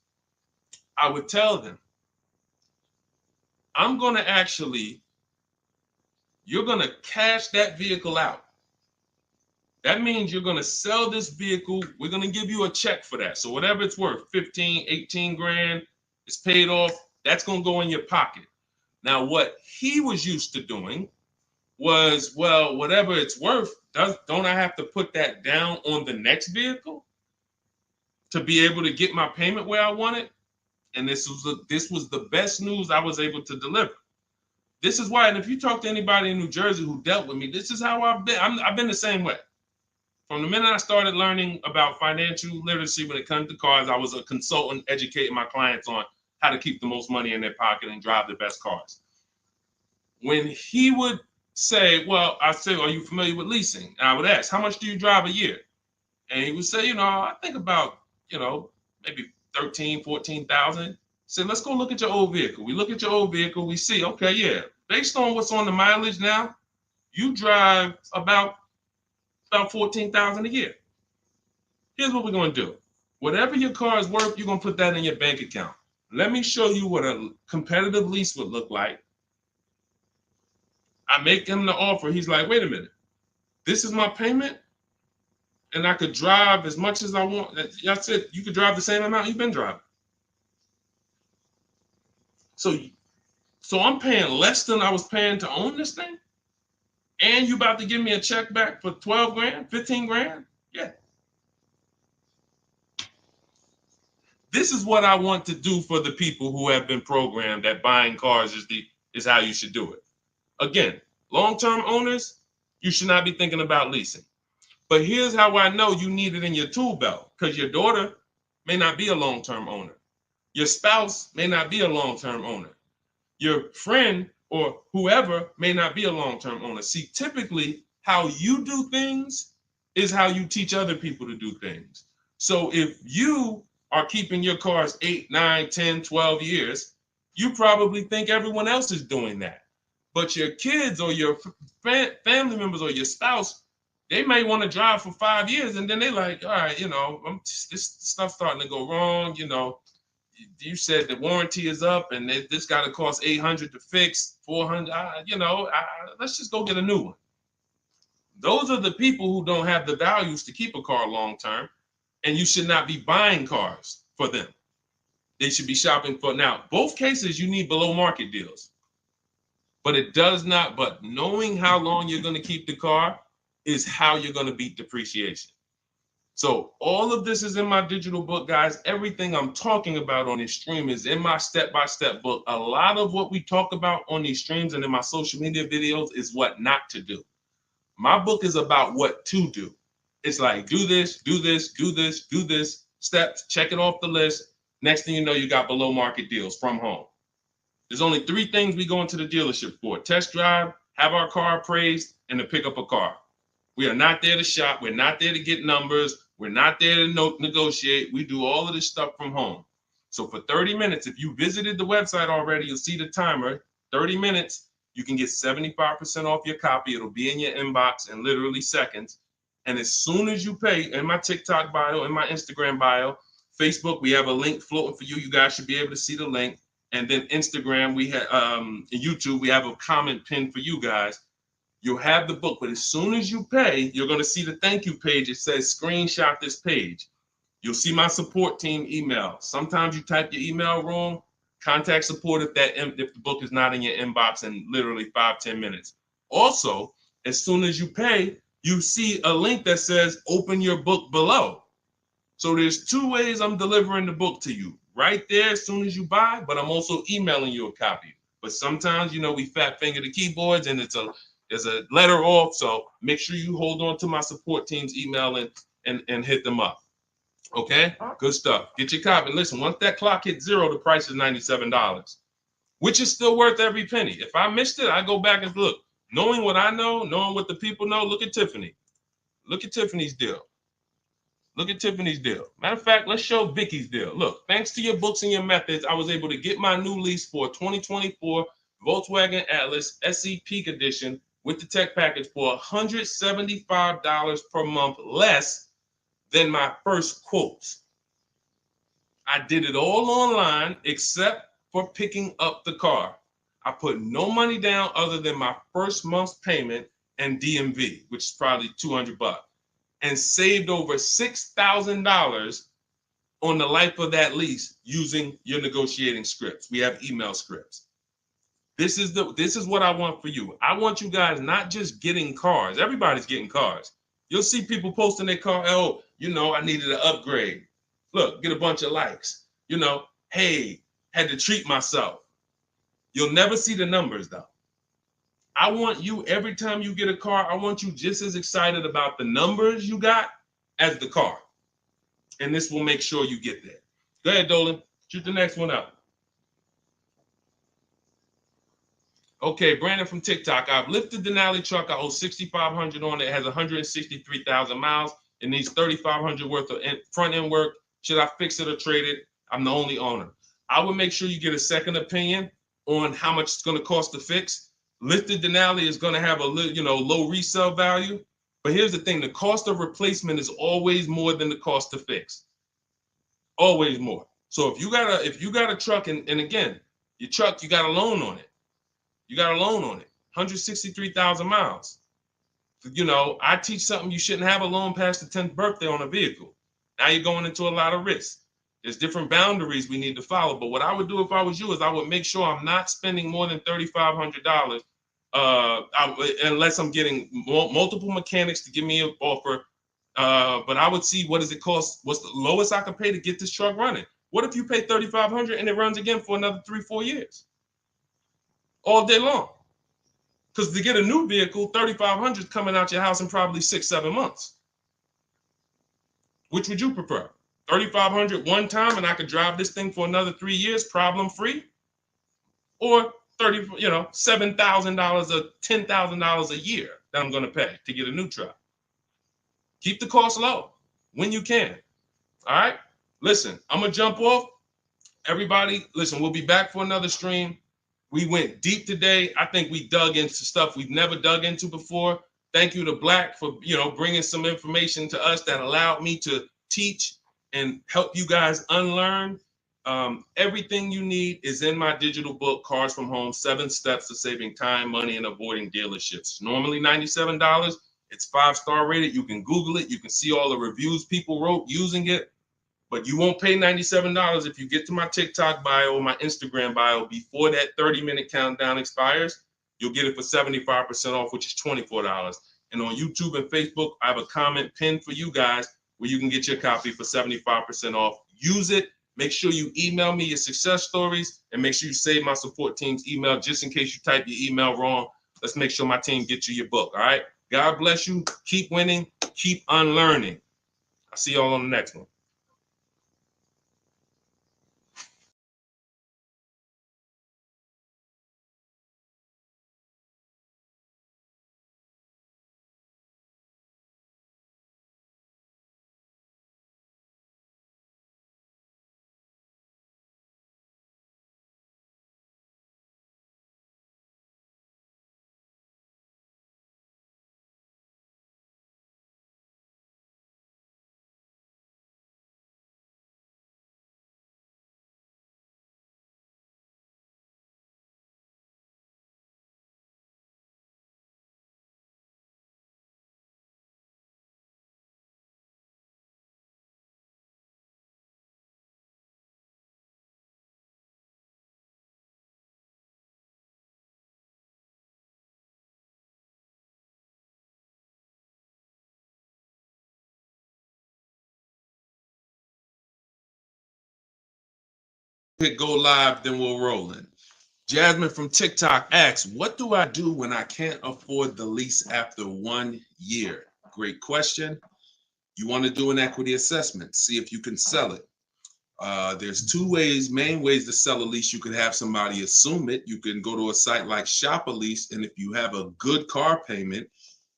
I would tell them, you're going to cash that vehicle out. That means you're going to sell this vehicle. We're going to give you a check for that. So whatever it's worth, 15, 18 grand, it's paid off. That's going to go in your pocket. Now, what he was used to doing was, well, whatever it's worth, don't I have to put that down on the next vehicle to be able to get my payment where I want it? And this was the best news I was able to deliver. This is why, and if you talk to anybody in New Jersey who dealt with me, this is how I've been. I've been the same way. From the minute I started learning about financial literacy when it comes to cars, I was a consultant educating my clients on how to keep the most money in their pocket and drive the best cars. When he would say, well, I say, are you familiar with leasing? And I would ask, how much do you drive a year? And he would say, I think about, maybe 13, 14,000. Say, let's go look at your old vehicle. We look at your old vehicle. We see, okay, yeah, based on what's on the mileage now, you drive about 14,000 a year. Here's what we're going to do. Whatever your car is worth, you're going to put that in your bank account. Let me show you what a competitive lease would look like. I make him the offer. He's like, wait a minute. This is my payment, and I could drive as much as I want. That's it. You could drive the same amount you've been driving. So I'm paying less than I was paying to own this thing? And you about to give me a check back for 12 grand, 15 grand? Yeah. This is what I want to do for the people who have been programmed that buying cars is how you should do it. Again, long-term owners, you should not be thinking about leasing. But here's how I know you need it in your tool belt, because your daughter may not be a long-term owner. Your spouse may not be a long-term owner. Your friend or whoever may not be a long-term owner. See, typically how you do things is how you teach other people to do things. So if you are keeping your cars 8, 9, 10, 12 years, you probably think everyone else is doing that. But your kids or your family members or your spouse, they may want to drive for 5 years and then they're like, all right, this stuff's starting to go wrong. You said the warranty is up and this got to cost $800 to fix, $400. Let's just go get a new one. Those are the people who don't have the values to keep a car long term, and you should not be buying cars for them. They should be shopping for. Now, both cases, you need below market deals, but it does not. But knowing how long you're going to keep the car is how you're going to beat depreciation. So all of this is in my digital book, guys. Everything I'm talking about on this stream is in my step-by-step book. A lot of what we talk about on these streams and in my social media videos is what not to do. My book is about what to do. It's like, do this, do this, do this, do this, steps, check it off the list. Next thing you know, you got below market deals from home. There's only 3 things we go into the dealership for: test drive, have our car appraised, and to pick up a car. We are not there to shop. We're not there to get numbers. We're not there to negotiate. We do all of this stuff from home. So for 30 minutes, if you visited the website already, you'll see the timer, 30 minutes, you can get 75% off your copy. It'll be in your inbox in literally seconds. And as soon as you pay, in my TikTok bio, in my Instagram bio, Facebook, we have a link floating for you. You guys should be able to see the link. And then Instagram, we have YouTube, we have a comment pinned for you guys. You'll have the book, but as soon as you pay, you're going to see the thank you page. It says screenshot this page. You'll see my support team email. Sometimes you type your email wrong. Contact support if the book is not in your inbox in literally 5-10 minutes. Also, as soon as you pay, you see a link that says open your book below. So there's 2 ways I'm delivering the book to you. Right there as soon as you buy, but I'm also emailing you a copy. But sometimes, we fat finger the keyboards and there's a letter off. So make sure you hold on to my support team's email and hit them up. Okay, good stuff. Get your copy. Listen, once that clock hits 0, the price is $97, which is still worth every penny. If I missed it, I go back and look. Knowing what I know, knowing what the people know, look at Tiffany. Look at Tiffany's deal. Look at Tiffany's deal. Matter of fact, let's show Vicky's deal. Look, thanks to your books and your methods, I was able to get my new lease for a 2024 Volkswagen Atlas SE Peak Edition with the tech package for $175 per month less than my first quotes. I did it all online except for picking up the car. I put no money down other than my first month's payment and DMV, which is probably $200, and saved over $6,000 on the life of that lease using your negotiating scripts. We have email scripts. This is what I want for you. I want you guys not just getting cars. Everybody's getting cars. You'll see people posting their car. Oh, I needed an upgrade. Look, get a bunch of likes. Hey, had to treat myself. You'll never see the numbers though. I want you, every time you get a car, I want you just as excited about the numbers you got as the car. And this will make sure you get there. Go ahead, Dolan. Shoot the next one up. Okay, Brandon from TikTok. I've lifted the Denali truck. I owe $6,500 on it. It has 163,000 miles. It needs $3,500 worth of front end work. Should I fix it or trade it? I'm the only owner. I would make sure you get a second opinion on how much it's going to cost to fix. Lifted Denali is going to have a low resale value. But here's the thing: the cost of replacement is always more than the cost to fix. Always more. So if you got a truck, and again, your truck, you got a loan on it. You got a loan on it, 163,000 miles. I teach something: you shouldn't have a loan past the 10th birthday on a vehicle. Now you're going into a lot of risk. There's different boundaries we need to follow. But what I would do if I was you is I would make sure I'm not spending more than $3,500 unless I'm getting multiple mechanics to give me an offer. But I would see, what does it cost? What's the lowest I can pay to get this truck running? What if you pay $3,500 and it runs again for another 3-4 years? All day long. Because to get a new vehicle, $3,500 is coming out your house in probably 6-7 months. Which would you prefer? $3,500 one time and I could drive this thing for another 3 years problem free? Or $7,000 or $10,000 a year that I'm going to pay to get a new truck? Keep the cost low when you can. All right. Listen, I'm going to jump off. Everybody, listen, we'll be back for another stream. We went deep today. I think we dug into stuff we've never dug into before. Thank you to Black for, bringing some information to us that allowed me to teach and help you guys unlearn. Everything you need is in my digital book, Cars from Home, 7 Steps to Saving Time, Money, and Avoiding Dealerships. Normally $97. It's 5-star rated. You can Google it. You can see all the reviews people wrote using it. But you won't pay $97 if you get to my TikTok bio or my Instagram bio before that 30-minute countdown expires. You'll get it for 75% off, which is $24. And on YouTube and Facebook, I have a comment pinned for you guys where you can get your copy for 75% off. Use it. Make sure you email me your success stories, and make sure you save my support team's email just in case you type your email wrong. Let's make sure my team gets you your book. All right. God bless you. Keep winning. Keep unlearning. I'll see y'all on the next one. Hit go live, then we'll roll in. Jasmine from TikTok asks, what do I do when I can't afford the lease after 1 year? Great question. You want to do an equity assessment, see if you can sell it. There's two main ways to sell a lease. You could have somebody assume it. You can go to a site like Shop a Lease, and if you have a good car payment,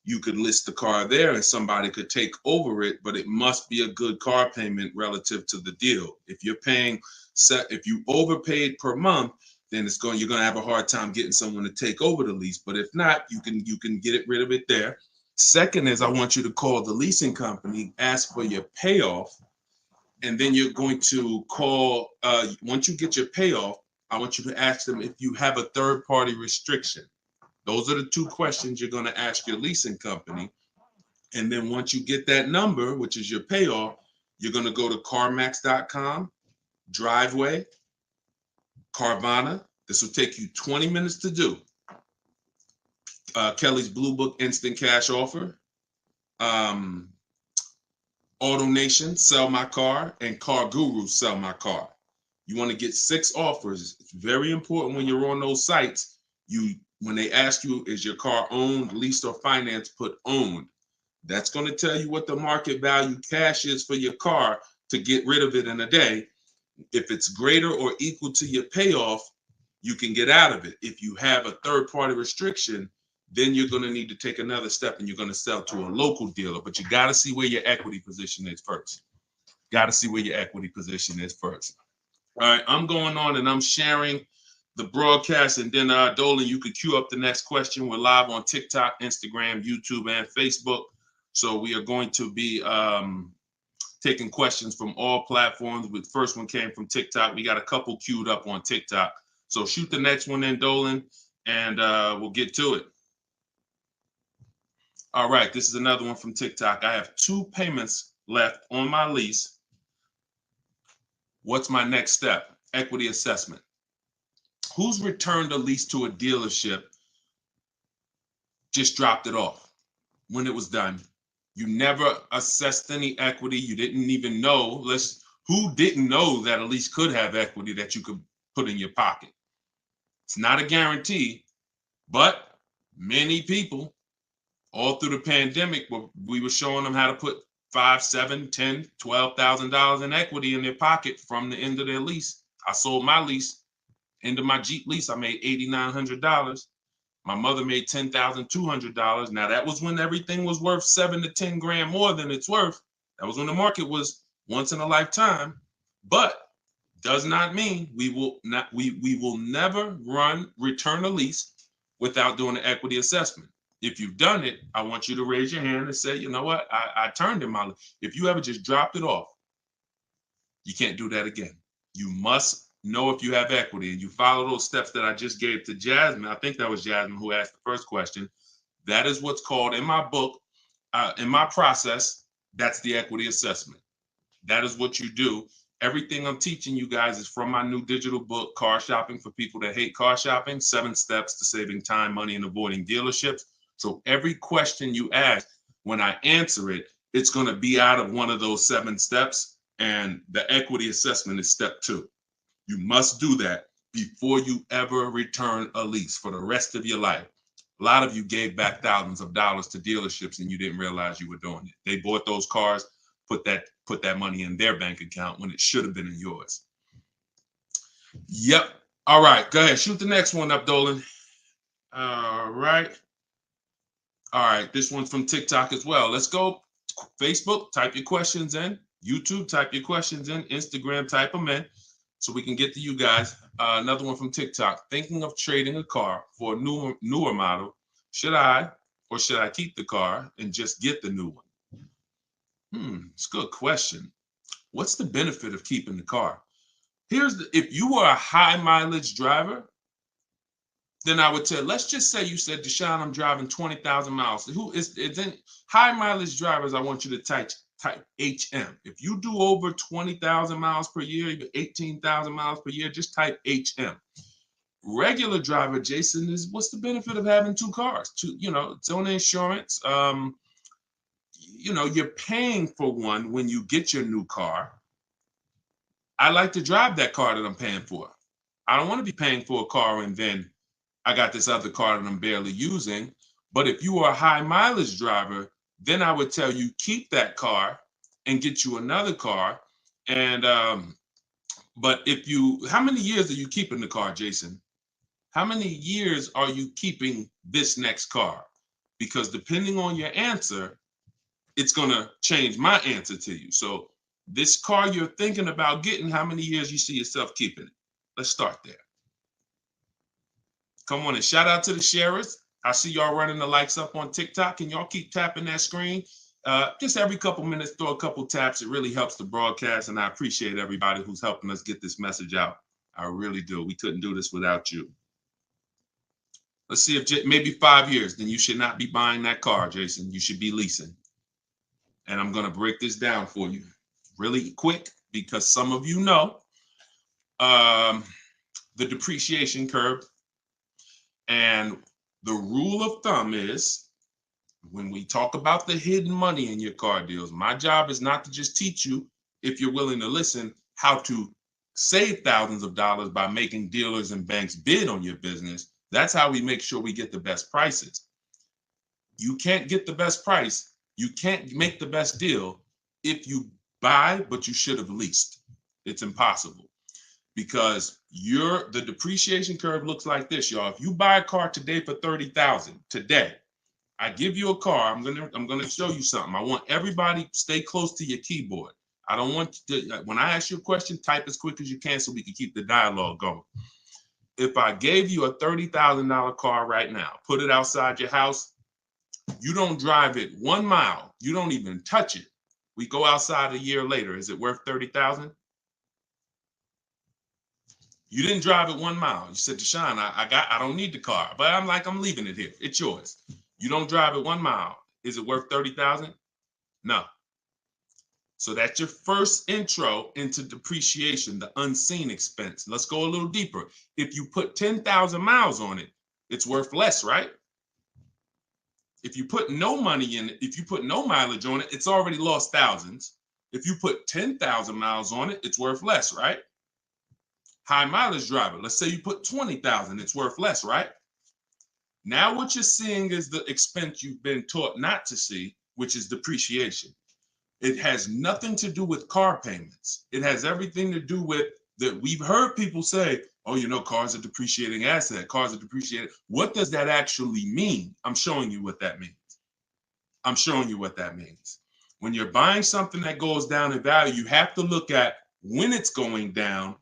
you could list the car there and somebody could take over it, but it must be a good car payment relative to the deal. If you're paying, if you overpaid per month, then you're going to have a hard time getting someone to take over the lease. But if not, you can get rid of it there. Second is, I want you to call the leasing company, ask for your payoff, and then you're going to call, once you get your payoff, I want you to ask them if you have a third-party restriction. Those are the two questions you're going to ask your leasing company. And then once you get that number, which is your payoff, you're going to go to CarMax.com, Driveway, Carvana. This will take you 20 minutes to do. Kelly's Blue Book Instant Cash Offer, Auto Nation, Sell My Car, and Car Guru, Sell My Car. You want to get 6 offers. It's very important when you're on those sites. When they ask you, is your car owned, leased, or financed, put owned. That's going to tell you what the market value cash is for your car to get rid of it in a day. If it's greater or equal to your payoff, you can get out of it. If you have a third-party restriction, then you're going to need to take another step and you're going to sell to a local dealer. But you got to see where your equity position is first. Got to see where your equity position is first. All right, I'm going on and I'm sharing the broadcast, and then Dolan, you could queue up the next question. We're live on TikTok, Instagram, YouTube, and Facebook. So we are going to be taking questions from all platforms. The first one came from TikTok. We got a couple queued up on TikTok. So shoot the next one in, Dolan, and we'll get to it. All right, this is another one from TikTok. I have 2 payments left on my lease. What's my next step? Equity assessment. Who's returned a lease to a dealership, just dropped it off when it was done? You never assessed any equity. You didn't even know. Who didn't know that a lease could have equity that you could put in your pocket? It's not a guarantee, but many people all through the pandemic, we were showing them how to put $5,000, $10,000, $12,000 in equity in their pocket from the end of their lease. I sold my lease. End of my Jeep lease, I made $8,900. My mother made $10,200. Now that was when everything was worth 7 to 10 grand more than it's worth. That was when the market was once in a lifetime. But does not mean we will never return a lease without doing an equity assessment. If you've done it, I want you to raise your hand and say, you know what, I turned in my lease. If you ever just dropped it off, you can't do that again. You must know if you have equity, and you follow those steps that I just gave to Jasmine. I think that was Jasmine who asked the first question. That is what's called in my book, In my process, that's the equity assessment. That is what you do. Everything I'm teaching you guys is from my new digital book, Car Shopping for People That Hate Car Shopping, 7 Steps to Saving Time, Money, and Avoiding Dealerships. So every question you ask, when I answer it, it's going to be out of one of those 7 steps. And the equity assessment is step 2. You must do that before you ever return a lease for the rest of your life. A lot of you gave back thousands of dollars to dealerships and you didn't realize you were doing it. They bought those cars, put that money in their bank account when it should have been in yours. Yep. All right. Go ahead. Shoot the next one up, Dolan. All right. All right. This one's from TikTok as well. Let's go. Facebook, type your questions in. YouTube, type your questions in. Instagram, type them in so we can get to you guys. Another one from TikTok. Thinking of trading a car for a newer model. Should I keep the car and just get the new one? It's a good question. What's the benefit of keeping the car? If you were a high mileage driver, then I would tell, let's just say you said, Deshone, I'm driving 20,000 miles. Then high mileage drivers, I want you to type HM. If you do over 20,000 miles per year, even 18,000 miles per year, just type HM. Regular driver, Jason, what's the benefit of having 2 cars? It's own insurance. You're paying for one when you get your new car. I like to drive that car that I'm paying for. I don't want to be paying for a car and then I got this other car that I'm barely using. But if you are a high mileage driver, then I would tell you keep that car and get you another car. And but how many years are you keeping the car, Jason? How many years are you keeping this next car? Because depending on your answer, it's going to change my answer to you. So this car you're thinking about getting, how many years you see yourself keeping it? Let's start there. Come on and shout out to the sharers. I see y'all running the likes up on TikTok and y'all keep tapping that screen. Just every couple minutes, throw a couple taps. It really helps the broadcast. And I appreciate everybody who's helping us get this message out. I really do. We couldn't do this without you. Let's see if maybe 5 years, then you should not be buying that car, Jason. You should be leasing. And I'm going to break this down for you really quick because some of you know the depreciation curve. And the rule of thumb is when we talk about the hidden money in your car deals, my job is not to just teach you, if you're willing to listen, how to save thousands of dollars by making dealers and banks bid on your business. That's how we make sure we get the best prices. You can't get the best price. You can't make the best deal if you buy, but you should have leased. It's impossible. Because the depreciation curve looks like this, y'all. If you buy a car today for $30,000 today, I give you a car. I'm gonna show you something. I want everybody stay close to your keyboard. I don't want you to, when I ask you a question, type as quick as you can so we can keep the dialogue going. If I gave you a $30,000 car right now, put it outside your house, you don't drive it 1 mile, you don't even touch it. We go outside a year later. Is it worth $30,000? You didn't drive it 1 mile. You said, Deshone, I don't need the car, but I'm leaving it here. It's yours. You don't drive it 1 mile. Is it worth $30,000? No. So that's your first intro into depreciation, the unseen expense. Let's go a little deeper. If you put 10,000 miles on it, it's worth less, right? If you put no money in it, if you put no mileage on it, it's already lost thousands. If you put 10,000 miles on it, it's worth less, right? High mileage driver, let's say you put 20,000, it's worth less, right? Now what you're seeing is the expense you've been taught not to see, which is depreciation. It has nothing to do with car payments. It has everything to do with that. We've heard people say, oh, cars are depreciating asset, cars are depreciating. What does that actually mean? I'm showing you what that means. I'm showing you what that means. When you're buying something that goes down in value, you have to look at when it's going down,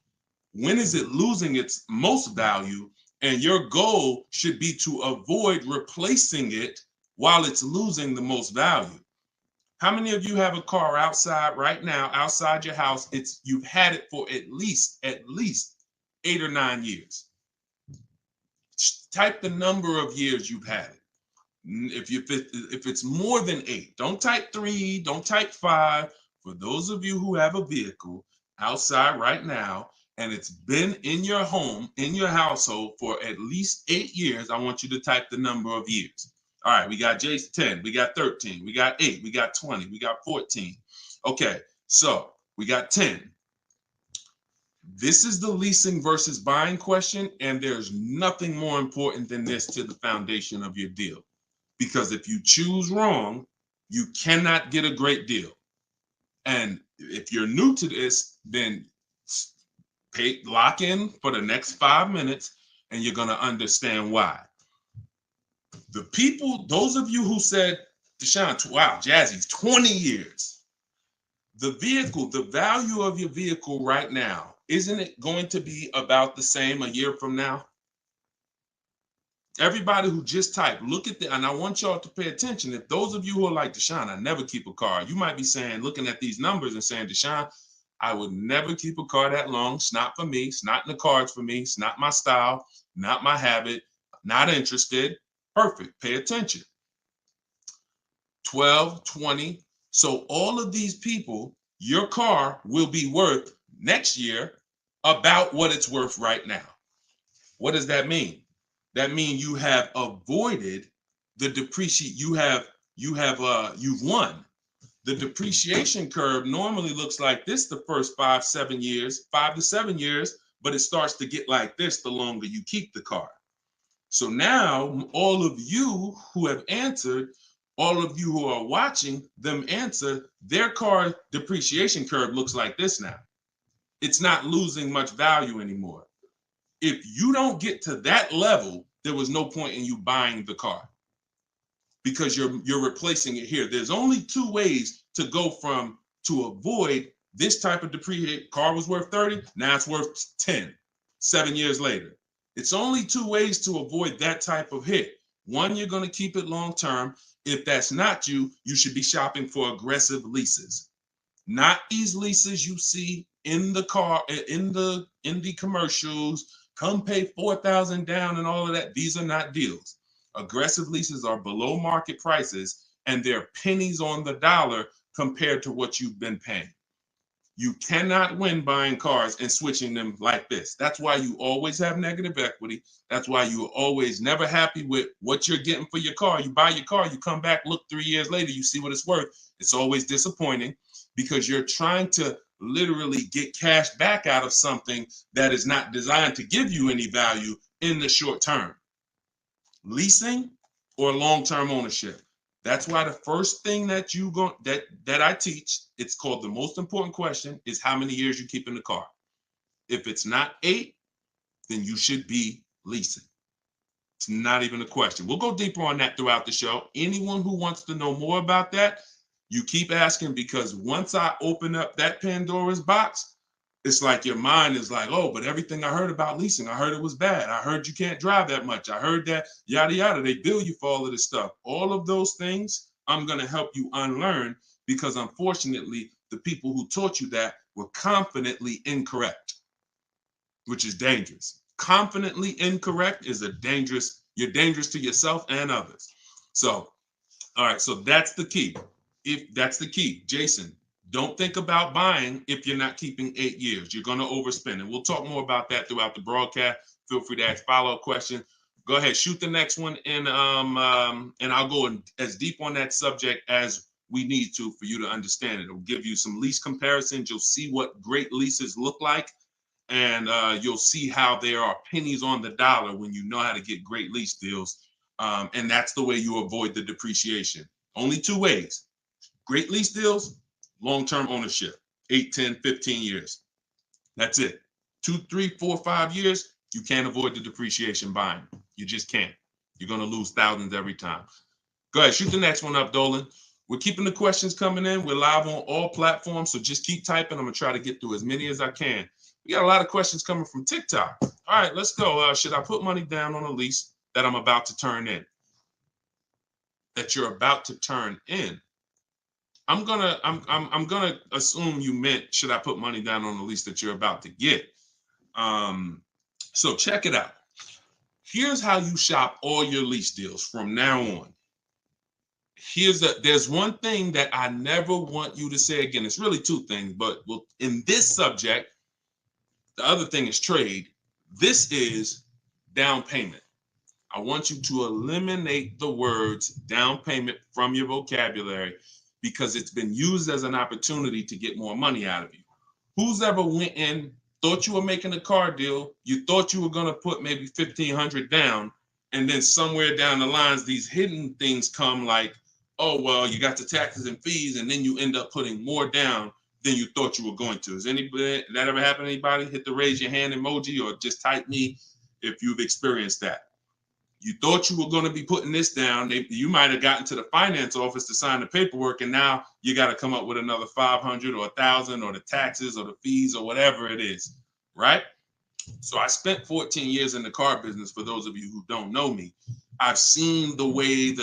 when is it losing its most value, and your goal should be to avoid replacing it while it's losing the most value. How many of you have a car outside right now, outside your house? You've had it for at least 8 or 9 years. Type the number of years you've had it. If it's more than 8, don't type 3, don't type 5. For those of you who have a vehicle outside right now and it's been in your home, in your household for at least 8 years, I want you to type the number of years. All right, we got Jason 10, we got 13, we got 8, we got 20, we got 14. Okay, so we got 10. This is the leasing versus buying question, and there's nothing more important than this to the foundation of your deal. Because if you choose wrong, you cannot get a great deal. And if you're new to this, then lock in for the next 5 minutes, and you're going to understand why. The people, those of you who said, Deshone, wow, Jazzy's 20 years. The vehicle, the value of your vehicle right now, isn't it going to be about the same a year from now? Everybody who just typed, look at the, and I want y'all to pay attention. If those of you who are like, Deshone, I never keep a car, you might be saying, looking at these numbers and saying, Deshone, I would never keep a car that long. It's not for me. It's not in the cards for me. It's not my style, not my habit, not interested. Perfect. Pay attention. 12, 20. So all of these people, your car will be worth next year about what it's worth right now. What does that mean? That means you have avoided the depreciation. You've won. The depreciation curve normally looks like this the first 5 to 7 years, but it starts to get like this the longer you keep the car. So now all of you who have answered, all of you who are watching them answer, their car depreciation curve looks like this now. It's not losing much value anymore. If you don't get to that level, there was no point in you buying the car because you're replacing it here. There's only 2 ways to go from to avoid this type of depreciation. Car was worth 30, now it's worth 10, 7 years later. It's only 2 ways to avoid that type of hit. One, you're going to keep it long term. If that's not you, you should be shopping for aggressive leases. Not these leases you see in the car, in the commercials, come pay $4,000 down and all of that. These are not deals. Aggressive leases are below market prices and they're pennies on the dollar compared to what you've been paying. You cannot win buying cars and switching them like this. That's why you always have negative equity. That's why you're always never happy with what you're getting for your car. You buy your car, you come back, look 3 years later, you see what it's worth. It's always disappointing because you're trying to literally get cash back out of something that is not designed to give you any value in the short term. Leasing or long-term ownership. That's why the first thing that I teach, it's called the most important question, is how many years you keep in the car. If it's not 8, then you should be leasing. It's not even a question. We'll go deeper on that throughout the show. Anyone who wants to know more about that, you keep asking, because once I open up that Pandora's box, it's like your mind is like, oh, but everything I heard about leasing, I heard it was bad. I heard you can't drive that much. I heard that yada, yada. They bill you for all of this stuff. All of those things, I'm going to help you unlearn because unfortunately, the people who taught you that were confidently incorrect, which is dangerous. Confidently incorrect is you're dangerous to yourself and others. So, all right, so that's the key. If that's the key, Jason, don't think about buying if you're not keeping 8 years. You're going to overspend. And we'll talk more about that throughout the broadcast. Feel free to ask follow-up questions. Go ahead, shoot the next one, and I'll go as deep on that subject as we need to for you to understand it. It'll give you some lease comparisons. You'll see what great leases look like, and you'll see how there are pennies on the dollar when you know how to get great lease deals. And that's the way you avoid the depreciation. Only 2 ways. Great lease deals, long-term ownership, 8, 10, 15 years. That's it. 2, 3, 4, 5 years, you can't avoid the depreciation buying. You just can't. You're going to lose thousands every time. Go ahead, shoot the next one up, Dolan. We're keeping the questions coming in. We're live on all platforms, so just keep typing. I'm going to try to get through as many as I can. We got a lot of questions coming from TikTok. All right, let's go. Should I put money down on a lease that I'm about to turn in? That you're about to turn in. I'm gonna assume you meant, should I put money down on the lease that you're about to get? So check it out. Here's how you shop all your lease deals from now on. there's one thing that I never want you to say again. It's really two things, but in this subject, the other thing is trade. This is down payment. I want you to eliminate the words down payment from your vocabulary because it's been used as an opportunity to get more money out of you. Who's ever went in, thought you were making a car deal, you thought you were going to put maybe $1,500 down, and then somewhere down the lines, these hidden things come like, oh, well, you got the taxes and fees, and then you end up putting more down than you thought you were going to. Has anybody, that ever happened to anybody? Hit the raise your hand emoji or just type me if you've experienced that. You thought you were going to be putting this down. You might have gotten to the finance office to sign the paperwork, and now you got to come up with another 500 or 1,000 or the taxes or the fees or whatever it is, right? So I spent 14 years in the car business. For those of you who don't know me, I've seen the way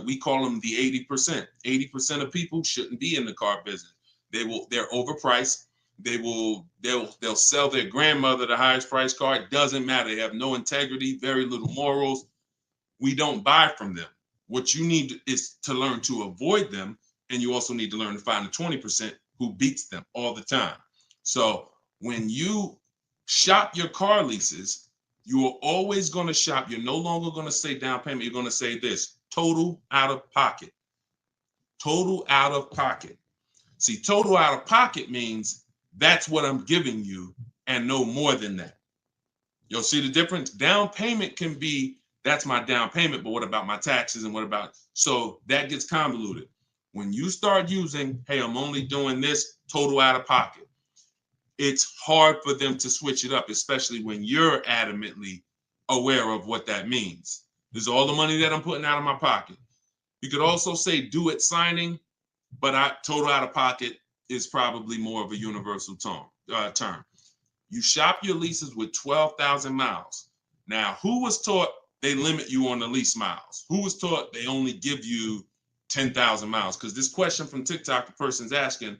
we call them the 80%. 80% of people shouldn't be in the car business. They're overpriced. They'll sell their grandmother the highest price car. It doesn't matter. They have no integrity, very little morals. We don't buy from them. What you need is to learn to avoid them, and you also need to learn to find the 20% who beats them all the time. So when you shop your car leases, you are always going to shop. You're no longer going to say down payment. You're going to say this: total out of pocket. Total out of pocket. See, total out of pocket means that's what I'm giving you and no more than that. You'll see the difference. Down payment can be, that's my down payment, but what about my taxes and what about, so that gets convoluted. When you start using, hey, I'm only doing this total out of pocket, it's hard for them to switch it up, especially when you're adamantly aware of what that means. This is all the money that I'm putting out of my pocket. You could also say do it signing, but total out of pocket is probably more of a universal term. You shop your leases with 12,000 miles. Now, who was taught they limit you on the lease miles? Who was taught they only give you 10,000 miles? Because this question from TikTok, the person's asking,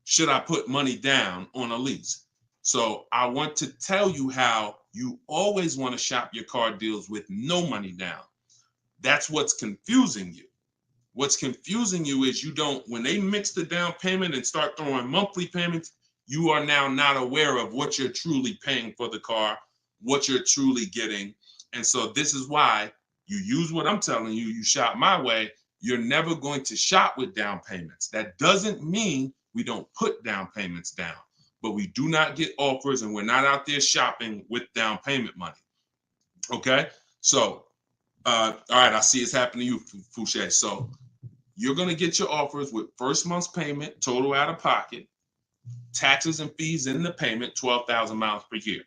should I put money down on a lease? So I want to tell you how you always want to shop your car deals with no money down. That's what's confusing you. What's confusing you is when they mix the down payment and start throwing monthly payments, you are now not aware of what you're truly paying for the car, what you're truly getting. And so this is why you use what I'm telling you, you shop my way. You're never going to shop with down payments. That doesn't mean we don't put down payments down, but we do not get offers and we're not out there shopping with down payment money. Okay? So, all right, I see it's happening to you, Fouché. So you're going to get your offers with first month's payment, total out of pocket, taxes and fees in the payment, 12,000 miles per year.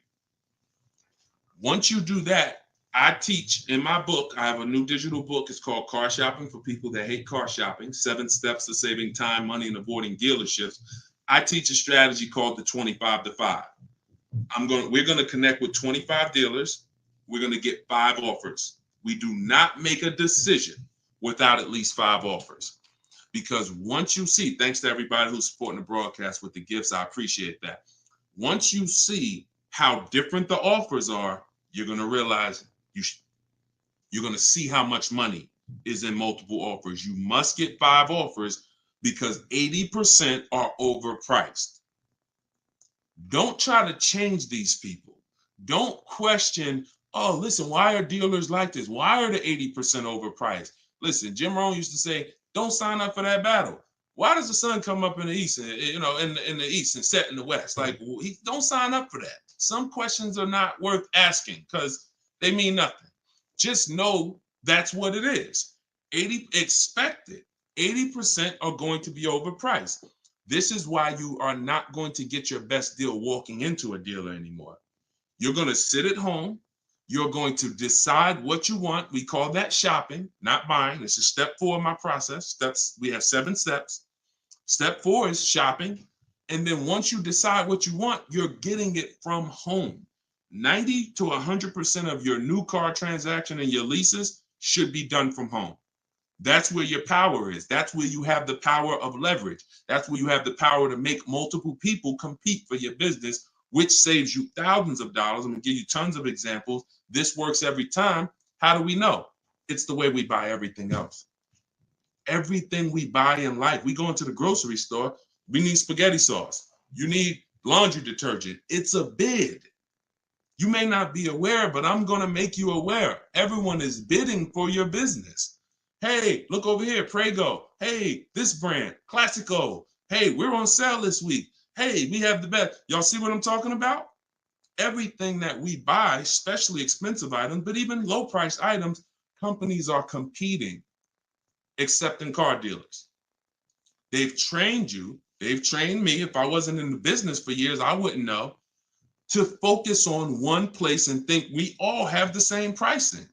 Once you do that, I teach in my book, I have a new digital book. It's called Car Shopping for People That Hate Car Shopping, 7 Steps to Saving Time, Money, and Avoiding Dealerships. I teach a strategy called the 25 to 5. We're going to connect with 25 dealers. We're going to get 5 offers. We do not make a decision without at least 5 offers. Because once you see, thanks to everybody who's supporting the broadcast with the gifts, I appreciate that. Once you see how different the offers are, you're going to realize you're going to see how much money is in multiple offers. You must get 5 offers because 80% are overpriced. Don't try to change these people. Don't question, oh, listen, why are dealers like this? Why are the 80% overpriced? Listen, Jim Rohn used to say, don't sign up for that battle. Why does the sun come up in the east, and, in the east and set in the west? Like, don't sign up for that. Some questions are not worth asking because they mean nothing. Just know that's what it is. 80% are going to be overpriced. This is why you are not going to get your best deal walking into a dealer anymore. You're going to sit at home. You're going to decide what you want. We call that shopping, not buying. This is step 4 of my process. We have 7 steps. Step 4 is shopping. And then once you decide what you want, you're getting it from home. 90 to 100% of your new car transaction and your leases should be done from home. That's where your power is. That's where you have the power of leverage. That's where you have the power to make multiple people compete for your business, which saves you thousands of dollars. I'm going to give you tons of examples. This works every time. How do we know? It's the way we buy everything else. Everything we buy in life, we go into the grocery store, we need spaghetti sauce. You need laundry detergent. It's a bid. You may not be aware, but I'm going to make you aware. Everyone is bidding for your business. Hey, look over here, Prego. Hey, this brand, Classico. Hey, we're on sale this week. Hey, we have the best. Y'all see what I'm talking about? Everything that we buy, especially expensive items, but even low price items, companies are competing, except in car dealers. They've trained you. They've trained me. If I wasn't in the business for years, I wouldn't know, to focus on one place and think we all have the same pricing.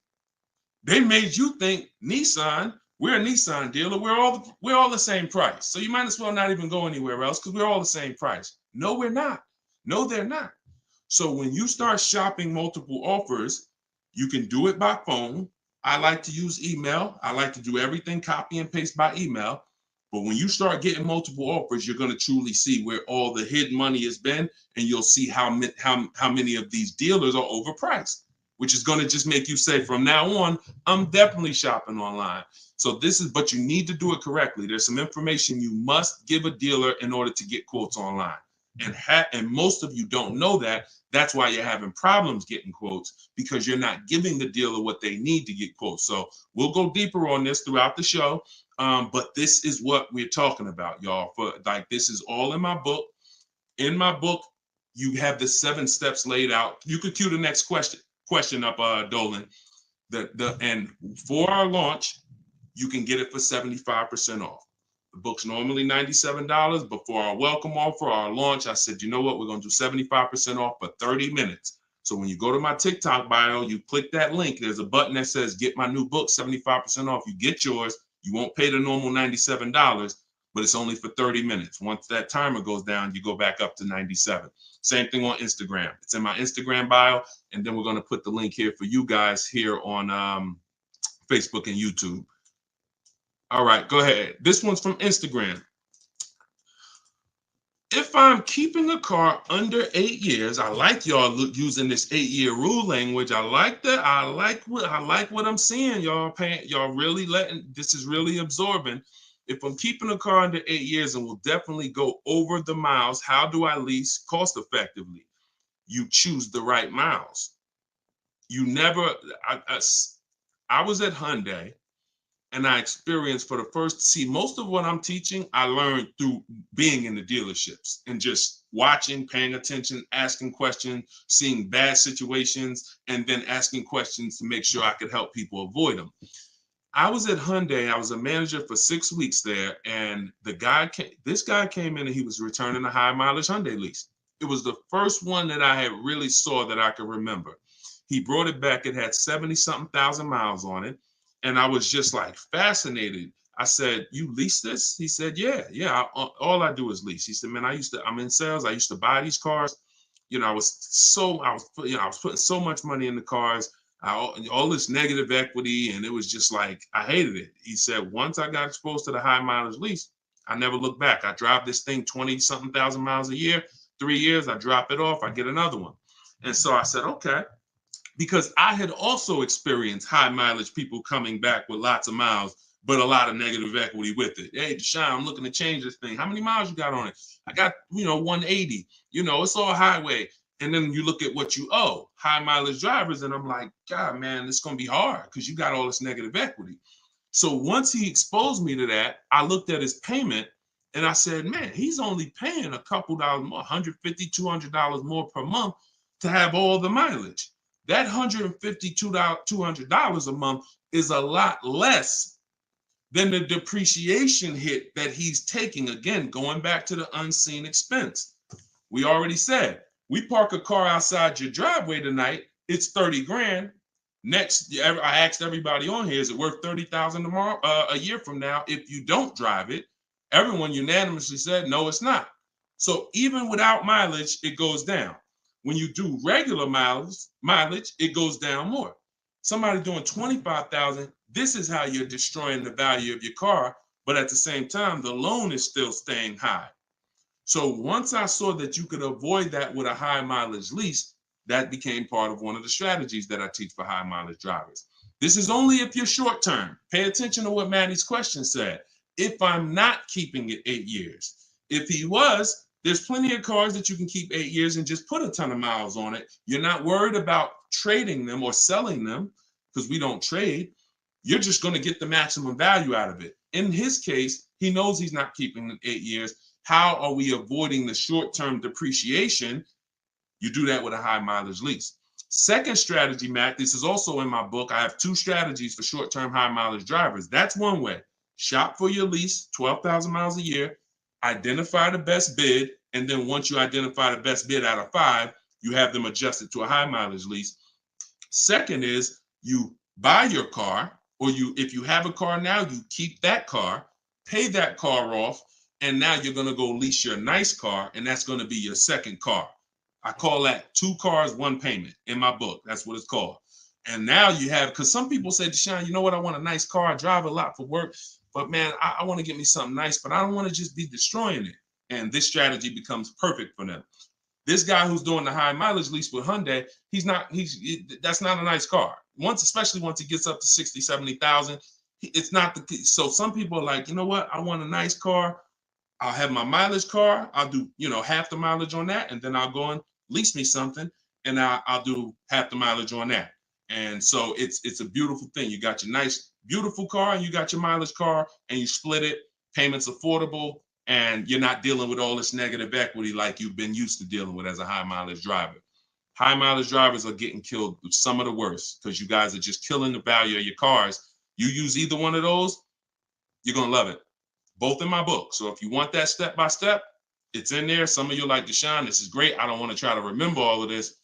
They made you think Nissan, we're a Nissan dealer, we're all the same price. So you might as well not even go anywhere else because we're all the same price. No, we're not. No, they're not. So when you start shopping multiple offers, you can do it by phone. I like to use email. I like to do everything copy and paste by email. But when you start getting multiple offers, you're going to truly see where all the hidden money has been, and you'll see how many of these dealers are overpriced, which is going to just make you say, from now on, I'm definitely shopping online. So but you need to do it correctly. There's some information you must give a dealer in order to get quotes online. And most of you don't know that. That's why you're having problems getting quotes, because you're not giving the dealer what they need to get quotes. So we'll go deeper on this throughout the show. But this is what we're talking about, y'all. This is all in my book. In my book, you have the 7 steps laid out. You could cue the next question up, Dolan. And for our launch, you can get it for 75% off. The book's normally $97, but for our welcome offer, our launch, I said, you know what? We're going to do 75% off for 30 minutes. So when you go to my TikTok bio, you click that link. There's a button that says, get my new book, 75% off. You get yours. You won't pay the normal $97, but it's only for 30 minutes. Once that timer goes down, you go back up to 97. Same thing on Instagram. It's in my Instagram bio. And then we're going to put the link here for you guys here on Facebook and YouTube. All right, go ahead. This one's from Instagram. If I'm keeping a car under 8 years, I like y'all using this 8-year rule language. I like that. I like what I'm seeing, y'all. Y'all really this is really absorbing. If I'm keeping a car under 8 years and will definitely go over the miles, how do I lease cost effectively? You choose the right miles. You never. I was at Hyundai. And I experienced most of what I'm teaching, I learned through being in the dealerships and just watching, paying attention, asking questions, seeing bad situations, and then asking questions to make sure I could help people avoid them. I was at Hyundai. I was a manager for 6 weeks there. And this guy came in and he was returning a high mileage Hyundai lease. It was the first one that I had really saw that I could remember. He brought it back. It had 70-something thousand miles on it. And I was just like fascinated. I said, you lease this? He said, yeah. All I do is lease. He said, man, I'm in sales. I used to buy these cars. You know, I was putting so much money in the cars, all this negative equity. And it was just like, I hated it. He said, once I got exposed to the high mileage lease, I never looked back. I drive this thing 20-something thousand miles a year, 3 years, I drop it off, I get another one. And so I said, okay. Because I had also experienced high mileage people coming back with lots of miles, but a lot of negative equity with it. Hey, Deshone, I'm looking to change this thing. How many miles you got on it? I got, 180. It's all highway. And then you look at what you owe, high mileage drivers. And I'm like, God, man, it's going to be hard because you got all this negative equity. So once he exposed me to that, I looked at his payment and I said, man, he's only paying a couple dollars more, $150, $200 more per month to have all the mileage. That $150, $200 a month is a lot less than the depreciation hit that he's taking. Again, going back to the unseen expense. We already said, we park a car outside your driveway tonight, it's 30 grand. Next, I asked everybody on here, is it worth 30,000 tomorrow, a year from now? If you don't drive it, everyone unanimously said, no, it's not. So even without mileage, it goes down. When you do regular mileage, it goes down more. Somebody doing 25,000, this is how you're destroying the value of your car. But at the same time, the loan is still staying high. So once I saw that you could avoid that with a high mileage lease, that became part of one of the strategies that I teach for high mileage drivers. This is only if you're short term. Pay attention to what Maddie's question said. If I'm not keeping it 8 years. If he was, there's plenty of cars that you can keep 8 years and just put a ton of miles on it. You're not worried about trading them or selling them because we don't trade. You're just going to get the maximum value out of it. In his case, he knows he's not keeping it 8 years. How are we avoiding the short-term depreciation? You do that with a high mileage lease. Second strategy, Matt, this is also in my book. I have 2 strategies for short-term high mileage drivers. That's one way. Shop for your lease, 12,000 miles a year, identify the best bid, and then once you identify the best bid out of 5, you have them adjusted to a high mileage lease. Second is you buy your car, or if you have a car now, you keep that car, pay that car off, and now you're going to go lease your nice car, and that's going to be your second car. I call that 2 cars, 1 payment in my book. That's what it's called. And now you have, because some people say, Deshone, you know what? I want a nice car. I drive a lot for work, but man, I want to get me something nice, but I don't want to just be destroying it. And this strategy becomes perfect for them. This guy who's doing the high mileage lease with Hyundai, that's not a nice car. Especially once it gets up to 60, 70,000, it's not so some people are like, you know what? I want a nice car. I'll have my mileage car. I'll do, half the mileage on that. And then I'll go and lease me something and I'll do half the mileage on that. And so it's a beautiful thing. You got your nice, beautiful car and you got your mileage car and you split it, payments affordable, and you're not dealing with all this negative equity like you've been used to dealing with as a high mileage driver. High mileage drivers are getting killed with some of the worst because you guys are just killing the value of your cars. You use either one of those, you're going to love it. Both in my book. So if you want that step by step, it's in there. Some of you are like, Deshone, this is great. I don't want to try to remember all of this.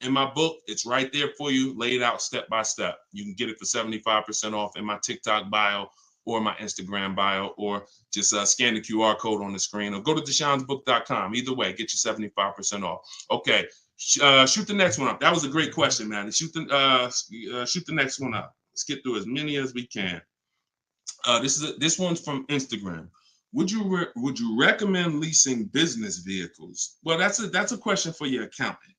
In my book, it's right there for you, laid out step by step. You can get it for 75% off in my TikTok bio or my Instagram bio, or just scan the QR code on the screen, or go to deshonesbook.com. Either way, get you 75% off. Okay, shoot the next one up. That was a great question, man. Shoot the next one up. Let's get through as many as we can. This one's from Instagram. Would you recommend leasing business vehicles? Well, that's a question for your accountant.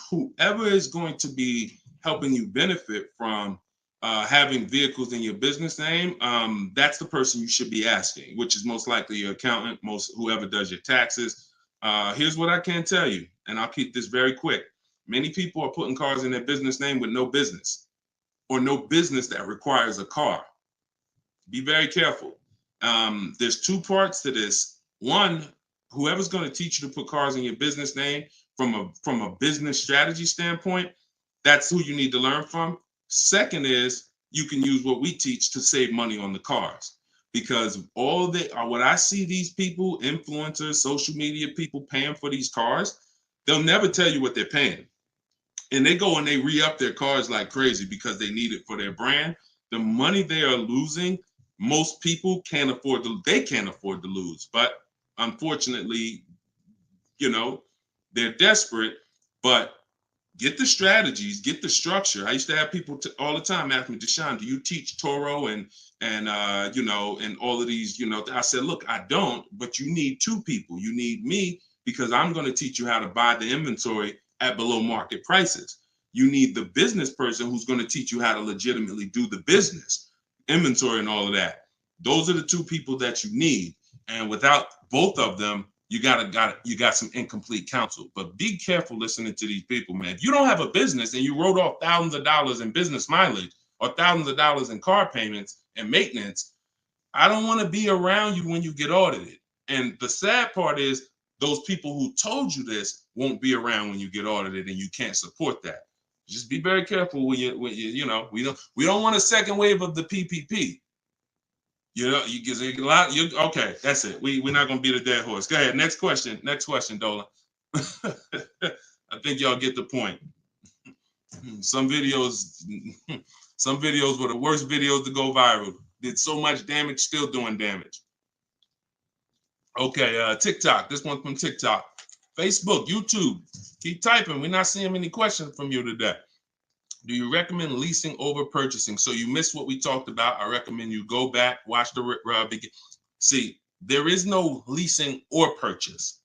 Whoever is going to be helping you benefit from having vehicles in your business name, that's the person you should be asking, which is most likely your accountant, whoever does your taxes. Here's what I can tell you, and I'll keep this very quick. Many people are putting cars in their business name with no business, or no business that requires a car. Be very careful. There's 2 parts to this. One, whoever's going to teach you to put cars in your business name from a business strategy standpoint, that's who you need to learn from. Second is you can use what we teach to save money on the cars, because what I see these people, influencers, social media people paying for these cars, they'll never tell you what they're paying. And they go and they re-up their cars like crazy because they need it for their brand. The money they are losing, most people can't afford to lose. But unfortunately, they're desperate. But get the strategies, get the structure. I used to have people all the time ask me, Deshone, do you teach Toro and all of these, I said, look, I don't, but you need 2 people. You need me, because I'm going to teach you how to buy the inventory at below market prices. You need the business person who's going to teach you how to legitimately do the business, inventory and all of that. Those are the 2 people that you need. And without both of them, you got some incomplete counsel. But be careful listening to these people, man. If you don't have a business and you wrote off thousands of dollars in business mileage or thousands of dollars in car payments and maintenance, I don't want to be around you when you get audited. And the sad part is those people who told you this won't be around when you get audited, and you can't support that. Just be very careful we don't want a second wave of the PPP. You get a lot. Okay, that's it. We're not gonna beat a dead horse. Go ahead. Next question, Dolan. I think y'all get the point. Some videos were the worst videos to go viral. Did so much damage, still doing damage. Okay, TikTok. This one's from TikTok. Facebook, YouTube. Keep typing. We're not seeing many questions from you today. Do you recommend leasing over purchasing? So you missed what we talked about. I recommend you go back, watch the begin. See, there is no leasing or purchase.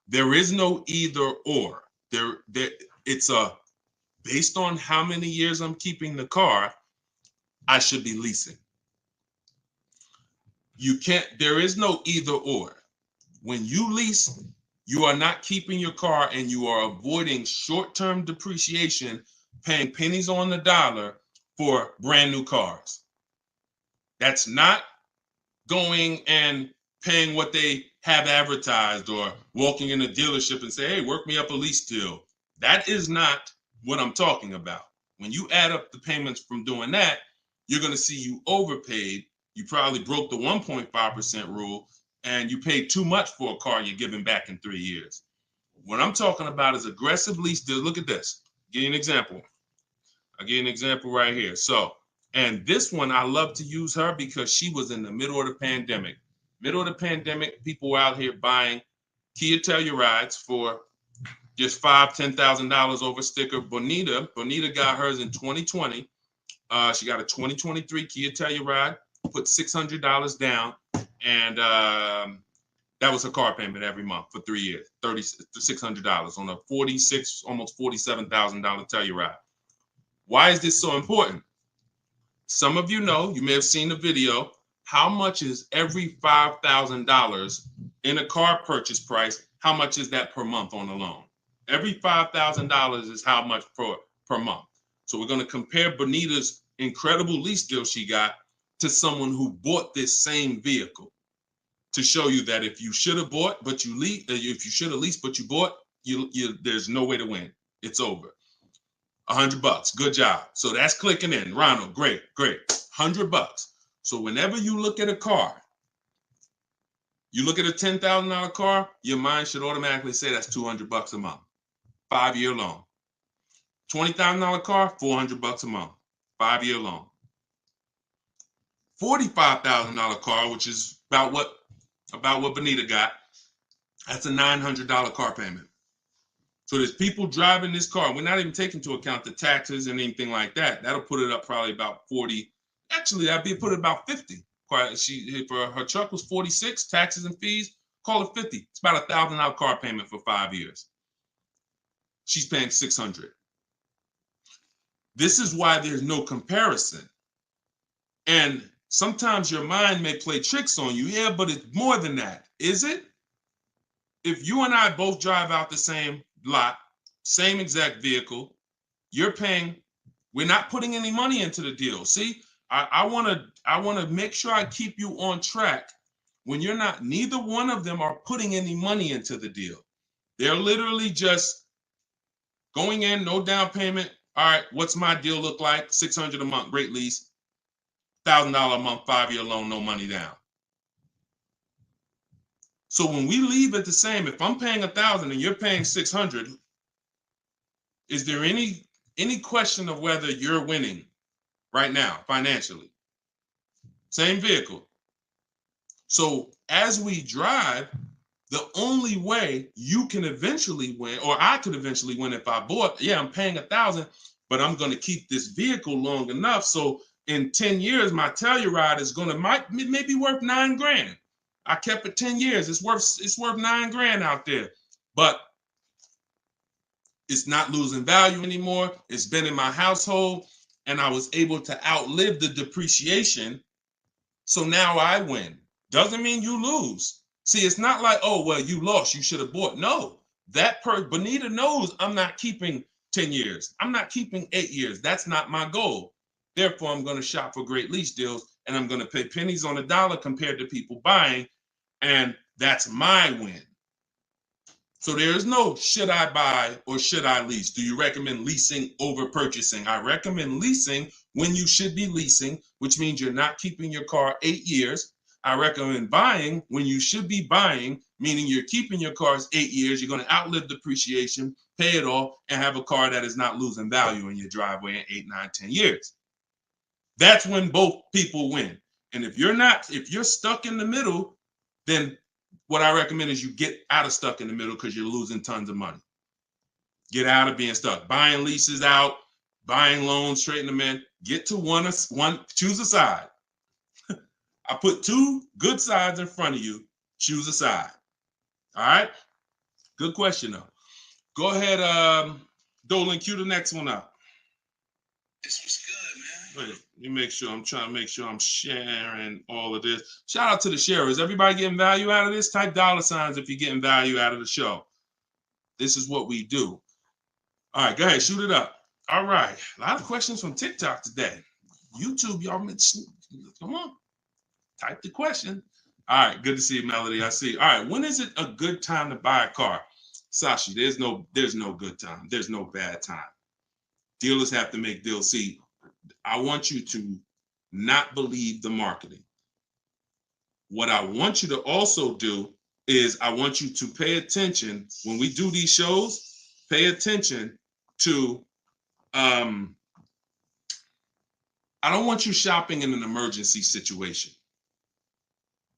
There is no either or. It's a based on how many years I'm keeping the car, I should be leasing. You can't, there is no either or. When you lease, you are not keeping your car and you are avoiding short-term depreciation, paying pennies on the dollar for brand new cars. That's not going and paying what they have advertised or walking in a dealership and say, hey, work me up a lease deal. That is not what I'm talking about. When you add up the payments from doing that, you're going to see you overpaid. You probably broke the 1.5% rule and you paid too much for a car you're giving back in 3 years. What I'm talking about is aggressive lease deal. Look at this. Give you an example. I'll give you an example right here. So, and this one, I love to use her because she was in the middle of the pandemic. Middle of the pandemic, people were out here buying Kia Tellurides for just $5,000, $10,000 over sticker. Bonita got hers in 2020. She got a 2023 Kia Telluride, put $600 down, and that was her car payment every month for 3 years, $600 on a $46,000, almost $47,000 Telluride. Why is this so important? Some of you know, you may have seen the video, how much is every $5,000 in a car purchase price? How much is that per month on a loan? Every $5,000 is how much per month. So we're going to compare Bonita's incredible lease deal she got to someone who bought this same vehicle to show you that if you should have bought, but you lease, if you should have leased, but you bought, there's no way to win. It's over. $100. Good job. So that's clicking in. Ronald, great. $100. So whenever you look at a car, you look at a $10,000 car, your mind should automatically say that's $200 a month. 5-year loan. $20,000 car, $400 a month. 5-year loan. $45,000 car, which is about what Bonita got, that's a $900 car payment. So there's people driving this car. We're not even taking into account the taxes and anything like that. That'll put it up probably about 40. Actually, that'd be put it about 50. For her truck was 46, taxes and fees, call it 50. It's about $1,000 car payment for 5 years. She's paying $600. This is why there's no comparison. And sometimes your mind may play tricks on you. Yeah, but it's more than that. Is it? If you and I both drive out the same lot, same exact vehicle, you're paying, we're not putting any money into the deal. See, I want to make sure I keep you on track when you're not, neither one of them are putting any money into the deal. They're literally just going in, no down payment. All right, what's my deal look like? $600 a month, great lease. $1,000 a month, 5-year loan, no money down. So when we leave it the same, if I'm paying $1,000 and you're paying $600, is there any question of whether you're winning right now financially? Same vehicle. So as we drive, the only way you can eventually win, or I could eventually win if I bought, yeah, I'm paying $1,000, but I'm going to keep this vehicle long enough so in 10 years my Telluride is going to maybe worth $9,000. I kept it 10 years. It's worth $9,000 out there, but it's not losing value anymore. It's been in my household and I was able to outlive the depreciation. So now I win. Doesn't mean you lose. See, it's not like, oh, well, you lost, you should have bought. No, Bonita knows I'm not keeping 10 years. I'm not keeping 8 years. That's not my goal. Therefore, I'm going to shop for great lease deals and I'm going to pay pennies on the dollar compared to people buying. And that's my win. So there is no should I buy or should I lease? Do you recommend leasing over purchasing? I recommend leasing when you should be leasing, which means you're not keeping your car 8 years. I recommend buying when you should be buying, meaning you're keeping your cars 8 years. You're going to outlive depreciation, pay it off, and have a car that is not losing value in your driveway in 8, 9, 10 years. That's when both people win. And if you're stuck in the middle, then what I recommend is you get out of stuck in the middle because you're losing tons of money. Get out of being stuck. Buying leases out, buying loans, straighten them in. Get to one, choose a side. I put 2 good sides in front of you. Choose a side. All right? Good question, though. Go ahead, Dolan, cue the next one up. This was good, man. Wait, let me make sure. I'm trying to make sure I'm sharing all of this. Shout out to the sharers. Everybody getting value out of this? Type $ if you're getting value out of the show. This is what we do. All right, go ahead, shoot it up. All right, a lot of questions from TikTok today. YouTube, y'all, come on, type the question. All right, good to see you, Melody. I see. All right, when is it a good time to buy a car? Sashi, there's no good time. There's no bad time. Dealers have to make deals. See, I want you to not believe the marketing. What I want you to also do is I want you to pay attention when we do these shows. Pay attention to I don't want you shopping in an emergency situation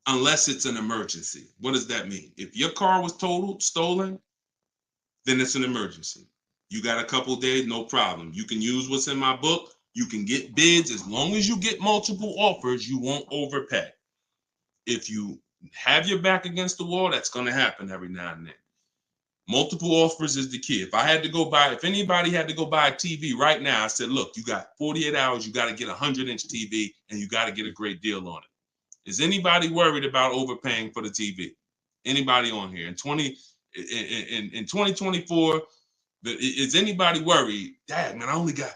unless it's an emergency. What does that mean? If your car was totaled, stolen, then it's an emergency. You got a couple days, no problem. You can use what's in my book. You can get bids. As long as you get multiple offers, you won't overpay. If you have your back against the wall, that's going to happen every now and then. Multiple offers is the key. If anybody had to go buy a TV right now, I said, look, you got 48 hours, you got to get a 100-inch TV, and you got to get a great deal on it. Is anybody worried about overpaying for the TV? Anybody on here? In 2024, is anybody worried? Dad, man, I only got,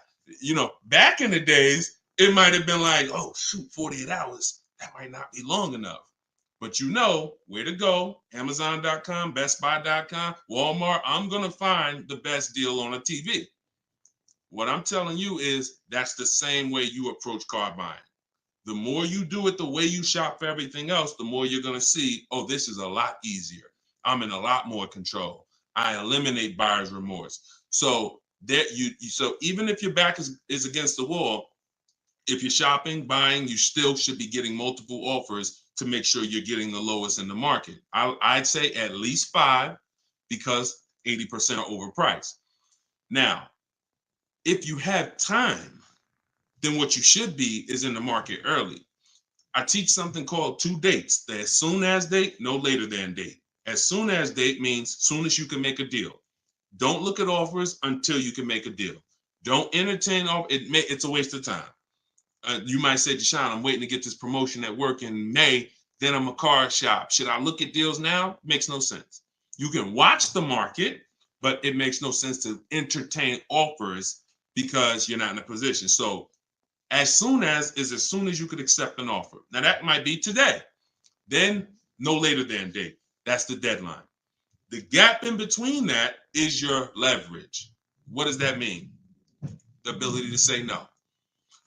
back in the days, it might have been like, oh, shoot, 48 hours. That might not be long enough. But you know where to go. Amazon.com, BestBuy.com, Walmart. I'm going to find the best deal on a TV. What I'm telling you is that's the same way you approach car buying. The more you do it the way you shop for everything else, the more you're going to see, oh, this is a lot easier. I'm in a lot more control. I eliminate buyer's remorse. So so even if your back is against the wall, if you're shopping, buying, you still should be getting multiple offers to make sure you're getting the lowest in the market. I'd say at least 5 because 80% are overpriced. Now, if you have time, then what you should be is in the market early. I teach something called 2 dates. The as soon as date, no later than date. As soon as date means soon as you can make a deal. Don't look at offers until you can make a deal. Don't entertain it's a waste of time. You might say, Deshone, I'm waiting to get this promotion at work in May. Then I'm a car shop. Should I look at deals now? Makes no sense. You can watch the market, but it makes no sense to entertain offers because you're not in a position. So as soon as you could accept an offer. Now that might be today. Then no later than date. That's the deadline. The gap in between that is your leverage. What does that mean? The ability to say no.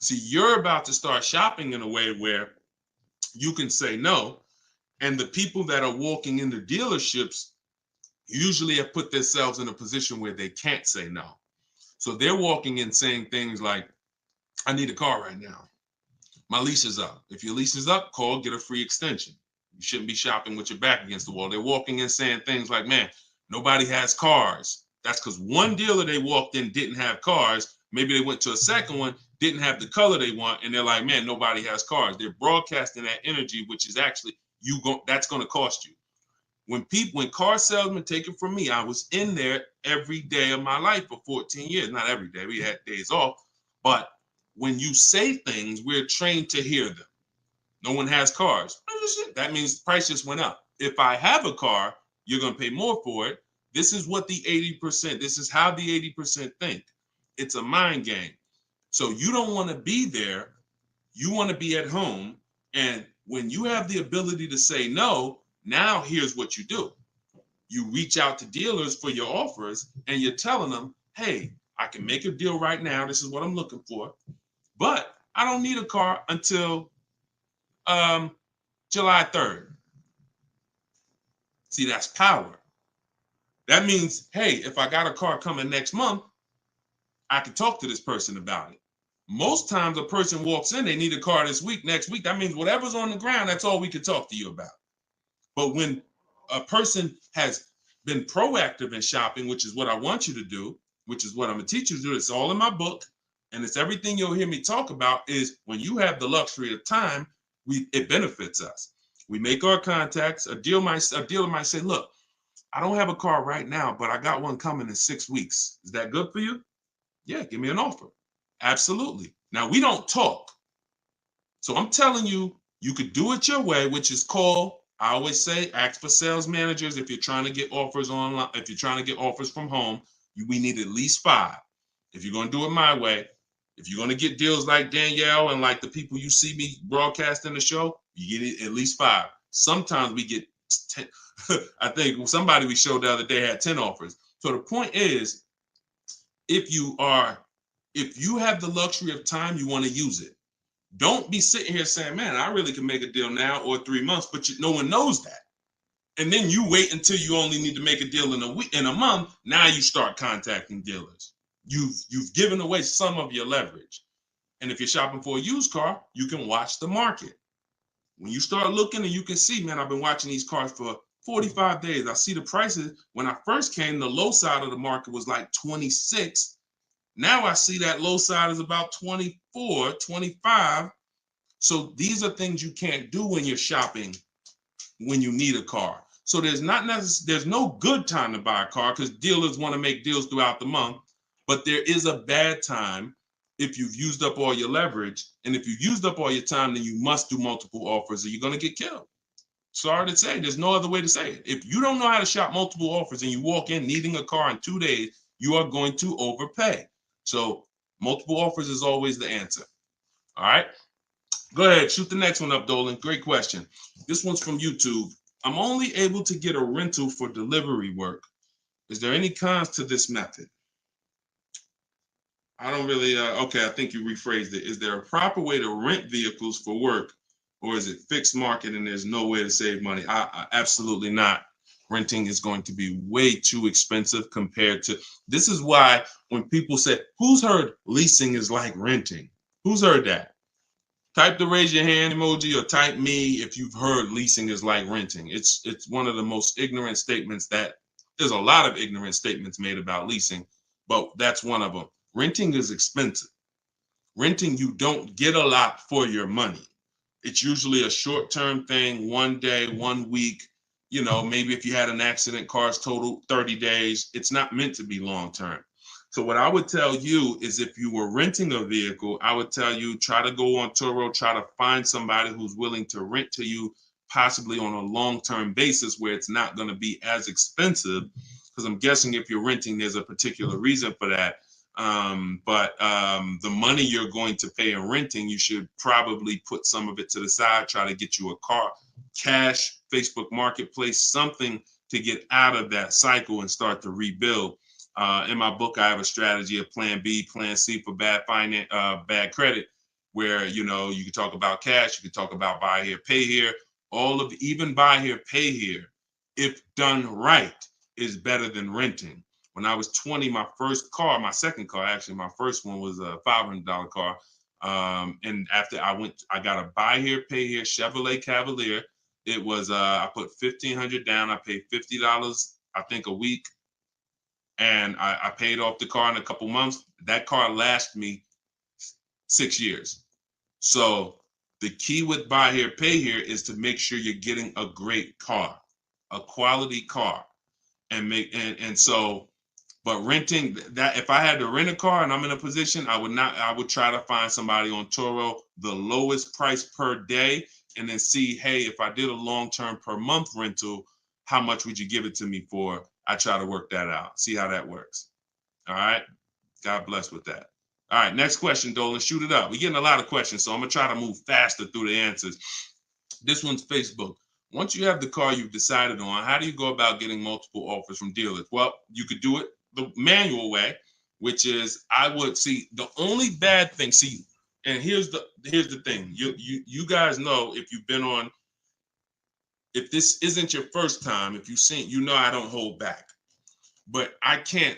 See, you're about to start shopping in a way where you can say no, and the people that are walking into dealerships usually have put themselves in a position where they can't say no. So they're walking in saying things like, I need a car right now. My lease is up. If your lease is up, call, get a free extension. You shouldn't be shopping with your back against the wall. They're walking in saying things like, man, nobody has cars. That's because one dealer they walked in didn't have cars. Maybe they went to a second one, didn't have the color they want, and they're like, man, nobody has cars. They're broadcasting that energy, which is actually that's going to cost you. When car salesmen take it from me, I was in there every day of my life for 14 years. Not every day, we had days off, but when you say things, we're trained to hear them. No one has cars. That means the price just went up. If I have a car, you're going to pay more for it. This is what the 80%, this is how the 80% think. It's a mind game. So you don't want to be there. You want to be at home. And when you have the ability to say no, now here's what you do. You reach out to dealers for your offers and you're telling them, hey, I can make a deal right now. This is what I'm looking for. But I don't need a car until July 3rd. See, that's power. That means, hey, if I got a car coming next month, I can talk to this person about it. Most times a person walks in, they need a car this week, next week. That means whatever's on the ground, that's all we can talk to you about. But when a person has been proactive in shopping, which is what I want you to do, which is what I'm going to teach you to do, it's all in my book, and it's everything you'll hear me talk about, is when you have the luxury of time, it benefits us. We make our contacts. A dealer might say, look, I don't have a car right now, but I got one coming in 6 weeks. Is that good for you? Yeah, give me an offer. Absolutely. Now, we don't talk. So I'm telling you, you could do it your way, which is call. I always say, ask for sales managers if you're trying to get offers online. If you're trying to get offers from home, we need at least 5. If you're going to do it my way, if you're going to get deals like Danielle and like the people you see me broadcasting the show, you get it at least 5. Sometimes we get 10. I think somebody we showed the other day had 10 offers. So the point is, if you have the luxury of time, you want to use it. Don't be sitting here saying, man, I really can make a deal now or 3 months, but no one knows that. And then you wait until you only need to make a deal in a month. Now you start contacting dealers. You've given away some of your leverage. And if you're shopping for a used car, you can watch the market. When you start looking and you can see, man, I've been watching these cars for 45 days. I see the prices. When I first came, the low side of the market was like 26. Now I see that low side is about 24, 25. So these are things you can't do when you're shopping when you need a car. So there's no good time to buy a car because dealers want to make deals throughout the month. But there is a bad time if you've used up all your leverage. And if you've used up all your time, then you must do multiple offers or you're going to get killed. Sorry to say, there's no other way to say it. If you don't know how to shop multiple offers and you walk in needing a car in 2 days, you are going to overpay. So multiple offers is always the answer. All right. Go ahead, shoot the next one up, Dolan. Great question. This one's from YouTube. I'm only able to get a rental for delivery work. Is there any cons to this method? I don't really, okay, I think you rephrased it. Is there a proper way to rent vehicles for work, or is it fixed market and there's no way to save money? Absolutely not. Renting is going to be way too expensive compared to, this is why when people say, who's heard leasing is like renting? Who's heard that? Type the raise your hand emoji or type me if you've heard leasing is like renting. It's one of the most ignorant statements that there's a lot of ignorant statements made about leasing, but that's one of them. Renting is expensive. Renting, you don't get a lot for your money. It's usually a short-term thing, 1 day, 1 week. You know, maybe if you had an accident, cars total 30 days. It's not meant to be long-term. So what I would tell you is if you were renting a vehicle, I would tell you try to go on Turo, try to find somebody who's willing to rent to you, possibly on a long-term basis where it's not going to be as expensive. Because I'm guessing if you're renting, there's a particular reason for that. But the money you're going to pay in renting, you should probably put some of it to the side, try to get you a car, cash, Facebook Marketplace, something to get out of that cycle and start to rebuild. In my book, I have a strategy of plan B, plan C for bad credit, where, you know, you can talk about cash, you can talk about buy here, pay here, even buy here, pay here, if done right, is better than renting. When I was 20, my second car, actually, my first one was a $500 car. And after I got a buy here, pay here Chevrolet Cavalier. It was, I put $1,500 down. I paid $50, I think, a week. And I paid off the car in a couple months. That car lasted me 6 years. So the key with buy here, pay here is to make sure you're getting a great car, a quality car, but renting, that if I had to rent a car and I'm in a position, I would try to find somebody on Turo, the lowest price per day, and then see, hey, if I did a long-term per month rental, how much would you give it to me for? I try to work that out, see how that works. All right. God bless with that. All right. Next question, Dolan. Shoot it up. We're getting a lot of questions, so I'm going to try to move faster through the answers. This one's Facebook. Once you have the car you've decided on, how do you go about getting multiple offers from dealers? Well, you could do it the manual way, which is I would see the only bad thing. See, and here's the thing. You guys know if you've been on, if this isn't your first time, if you've seen, you know I don't hold back. But I can't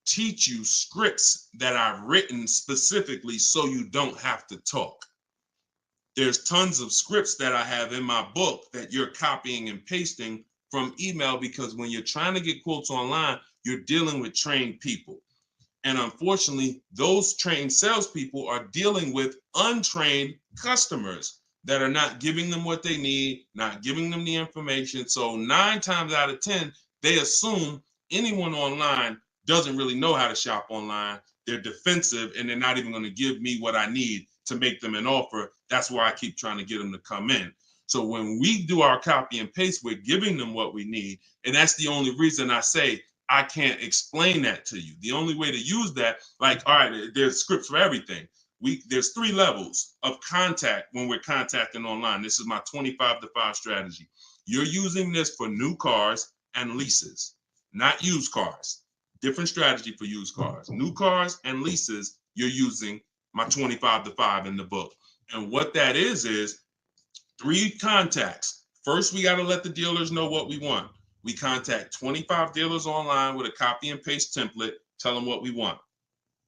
teach you scripts that I've written specifically so you don't have to talk. There's tons of scripts that I have in my book that you're copying and pasting from email, because when you're trying to get quotes online, you're dealing with trained people. And unfortunately, those trained salespeople are dealing with untrained customers that are not giving them what they need, not giving them the information. So 9 times out of 10, they assume anyone online doesn't really know how to shop online. they're defensive and they're not even going to give me what I need to make them an offer. That's why I keep trying to get them to come in. So when we do our copy and paste, we're giving them what we need. And that's the only reason I say I can't explain that to you. The only way to use that, like, all right, there's scripts for everything. There's 3 levels of contact when we're contacting online. This is my 25-to-5 strategy. You're using this for new cars and leases, not used cars. Different strategy for used cars. New cars and leases, you're using my 25-to-5 in the book. And what that is 3 contacts. First, we got to let the dealers know what we want. We contact 25 dealers online with a copy and paste template, tell them what we want.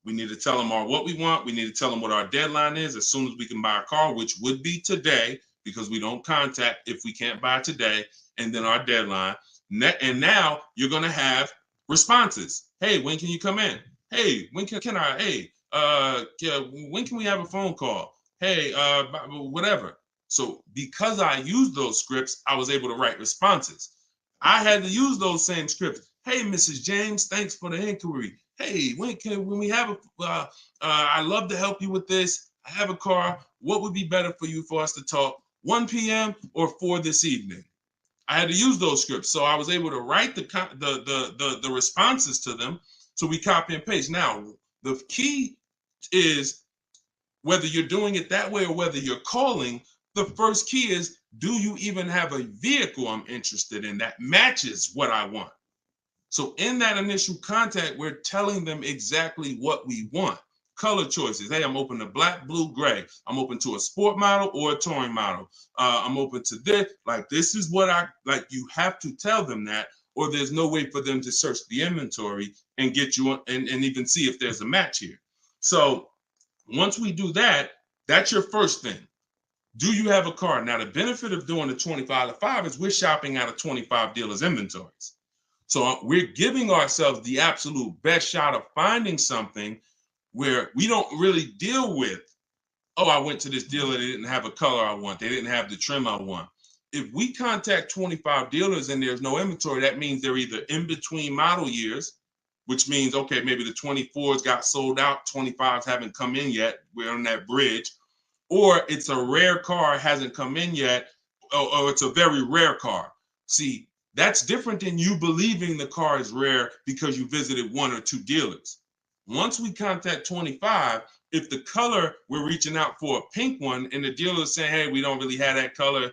We need to tell them what we want. We need to tell them what our deadline is as soon as we can buy a car, which would be today, because we don't contact if we can't buy today, and then our deadline. And now you're going to have responses. Hey, when can you come in? Hey, when can I? Hey, when can we have a phone call? Hey, whatever. So because I used those scripts, I was able to write responses. I had to use those same scripts. Hey, Mrs. James, thanks for the inquiry. Hey, when we have I'd love to help you with this. I have a car. What would be better for you for us to talk? 1 p.m. or 4 this evening? I had to use those scripts. So I was able to write the responses to them. So we copy and paste. Now, the key is whether you're doing it that way or whether you're calling, the first key is, do you even have a vehicle I'm interested in that matches what I want? So in that initial contact, we're telling them exactly what we want. Color choices. Hey, I'm open to black, blue, gray. I'm open to a sport model or a touring model. I'm open to this. Like, this is what I like. You have to tell them that, or there's no way for them to search the inventory and get you and even see if there's a match here. So once we do that, that's your first thing. Do you have a car? Now, the benefit of doing the 25-to-5 is we're shopping out of 25 dealers' inventories. So we're giving ourselves the absolute best shot of finding something where we don't really deal with, oh, I went to this dealer, they didn't have a color I want, they didn't have the trim I want. If we contact 25 dealers and there's no inventory, that means they're either in between model years, which means, okay, maybe the 24s got sold out, 25s haven't come in yet, we're on that bridge, or it's a rare car, hasn't come in yet, or it's a very rare car. See, that's different than you believing the car is rare because you visited 1 or 2 dealers. Once we contact 25, if the color, we're reaching out for a pink one and the dealer is saying, hey, we don't really have that color,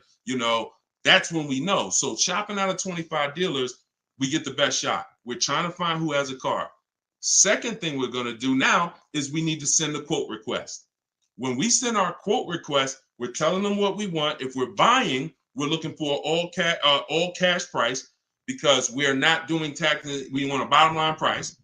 that's when we know. So shopping out of 25 dealers, we get the best shot. We're trying to find who has a car. Second thing we're going to do now is we need to send a quote request. When we send our quote request, we're telling them what we want. If we're buying, we're looking for all cash price because we're not doing taxes. We want a bottom line price.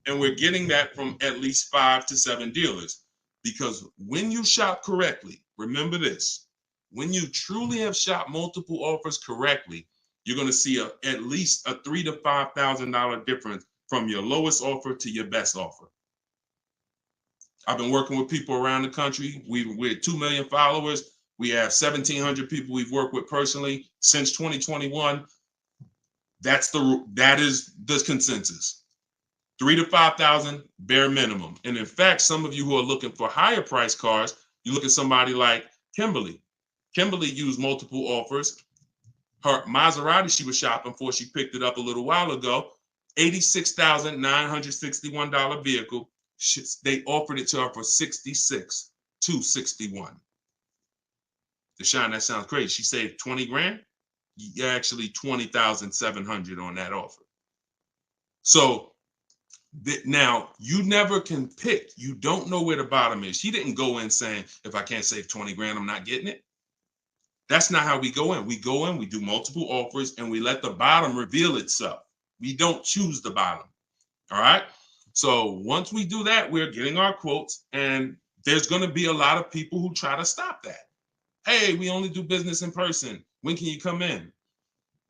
And we're getting that from at least 5 to 7 dealers. Because when you shop correctly, remember this, when you truly have shopped multiple offers correctly, you're going to see at least a $3,000 to $5,000 difference from your lowest offer to your best offer. I've been working with people around the country. We're 2 million followers. We have 1,700 people we've worked with personally since 2021. That is the consensus. 3,000 to 5,000 bare minimum. And in fact, some of you who are looking for higher price cars, you look at somebody like Kimberly. Kimberly used multiple offers. Her Maserati she was shopping for, she picked it up a little while ago, $86,961 vehicle. They offered it to her for $66,261. Deshone, that sounds crazy. She saved 20 grand. Actually, 20,700 on that offer. So now you never can pick. You don't know where the bottom is. She didn't go in saying, if I can't save 20 grand, I'm not getting it. That's not how we go in. We go in, we do multiple offers, and we let the bottom reveal itself. We don't choose the bottom. All right. So once we do that, we're getting our quotes, and there's going to be a lot of people who try to stop that. Hey, we only do business in person. When can you come in?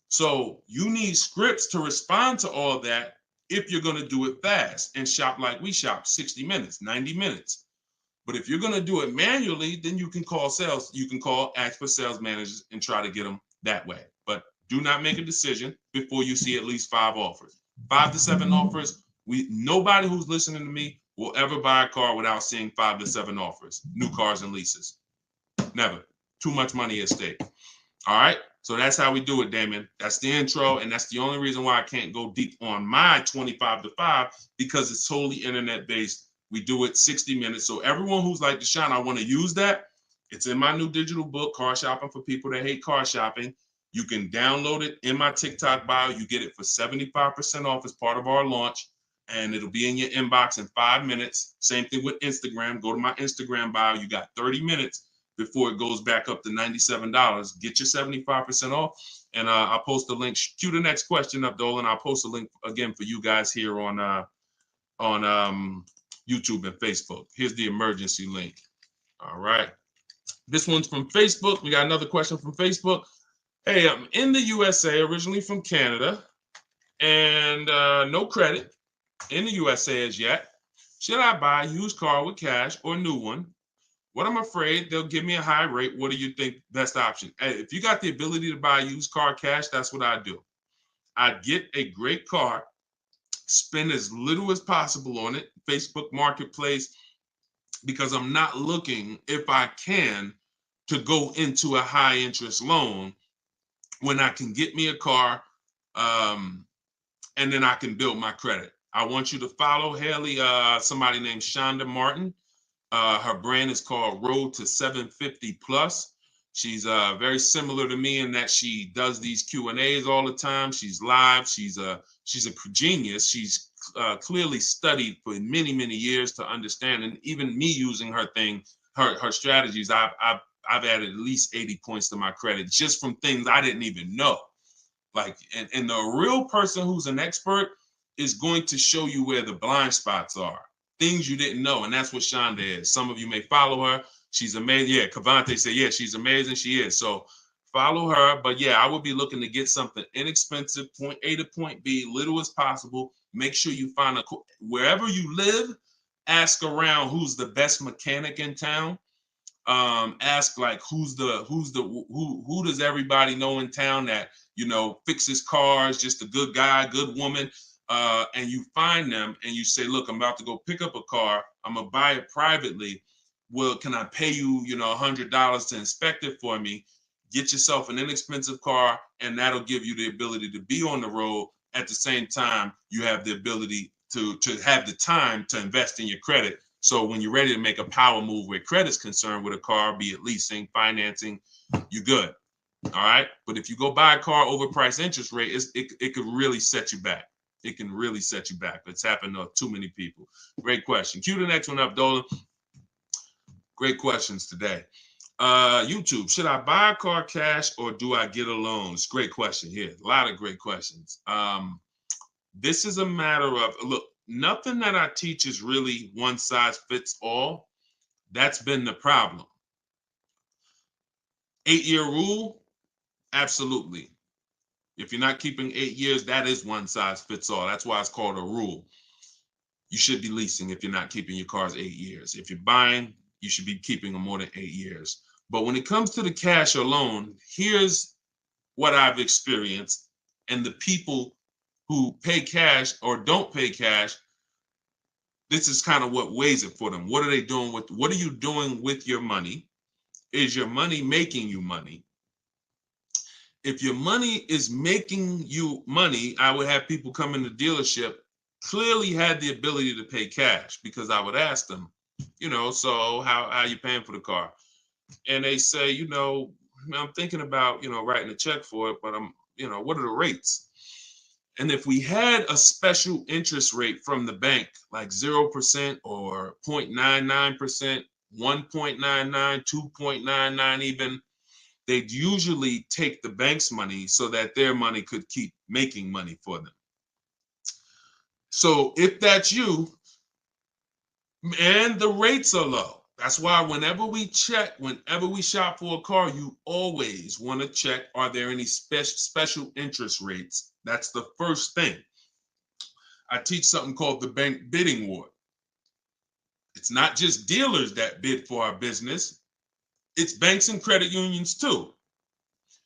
So you need scripts to respond to all that if you're going to do it fast and shop like we shop, 60 minutes, 90 minutes. But if you're going to do it manually, then you can call sales. You can ask for sales managers and try to get them that way. But do not make a decision before you see at least 5 offers. 5 to 7 offers. Nobody who's listening to me will ever buy a car without seeing 5 to 7 offers, new cars and leases. Never. Too much money at stake. All right. So that's how we do it, Damon. That's the intro. And that's the only reason why I can't go deep on my 25 to 5, because it's totally internet based. We do it 60 minutes. So everyone who's like, Deshone, I want to use that. It's in my new digital book, Car Shopping for People That Hate Car Shopping. You can download it in my TikTok bio. You get it for 75% off as part of our launch. And it'll be in your inbox in 5 minutes. Same thing with Instagram. Go to my Instagram bio. You got 30 minutes before it goes back up to $97. Get your 75% off. And I'll post a link. Cue the next question up, Dolan. I'll post a link again for you guys here on YouTube and Facebook. Here's the emergency link. All right. This one's from Facebook. We got another question from Facebook. Hey, I'm in the USA, originally from Canada, and no credit in the USA as yet. Should I buy a used car with cash or a new one? What I'm afraid they'll give me a high rate. What do you think best option? Hey, if you got the ability to buy a used car cash, that's what I do. I'd get a great car, spend as little as possible on it, Facebook Marketplace, because I'm not looking, if I can, to go into a high interest loan when I can get me a car and then I can build my credit. I want you to follow Haley, somebody named Shonda Martin. Her brand is called Road to 750 Plus. She's very similar to me in that she does these Q&As all the time. She's live. She's a genius. She's clearly studied for many, many years to understand. And even me using her thing, her strategies, I've added at least 80 points to my credit just from things I didn't even know. Like, and the real person who's an expert is going to show you where the blind spots are, things you didn't know. And that's what Shonda is. Some of you may follow her. She's amazing. Yeah, Cavante said, yeah, she's amazing. She is. So follow her. But yeah, I would be looking to get something inexpensive, point A to point B, little as possible. Make sure you find wherever you live, ask around who's the best mechanic in town. Ask like who does everybody know in town that, you know, fixes cars, just a good guy, good woman. And you find them and you say, look, I'm about to go pick up a car. I'm gonna buy it privately. Well, can I pay you, you know, $100 to inspect it for me? Get yourself an inexpensive car, and that'll give you the ability to be on the road. At the same time, you have the ability to have the time to invest in your credit. So when you're ready to make a power move where credit's concerned with a car, be it leasing, financing, you're good. All right. But if you go buy a car overpriced interest rate, it could really set you back. It can really set you back. It's happened to too many people. Great question. Cue the next one up, Dolan. Great questions today. YouTube, should I buy a car cash or do I get a loan? It's a great question here. A lot of great questions. This is a matter of, look, nothing that I teach is really one size fits all. That's been the problem. 8-year rule, absolutely. If you're not keeping 8 years, that is one size fits all. That's why it's called a rule. You should be leasing if you're not keeping your cars 8 years. If you're buying, you should be keeping them more than 8 years. But when it comes to the cash or loan, here's what I've experienced. And the people who pay cash or don't pay cash, this is kind of what weighs it for them. What are they doing with, what are you doing with your money? Is your money making you money? If your money is making you money, I would have people come in the dealership, clearly had the ability to pay cash, because I would ask them, you know, so how are you paying for the car? And they say, you know, I'm thinking about, you know, writing a check for it, but I'm, you know, what are the rates? And if we had a special interest rate from the bank, like 0% or 0.99%, 1.99, 2.99 even, they'd usually take the bank's money so that their money could keep making money for them. So if that's you, and the rates are low, that's why whenever we shop for a car, you always want to check, are there any special interest rates? That's the first thing. I teach something called the bank bidding war. It's not just dealers that bid for our business. It's banks and credit unions too.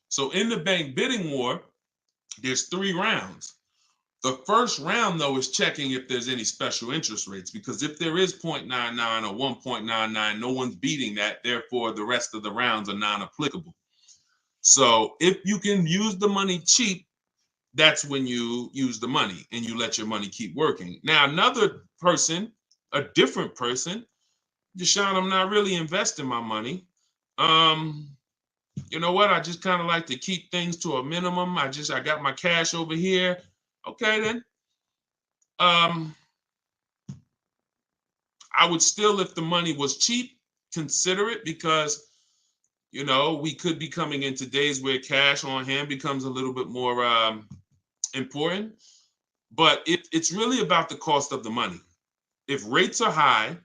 So in the bank bidding war, there's 3 rounds. The first round, though, is checking if there's any special interest rates, because if there is 0.99 or 1.99, no one's beating that. Therefore, the rest of the rounds are non-applicable. So if you can use the money cheap, that's when you use the money and you let your money keep working. Now, another person, a different person, Deshone, I'm not really investing my money. You know what? I just kind of like to keep things to a minimum. I got my cash over here. Okay, then. I would still, if the money was cheap, consider it, because we could be coming into days where cash on hand becomes a little bit more important. But it's really about the cost of the money. If rates are high,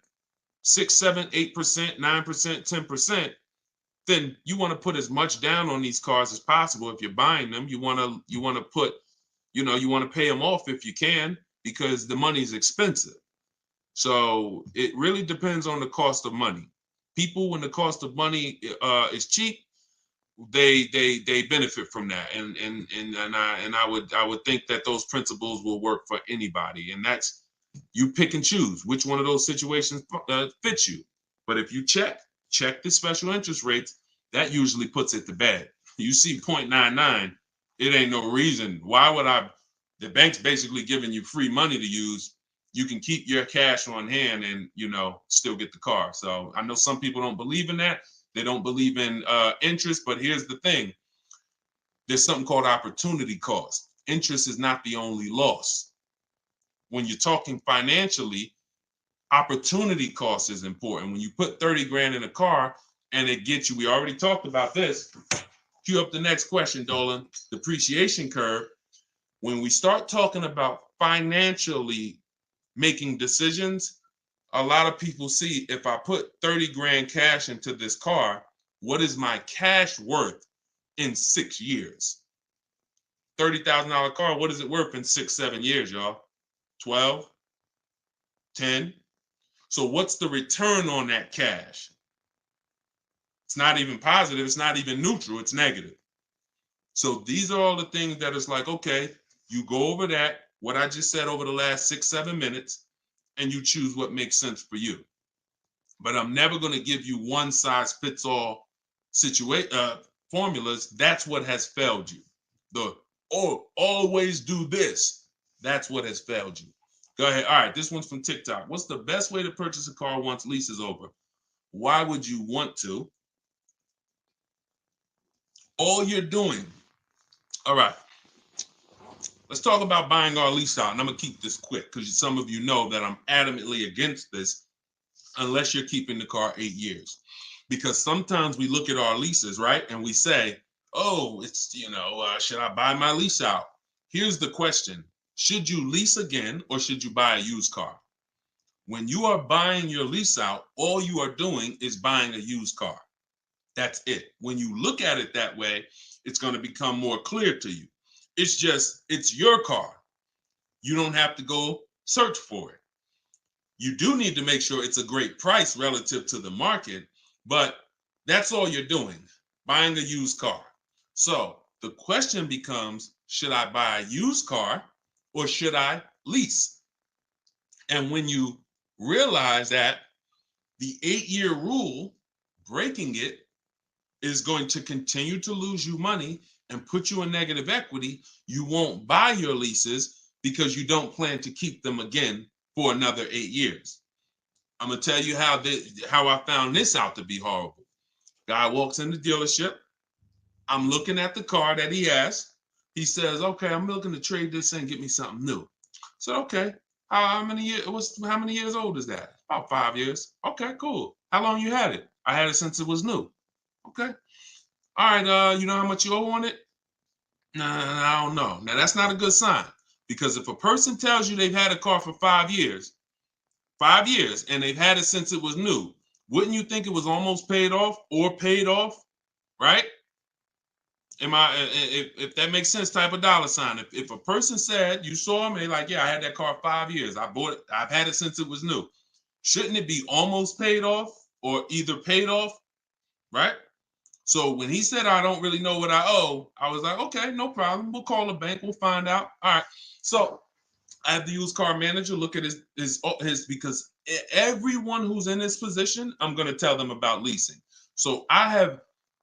6, 7, 8%, 9%, 10%, then you want to put as much down on these cars as possible. If you're buying them, you want to put, you want to pay them off if you can, because the money is expensive. So it really depends on the cost of money. People, when the cost of money is cheap, they benefit from that, and I would think that those principles will work for anybody, and that's, you pick and choose which one of those situations fits you. But if you check the special interest rates, that usually puts it to bed. You see 0.99, it ain't no reason. Why would the bank's basically giving you free money to use. You can keep your cash on hand and still get the car. So I know some people don't believe in that. They don't believe in interest, but here's the thing. There's something called opportunity cost. Interest is not the only loss. When you're talking financially, opportunity cost is important. When you put 30 grand in a car and it gets you, we already talked about this. Cue up the next question, Dolan. Depreciation curve. When we start talking about financially making decisions, a lot of people see, if I put 30 grand cash into this car, what is my cash worth in 6 years? $30,000 car, what is it worth in 6, 7 years, y'all? 12, 10. So what's the return on that cash? It's not even positive. It's not even neutral. It's negative. So these are all the things that is like, okay, you go over that, what I just said over the last 6, 7 minutes, and you choose what makes sense for you. But I'm never going to give you one size fits all formulas. That's what has failed you. Always do this. That's what has failed you. Go ahead. All right, this one's from TikTok. What's the best way to purchase a car once lease is over? Why would you want to? All you're doing. All right. Let's talk about buying our lease out. And I'm going to keep this quick because some of you know that I'm adamantly against this unless you're keeping the car 8 years. Because sometimes we look at our leases, right? And we say, oh, it's, should I buy my lease out? Here's the question. Should you lease again or should you buy a used car? When you are buying your lease out, all you are doing is buying a used car. That's it. When you look at it that way, it's going to become more clear to you. It's your car. You don't have to go search for it. You do need to make sure it's a great price relative to the market, but that's all you're doing, buying a used car. So the question becomes, should I buy a used car or should I lease? And when you realize that the 8-year rule, breaking it, is going to continue to lose you money and put you in negative equity, you won't buy your leases because you don't plan to keep them again for another 8 years. I'm going to tell you how I found this out to be horrible. Guy walks in the dealership. I'm looking at the car that he has. He says, okay, I'm looking to trade this in and get me something new. So, okay, how many years old is that? About 5 years. Okay, cool. How long you had it? I had it since it was new. Okay. All right, you know how much you owe on it? Nah, I don't know. Now, that's not a good sign, because if a person tells you they've had a car for 5 years, and they've had it since it was new, wouldn't you think it was almost paid off or paid off, right? If that makes sense, type of dollar sign. If a person said, you saw me, like, yeah, I had that car 5 years. I bought it. I've had it since it was new. Shouldn't it be almost paid off or either paid off, right? So when he said, I don't really know what I owe, I was like, okay, no problem. We'll call the bank. We'll find out. All right. So I have the used car manager look at his because everyone who's in this position, I'm going to tell them about leasing. So I'm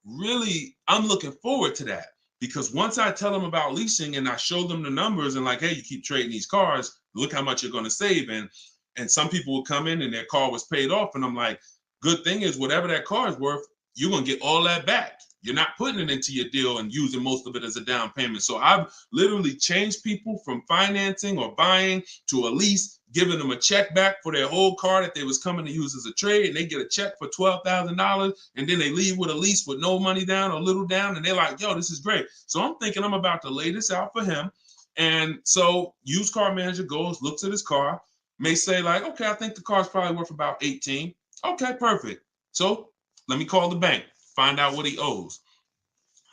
looking forward to that, because once I tell them about leasing and I show them the numbers and like, hey, you keep trading these cars, look how much you're going to save. And some people will come in and their car was paid off. And I'm like, good thing is whatever that car is worth, you're going to get all that back. You're not putting it into your deal and using most of it as a down payment. So I've literally changed people from financing or buying to a lease, giving them a check back for their whole car that they was coming to use as a trade, and they get a check for $12,000, and then they leave with a lease with no money down or little down, and they're like, yo, this is great. So I'm thinking I'm about to lay this out for him. And so used car manager goes, looks at his car, may say like, okay, I think the car's probably worth about 18. Okay, perfect. So let me call the bank, find out what he owes.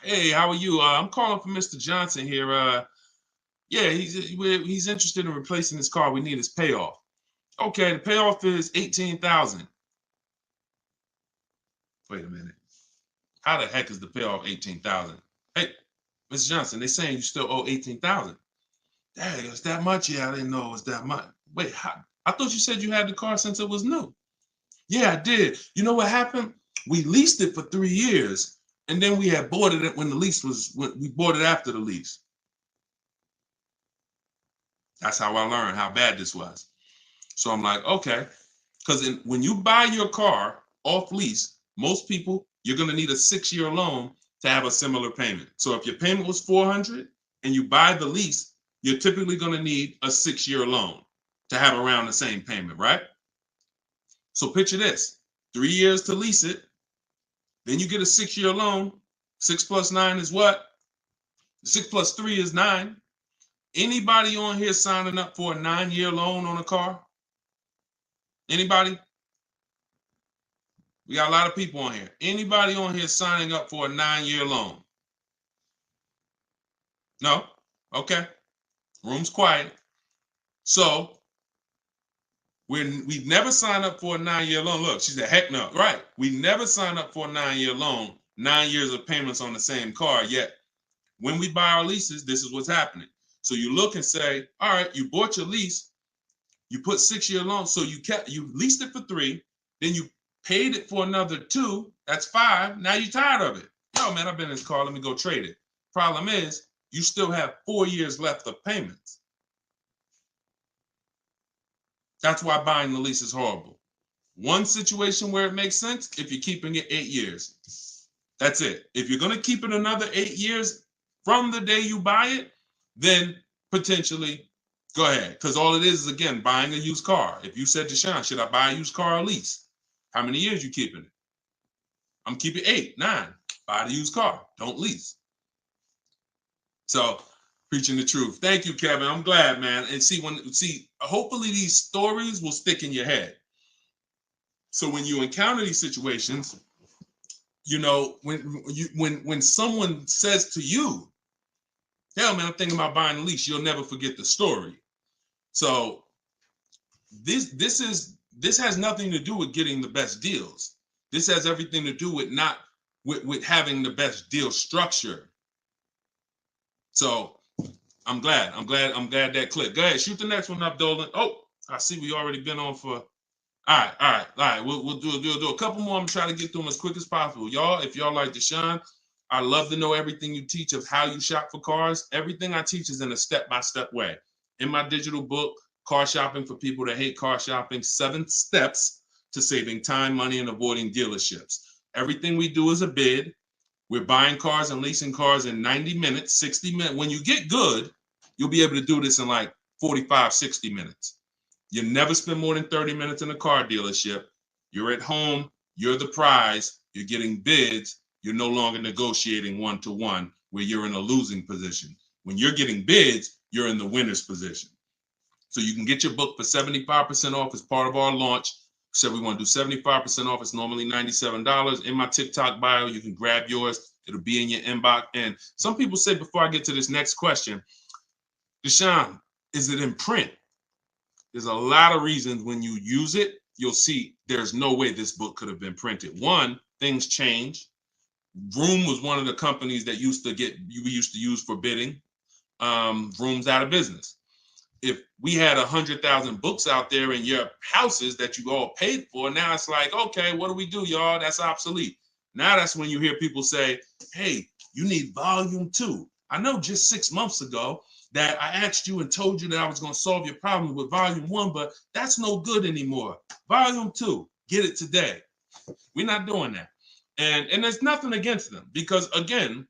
Hey, how are you? I'm calling for Mr. Johnson here. Yeah, he's interested in replacing his car. We need his payoff. Okay, the payoff is 18,000. Wait a minute. How the heck is the payoff 18,000? Hey, Mr. Johnson, they're saying you still owe 18,000. Dang, it's that much? Yeah, I didn't know it was that much. Wait, I thought you said you had the car since it was new. Yeah, I did. You know what happened? We leased it for 3 years, and then we had bought it when we bought it after the lease. That's how I learned how bad this was. So I'm like, okay, because when you buy your car off lease, most people, you're going to need a 6-year loan to have a similar payment. So if your payment was $400 and you buy the lease, you're typically going to need a 6-year loan to have around the same payment, right? So picture this, 3 years to lease it, then you get a 6-year loan. 6 plus 9 is what? 6 plus 3 is 9. Anybody on here signing up for a 9-year loan on a car? Anybody? We got a lot of people on here. Anybody on here signing up for a 9-year loan? No? Okay. Room's quiet. So we've never signed up for a 9-year loan. Look, she said, heck no. Right. We never signed up for a 9-year loan, 9 years of payments on the same car. Yet when we buy our leases, this is what's happening. So you look and say, all right, you bought your lease, you put 6-year loan, so you leased it for 3, then you paid it for another 2, that's 5. Now you're tired of it. Yo, man, I've been in this car, let me go trade it. Problem is, you still have 4 years left of payments. That's why buying the lease is horrible. One situation where it makes sense, if you're keeping it 8 years. That's it. If you're going to keep it another 8 years from the day you buy it, then potentially go ahead. Because all it is again, buying a used car. If you said to Sean, should I buy a used car or lease? How many years you keeping it? I'm keeping 8, 9. Buy the used car. Don't lease. So preaching the truth. Thank you, Kevin. I'm glad, man. And hopefully these stories will stick in your head. So when you encounter these situations, you know, when someone says to you, hell, man, I'm thinking about buying a lease, you'll never forget the story. So this has nothing to do with getting the best deals. This has everything to do with having the best deal structure. So I'm glad that clicked. Go ahead, shoot the next one up, Dolan. Oh, I see we already been on for. All right. We'll do a couple more. I'm trying to get through them as quick as possible. Y'all, if y'all like Deshone, I love to know everything you teach of how you shop for cars. Everything I teach is in a step-by-step way. In my digital book, Car Shopping for People That Hate Car Shopping, 7 Steps to Saving Time, Money, and Avoiding Dealerships. Everything we do is a bid. We're buying cars and leasing cars in 90 minutes, 60 minutes. When you get good, you'll be able to do this in like 45, 60 minutes. You never spend more than 30 minutes in a car dealership. You're at home. You're the prize. You're getting bids. You're no longer negotiating one-to-one where you're in a losing position. When you're getting bids, you're in the winner's position. So you can get your book for 75% off as part of our launch. So we want to do 75% off. It's normally $97. In my TikTok bio, you can grab yours. It'll be in your inbox. And some people say, before I get to this next question, Deshone, is it in print? There's a lot of reasons when you use it, you'll see there's no way this book could have been printed. One, things change. Vroom was one of the companies that we used to use for bidding. Vroom's out of business. if we had 100,000 books out there in your houses that you all paid for, now it's like, okay, what do we do, y'all? That's obsolete. Now that's when you hear people say, hey, you need volume 2. I know just 6 months ago that I asked you and told you that I was going to solve your problem with volume 1, but that's no good anymore. Volume 2, get it today. We're not doing that. And there's nothing against them because, again,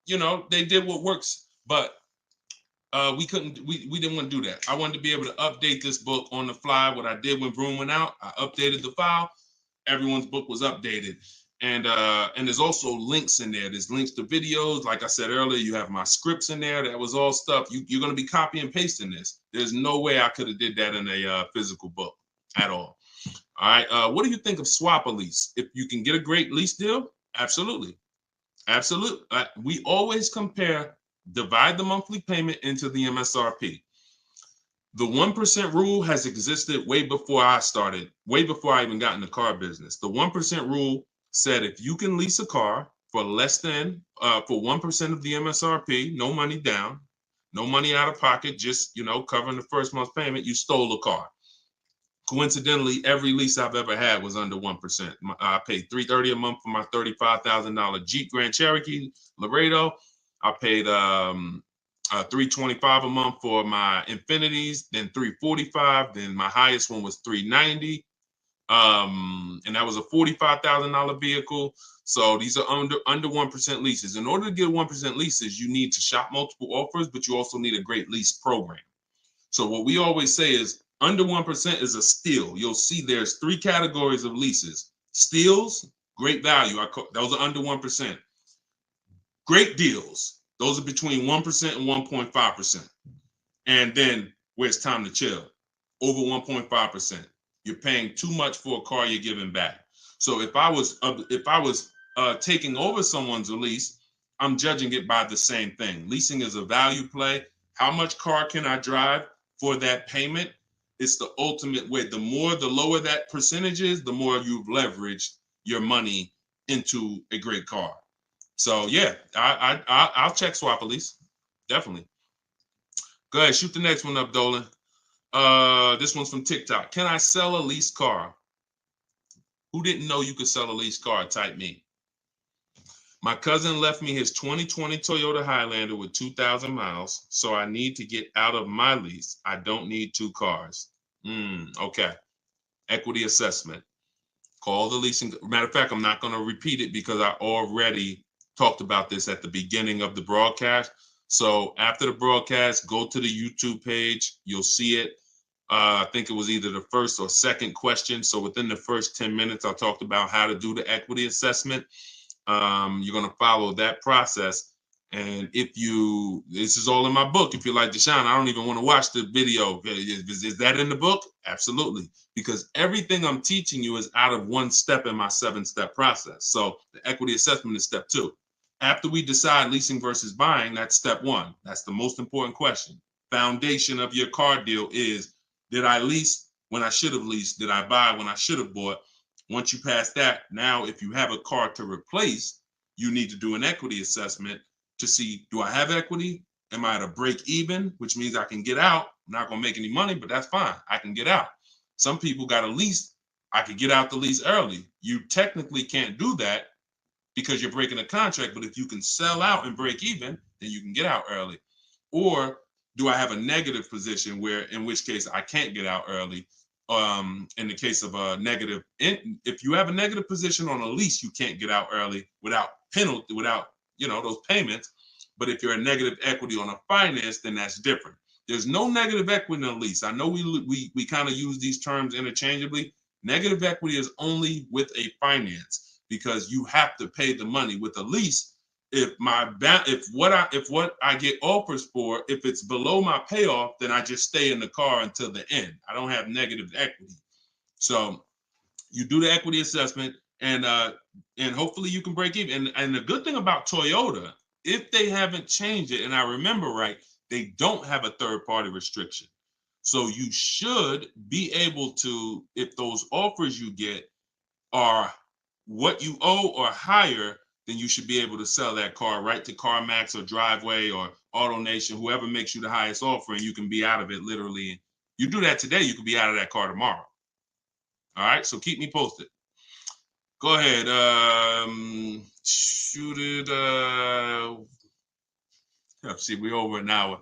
they did what works, but we didn't want to do that. I wanted to be able to update this book on the fly. What I did when Broom went out, I updated the file. Everyone's book was updated. And there's also links in there. There's links to videos. Like I said earlier, you have my scripts in there. That was all stuff. You're going to be copy and pasting this. There's no way I could have did that in a physical book at all. All right. What do you think of swap a lease? If you can get a great lease deal, absolutely. Absolutely. We always compare, divide the monthly payment into the MSRP. The 1% rule has existed way before I started, way before I even got in the car business. The 1% rule said if you can lease a car for less than, for 1% of the MSRP, no money down, no money out of pocket, just, covering the first month's payment, you stole a car. Coincidentally, every lease I've ever had was under 1%. I paid $330 a month for my $35,000 Jeep Grand Cherokee Laredo. I paid $325 a month for my Infinities, then $345. Then my highest one was $390. And that was a $45,000 vehicle. So these are under 1% leases. In order to get 1% leases, you need to shop multiple offers, but you also need a great lease program. So what we always say is under 1% is a steal. You'll see there's 3 categories of leases. Steals, great value. Those are under 1%. Great deals. Those are between 1% and 1.5%. And then where it's time to chill, over 1.5%. You're paying too much for a car you're giving back. So if I was taking over someone's lease, I'm judging it by the same thing. Leasing is a value play. How much car can I drive for that payment? It's the ultimate way. The lower that percentage is, the more you've leveraged your money into a great car. So yeah, I'll check swap a lease, definitely. Go ahead, shoot the next one up, Dolan. This one's from TikTok. Can I sell a leased car? Who didn't know you could sell a leased car? Type me. My cousin left me his 2020 Toyota Highlander with 2,000 miles, so I need to get out of my lease. I don't need 2 cars. Okay. Equity assessment. Call the leasing. Matter of fact, I'm not going to repeat it because I already talked about this at the beginning of the broadcast. So after the broadcast, go to the YouTube page. You'll see it. I think it was either the first or second question. So within the first 10 minutes, I talked about how to do the equity assessment. You're going to follow that process. And this is all in my book. If you're like, Deshone, I don't even want to watch the video. Is that in the book? Absolutely. Because everything I'm teaching you is out of 1 step in my 7-step process. So the equity assessment is step 2. After we decide leasing versus buying, that's step 1. That's the most important question. Foundation of your car deal is, did I lease when I should have leased? Did I buy when I should have bought? Once you pass that, now if you have a car to replace, you need to do an equity assessment to see, do I have equity? Am I at a break even, which means I can get out? I'm not going to make any money, but that's fine. I can get out. Some people got a lease. I could get out the lease early. You technically can't do that because you're breaking a contract, but if you can sell out and break even, then you can get out early. Or do I have a negative position in which case I can't get out early? In the case of a negative, if you have a negative position on a lease, you can't get out early without penalty, without those payments. But if you're a negative equity on a finance, then that's different. There's no negative equity in a lease. I know we kind of use these terms interchangeably. Negative equity is only with a finance because you have to pay the money. With a lease, if what I get offers for, if it's below my payoff, then I just stay in the car until the end. I don't have negative equity. So you do the equity assessment, and hopefully you can break even. And the good thing about Toyota, if they haven't changed it, and I remember right, they don't have a third-party restriction. So you should be able to, if those offers you get are what you owe or higher, then you should be able to sell that car right to CarMax or Driveway or AutoNation, whoever makes you the highest offer, and you can be out of it literally. You do that today, you could be out of that car tomorrow. All right, so keep me posted. Go ahead. Shoot it. See, we're over an hour.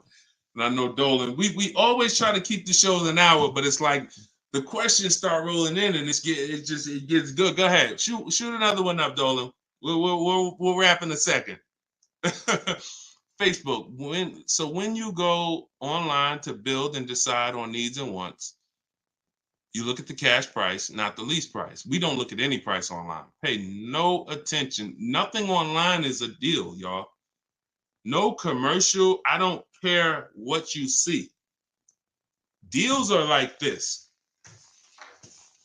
And I know Dolan, we always try to keep the shows an hour, but it's like the questions start rolling in and it gets good. Go ahead. Shoot another one up, Dolan. We'll wrap in a second. Facebook. When you go online to build and decide on needs and wants, you look at the cash price, not the lease price. We don't look at any price online. Pay no attention. Nothing online is a deal, y'all. No commercial. I don't care what you see. Deals are like this.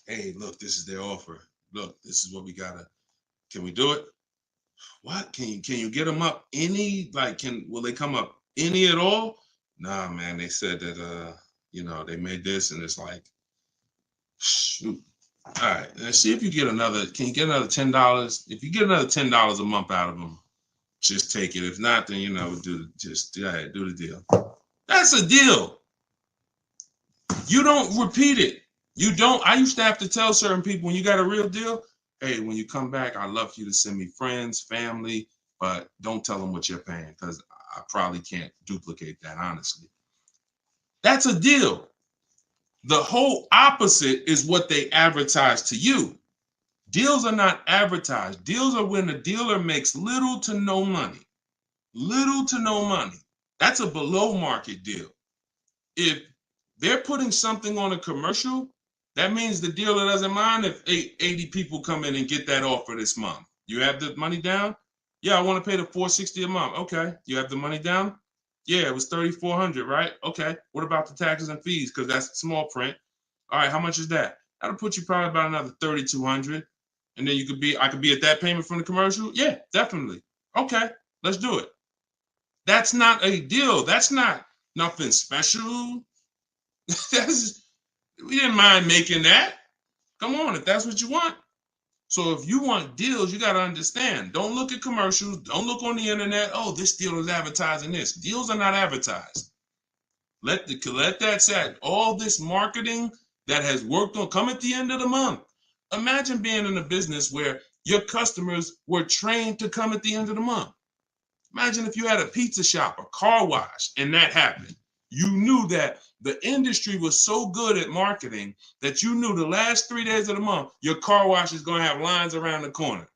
Hey, look, this is their offer. Look, this is what we gotta. Can we do it? What? Can you get them up any? Like, will they come up any at all? Nah, man. They said that they made this, and it's like, shoot. All right, let's see if you get another. Can you get another $10? If you get another $10 a month out of them, just take it. If not, then do the deal. That's a deal. You don't repeat it. You don't. I used to have to tell certain people, when you got a real deal, hey, when you come back, I'd love for you to send me friends, family, but don't tell them what you're paying, because I probably can't duplicate that, honestly. That's a deal. The whole opposite is what they advertise to you. Deals are not advertised. Deals are when the dealer makes little to no money. Little to no money. That's a below market deal. If they're putting something on a commercial, that means the dealer doesn't mind if 80 people come in and get that offer this month. You have the money down? Yeah, I want to pay the $460 a month. Okay. You have the money down? Yeah, it was $3,400, right? Okay. What about the taxes and fees? Because that's small print. All right, how much is that? That'll put you probably about another $3,200. And then I could be at that payment from the commercial? Yeah, definitely. Okay, let's do it. That's not a deal. That's not nothing special. We didn't mind making that. Come on, if that's what you want. So if you want deals, you got to understand. Don't look at commercials. Don't look on the internet. Oh, this deal is advertising this. Deals are not advertised. Let that set. All this marketing that has worked on, come at the end of the month. Imagine being in a business where your customers were trained to come at the end of the month. Imagine if you had a pizza shop, a car wash, and that happened. You knew that the industry was so good at marketing that you knew the last 3 days of the month, your car wash is going to have lines around the corner.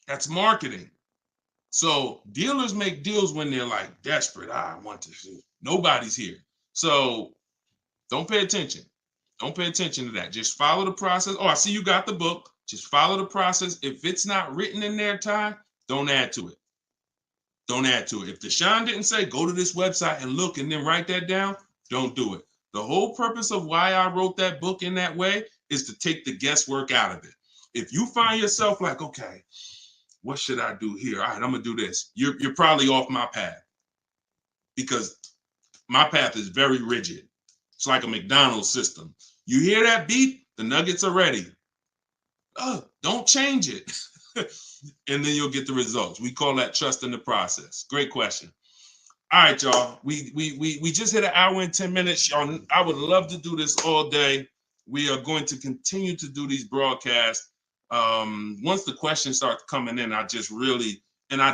That's marketing. So dealers make deals when they're like desperate. I want to see. Nobody's here. So don't pay attention. Don't pay attention to that. Just follow the process. Oh, I see you got the book. Just follow the process. If it's not written in there, Ty, don't add to it. Don't add to it. If Deshone didn't say, go to this website and look and then write that down, don't do it. The whole purpose of why I wrote that book in that way is to take the guesswork out of it. If you find yourself like, okay, what should I do here? All right, I'm going to do this. You're probably off my path, because my path is very rigid. It's like a McDonald's system. You hear that beep, the nuggets are ready. Oh, don't change it. And then you'll get the results. We call that trust in the process. Great question. All right, y'all. We just hit an hour and 10 minutes. Y'all, I would love to do this all day. We are going to continue to do these broadcasts. Once the questions start coming in, I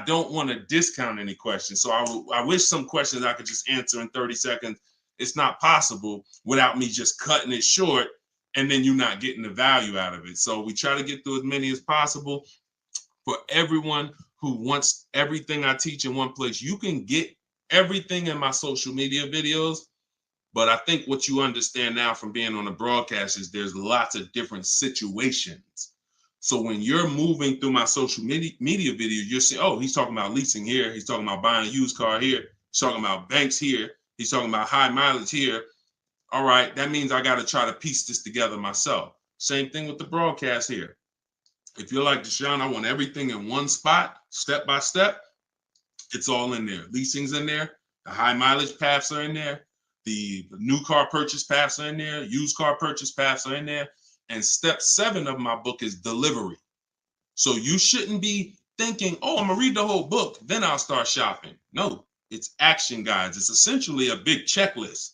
don't want to discount any questions. So I wish some questions I could just answer in 30 seconds. It's not possible without me just cutting it short and then you not getting the value out of it. So we try to get through as many as possible. For everyone who wants everything I teach in one place, you can get everything in my social media videos. But I think what you understand now from being on the broadcast is there's lots of different situations. So when you're moving through my social media video, you're saying, oh, he's talking about leasing here. He's talking about buying a used car here. He's talking about banks here. He's talking about high mileage here. All right, that means I got to try to piece this together myself. Same thing with the broadcast here. If you're like Deshone, I want everything in one spot, step by step. It's all in there. Leasing's in there. The high mileage paths are in there. The new car purchase paths are in there. Used car purchase paths are in there. And step 7 of my book is delivery. So you shouldn't be thinking, oh, I'm gonna read the whole book, then I'll start shopping. No, it's action guides. It's essentially a big checklist.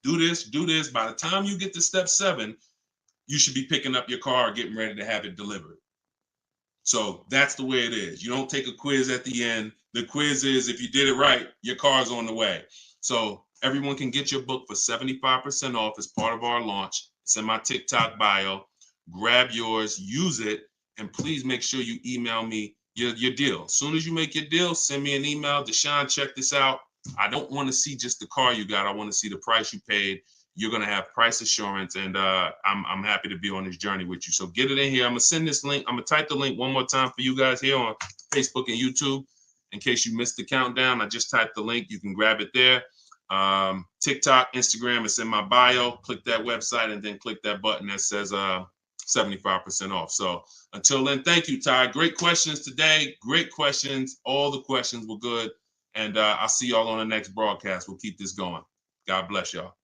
Do this, do this. By the time you get to step 7, you should be picking up your car, getting ready to have it delivered. So that's the way it is. You don't take a quiz at the end. The quiz is, if you did it right, your car's on the way. So everyone can get your book for 75% off as part of our launch. It's in my TikTok bio. Grab yours, use it, and please make sure you email me your deal. As soon as you make your deal, send me an email. Deshone, check this out. I don't want to see just the car you got. I want to see the price you paid. You're going to have price assurance, and I'm happy to be on this journey with you. So get it in here. I'm going to send this link. I'm going to type the link one more time for you guys here on Facebook and YouTube. In case you missed the countdown, I just typed the link. You can grab it there. TikTok, Instagram, it's in my bio. Click that website and then click that button that says 75% off. So until then, thank you, Ty. Great questions today. Great questions. All the questions were good. And I'll see y'all on the next broadcast. We'll keep this going. God bless y'all.